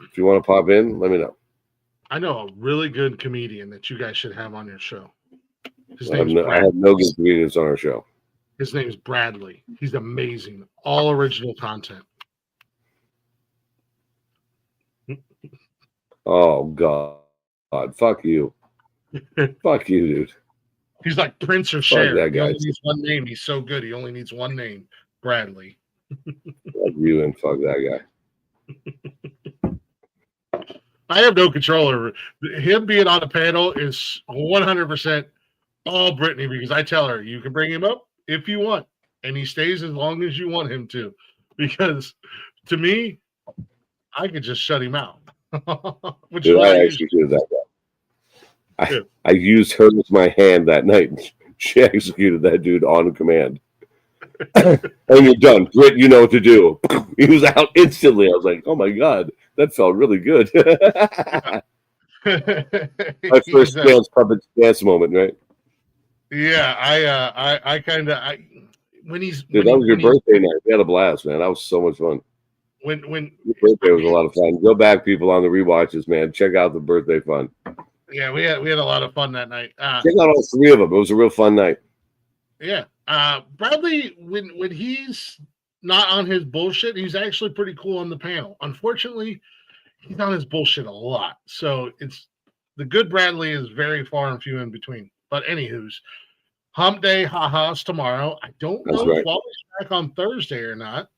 If you want to pop in, let me know. I know a really good comedian that you guys should have on your show. I have no good comedians on our show. His name's Bradley. He's amazing. All original content. Oh, God. Fuck you. Fuck you, dude. He's like Prince or Fuck Cher. that He guy. only needs one name. He's so good. He only needs one name. Bradley. Fuck you and fuck that guy. I have no control over it. Him being on the panel is 100% all Brittany because I tell her you can bring him up if you want, and he stays as long as you want him to. Because to me, I could just shut him out. Which Dude, is I executed that guy. Yeah. I used her as my hand that night. She executed that dude on command. And you're done. Britt, you know what to do. He was out instantly. I was like, oh my God, that felt really good. My first puppet dance moment, right? Yeah, I kind of when he's dude, that was your birthday night. We had a blast, man. That was so much fun. When your birthday was a lot of fun. Go back, people, on the rewatches, man. Check out the birthday fun. Yeah, we had a lot of fun that night. Check out all three of them. It was a real fun night. Yeah, Bradley, when he's not on his bullshit, he's actually pretty cool on the panel. Unfortunately, he's on his bullshit a lot. So it's the good Bradley is very far and few in between. But anywho's, Hump Day, ha-ha's tomorrow. I don't know if Wally's back on Thursday or not.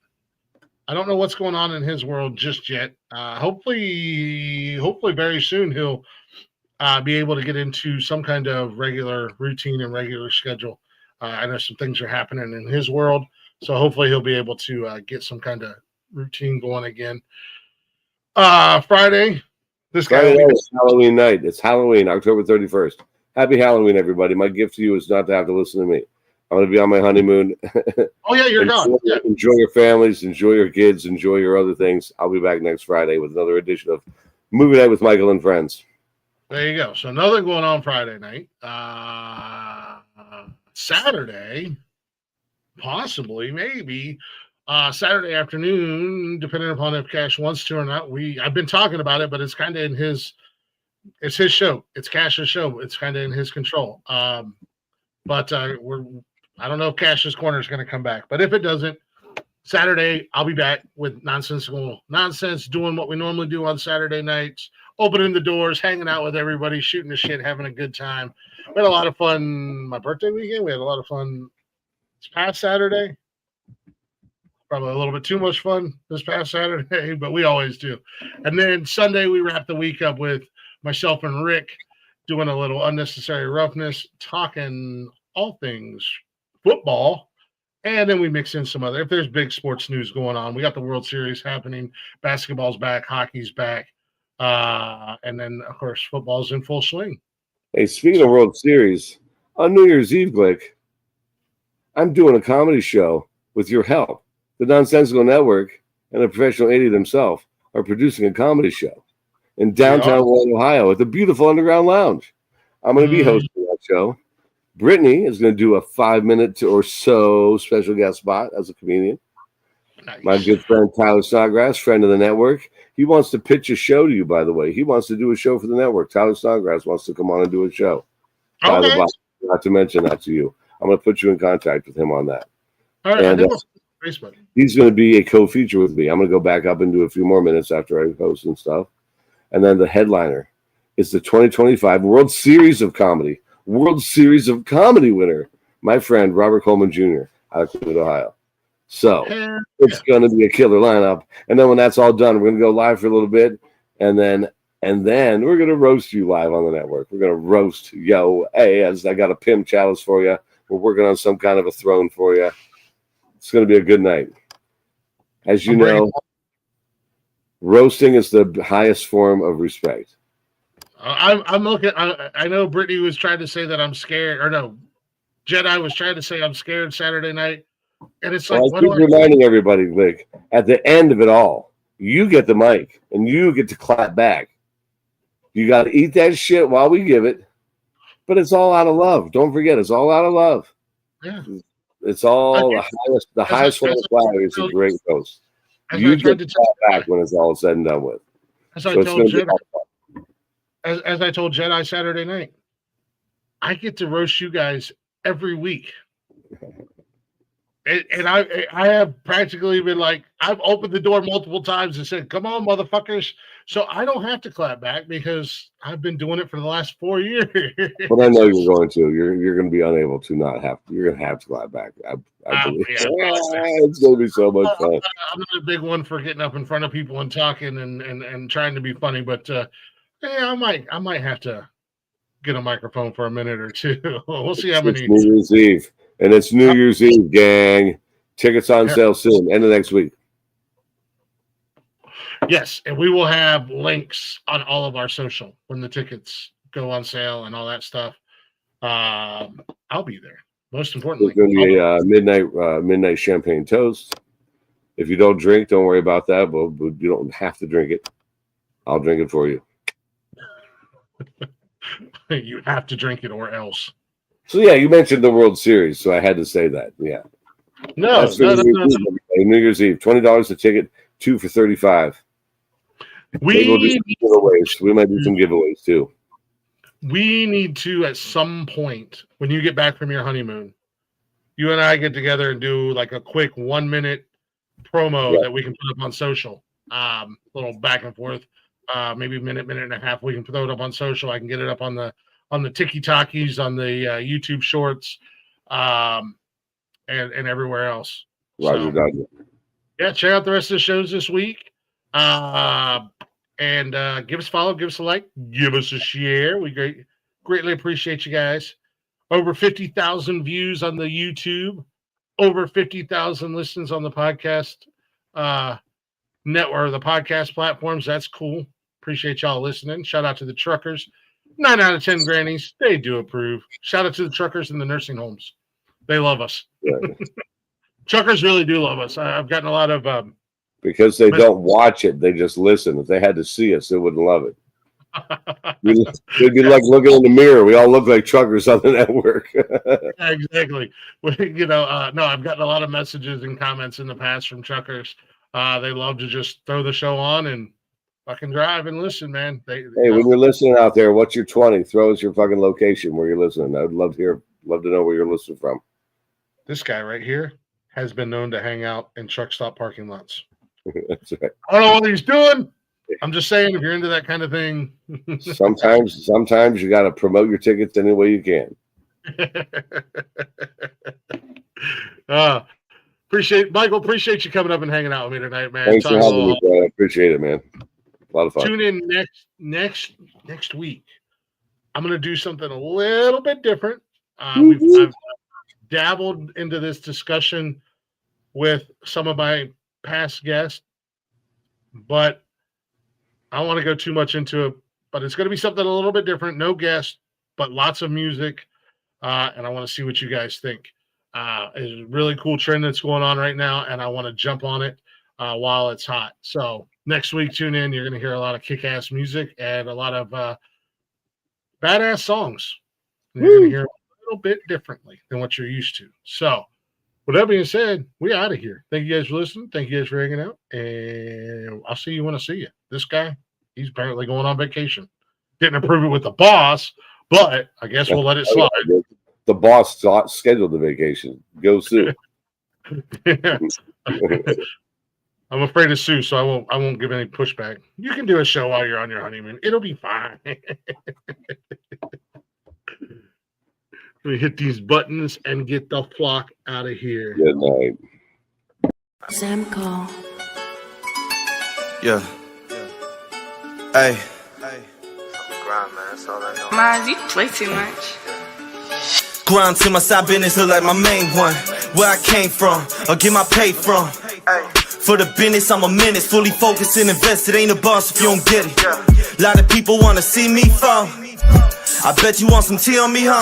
I don't know what's going on in his world just yet. Hopefully very soon he'll be able to get into some kind of regular routine and regular schedule. I know some things are happening in his world, so hopefully he'll be able to get some kind of routine going again. Friday night is Halloween night. It's Halloween, October 31st. Happy Halloween, everybody. My gift to you is not to have to listen to me. I'm going to be on my honeymoon. Oh, yeah, you're gone. Enjoy your families, enjoy your kids, enjoy your other things. I'll be back next Friday with another edition of Movie Night with Michael and Friends. There you go. So nothing going on Friday night. Saturday, possibly, maybe. Saturday afternoon, depending upon if Cash wants to or not. I've been talking about it, but it's kind of in his show. It's Cash's show. It's kind of in his control. But I don't know if Cash's Corner is going to come back. But if it doesn't, Saturday, I'll be back with nonsensical nonsense, doing what we normally do on Saturday nights, opening the doors, hanging out with everybody, shooting the shit, having a good time. We had a lot of fun my birthday weekend. We had a lot of fun this past Saturday. Probably a little bit too much fun this past Saturday, but we always do. And then Sunday, we wrap the week up with myself and Rick doing a little unnecessary roughness, talking all things football. And then we mix in some other, if there's big sports news going on, we got the World Series happening. Basketball's back, hockey's back. And then, of course, football's in full swing. Hey, speaking of World Series, on New Year's Eve, Glick, I'm doing a comedy show with your help. The Nonsensical Network and the professional idiot himself are producing a comedy show in downtown Warren, Ohio at the beautiful Underground Lounge. I'm going to be hosting that show. Brittany is going to do a 5-minute or so special guest spot as a comedian. Nice. My good friend Tyler Snodgrass, friend of the network, he wants to pitch a show to you, by the way. He wants to do a show for the network. Tyler Snodgrass wants to come on and do a show. Okay. Not to mention that to you. I'm going to put you in contact with him on that. All right. And, Facebook. He's going to be a co-feature with me. I'm going to go back up and do a few more minutes after I post and stuff. And then the headliner is the 2025 World Series of Comedy winner, my friend Robert Coleman Jr. out of Cleveland, Ohio. So it's going to be a killer lineup. And then when that's all done, we're going to go live for a little bit. And then we're going to roast you live on the network. We're going to roast as I got a Pim chalice for you. We're working on some kind of a throne for you. It's going to be a good night. As you know, roasting is the highest form of respect. I'm looking. I know Brittany was trying to say that I'm scared, or no, Jedi was trying to say I'm scared Saturday night, and it's like, I keep reminding everybody, Glick, at the end of it all, You get the mic, and you get to clap back. You got to eat that shit while we give it, but it's all out of love. Don't forget, it's all out of love. Yeah. It's all the highest form of flattery is a great host. You get to clap back when it's all said and done with. As I told Jedi Saturday night, I get to roast you guys every week. And I have practically been like, I've opened the door multiple times and said, come on, motherfuckers. So I don't have to clap back because I've been doing it for the last 4 years. But I know you're going to. You're going to be unable to not have to. You're going to have to clap back. I believe. Yeah, it's going to be so much fun. I'm not a big one for getting up in front of people and talking and trying to be funny, but yeah, I might have to get a microphone for a minute or two. We'll see how many. It's New Year's Eve. And it's New Year's Eve, gang. Tickets on sale soon, end of next week. Yes, and we will have links on all of our social when the tickets go on sale and all that stuff. I'll be there. Most importantly, there's going to be a midnight champagne toast. If you don't drink, don't worry about that. But you don't have to drink it. I'll drink it for you. You have to drink it or else. So yeah, you mentioned the World Series, so I had to say that. Yeah. No. New Year's Eve, $20 a ticket, 2 for $35. We'll do some giveaways. We might do some giveaways too. We need to, at some point, when you get back from your honeymoon, you and I get together and do like a quick 1 minute promo that we can put up on social. Little back and forth, maybe minute and a half. We can throw it up on social. I can get it up on the TikTokies, on the YouTube Shorts, and everywhere else. Roger, so, yeah, check out the rest of the shows this week. And give us a follow, give us a like, give us a share. We greatly appreciate you guys. Over 50,000 views on the YouTube, over 50,000 listens on the podcast network, the podcast platforms. That's cool. Appreciate y'all listening. Shout out to the truckers. 9 out of 10 grannies, they do approve. Shout out to the truckers in the nursing homes. They love us. Yeah. Truckers really do love us. I've gotten a lot of because they don't watch it, they just listen. If they had to see us, they wouldn't love it. It'd be like looking in the mirror. We all look like truckers on the network. Yeah, exactly. No, I've gotten a lot of messages and comments in the past from truckers. They love to just throw the show on and fucking drive and listen, man. When you're listening out there, what's your 20? Throw us your fucking location where you're listening. I would love to know where you're listening from. This guy right here has been known to hang out in truck stop parking lots. That's right. I don't know what he's doing. I'm just saying, if you're into that kind of thing. sometimes you got to promote your tickets any way you can. Appreciate you coming up and hanging out with me tonight, man. Thanks for having me, bro. I appreciate it, man. A lot of fun. Tune in next week. I'm going to do something a little bit different. I've dabbled into this discussion with some of my past guests, but I don't want to go too much into it. But it's going to be something a little bit different. No guests, but lots of music. And I want to see what you guys think. It's a really cool trend that's going on right now, and I want to jump on it while it's hot. So next week, tune in. You're going to hear a lot of kick-ass music and a lot of badass songs. And you're going to hear it a little bit differently than what you're used to. So with that being said, we're out of here. Thank you guys for listening. Thank you guys for hanging out. And I'll see you when I see you. This guy, he's apparently going on vacation. Didn't approve it with the boss, but I guess we'll let it slide. The boss scheduled the vacation. Go sue. I'm afraid to sue, so I won't give any pushback. You can do a show while you're on your honeymoon. It'll be fine. Let me hit these buttons and get the flock out of here. Good night. Sam call. Yeah. Hey. Grind, man. That's all I know. Miles, you play too much. Grind till my side business look like my main one. Where I came from, or get my pay from. For the business, I'm a menace. Fully focused and invested. Ain't a boss if you don't get it. A lot of people wanna see me fall. I bet you want some tea on me, huh?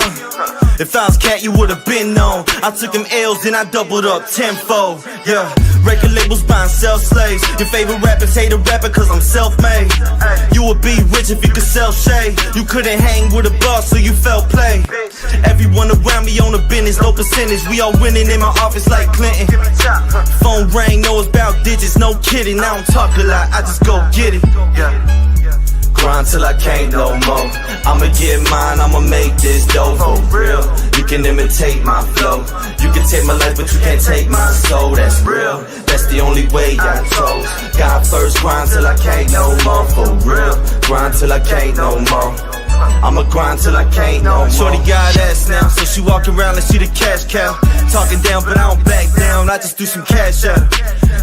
If I was cat, you would've been known. I took them L's, then I doubled up tenfold. Yeah, record labels buying self-slaves. Your favorite rappers hate a rapper cause I'm self-made. You would be rich if you could sell shade. You couldn't hang with a boss, so you felt play. Everyone around me on a business, low percentage. We all winning in my office like Clinton. Phone ring, know it's about digits, no kidding. I don't talk a lot, I just go get it. Grind till I can't no more. I'ma get mine, I'ma make this dough for real. You can imitate my flow. You can take my life, but you can't take my soul. That's real, that's the only way I chose. God first, grind till I can't no more. For real, grind till I can't no more. I'ma grind till I can't no more. Shorty got ass now, so she walk around like she the cash cow. Talking down, but I don't back down, I just do some cash out.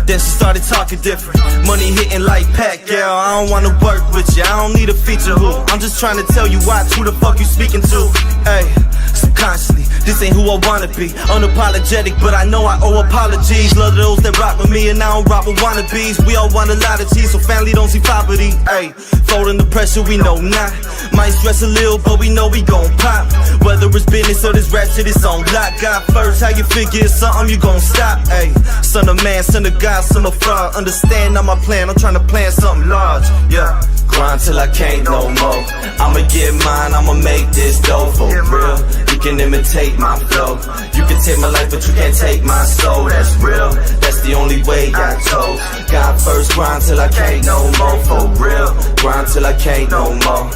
Then she started talking different, money hitting like Pacquiao. I don't wanna work with you, I don't need a feature who. I'm just trying to tell you why, who the fuck you speaking to. Hey, subconsciously, this ain't who I wanna be. Unapologetic, but I know I owe apologies. Love those that rock with me and I don't rock with wannabes. We all want a lot of cheese, so family don't see poverty. Hey, folding the pressure, we know not. Might stress a little, but we know we gon' pop. Whether it's business or this rap shit, it's on lock. God first, how you figure it's something you gon' stop. Hey, son of man, son of God, son of fraud. Understand on my plan, I'm trying to plan something large. Yeah, grind till I can't no more. I'ma get mine, I'ma make this dough for real. You can imitate my flow. You can take my life, but you can't take my soul. That's real, that's the only way I chose. God first, grind till I can't no more. For real, grind till I can't no more.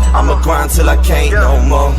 I'ma grind till I can't no more.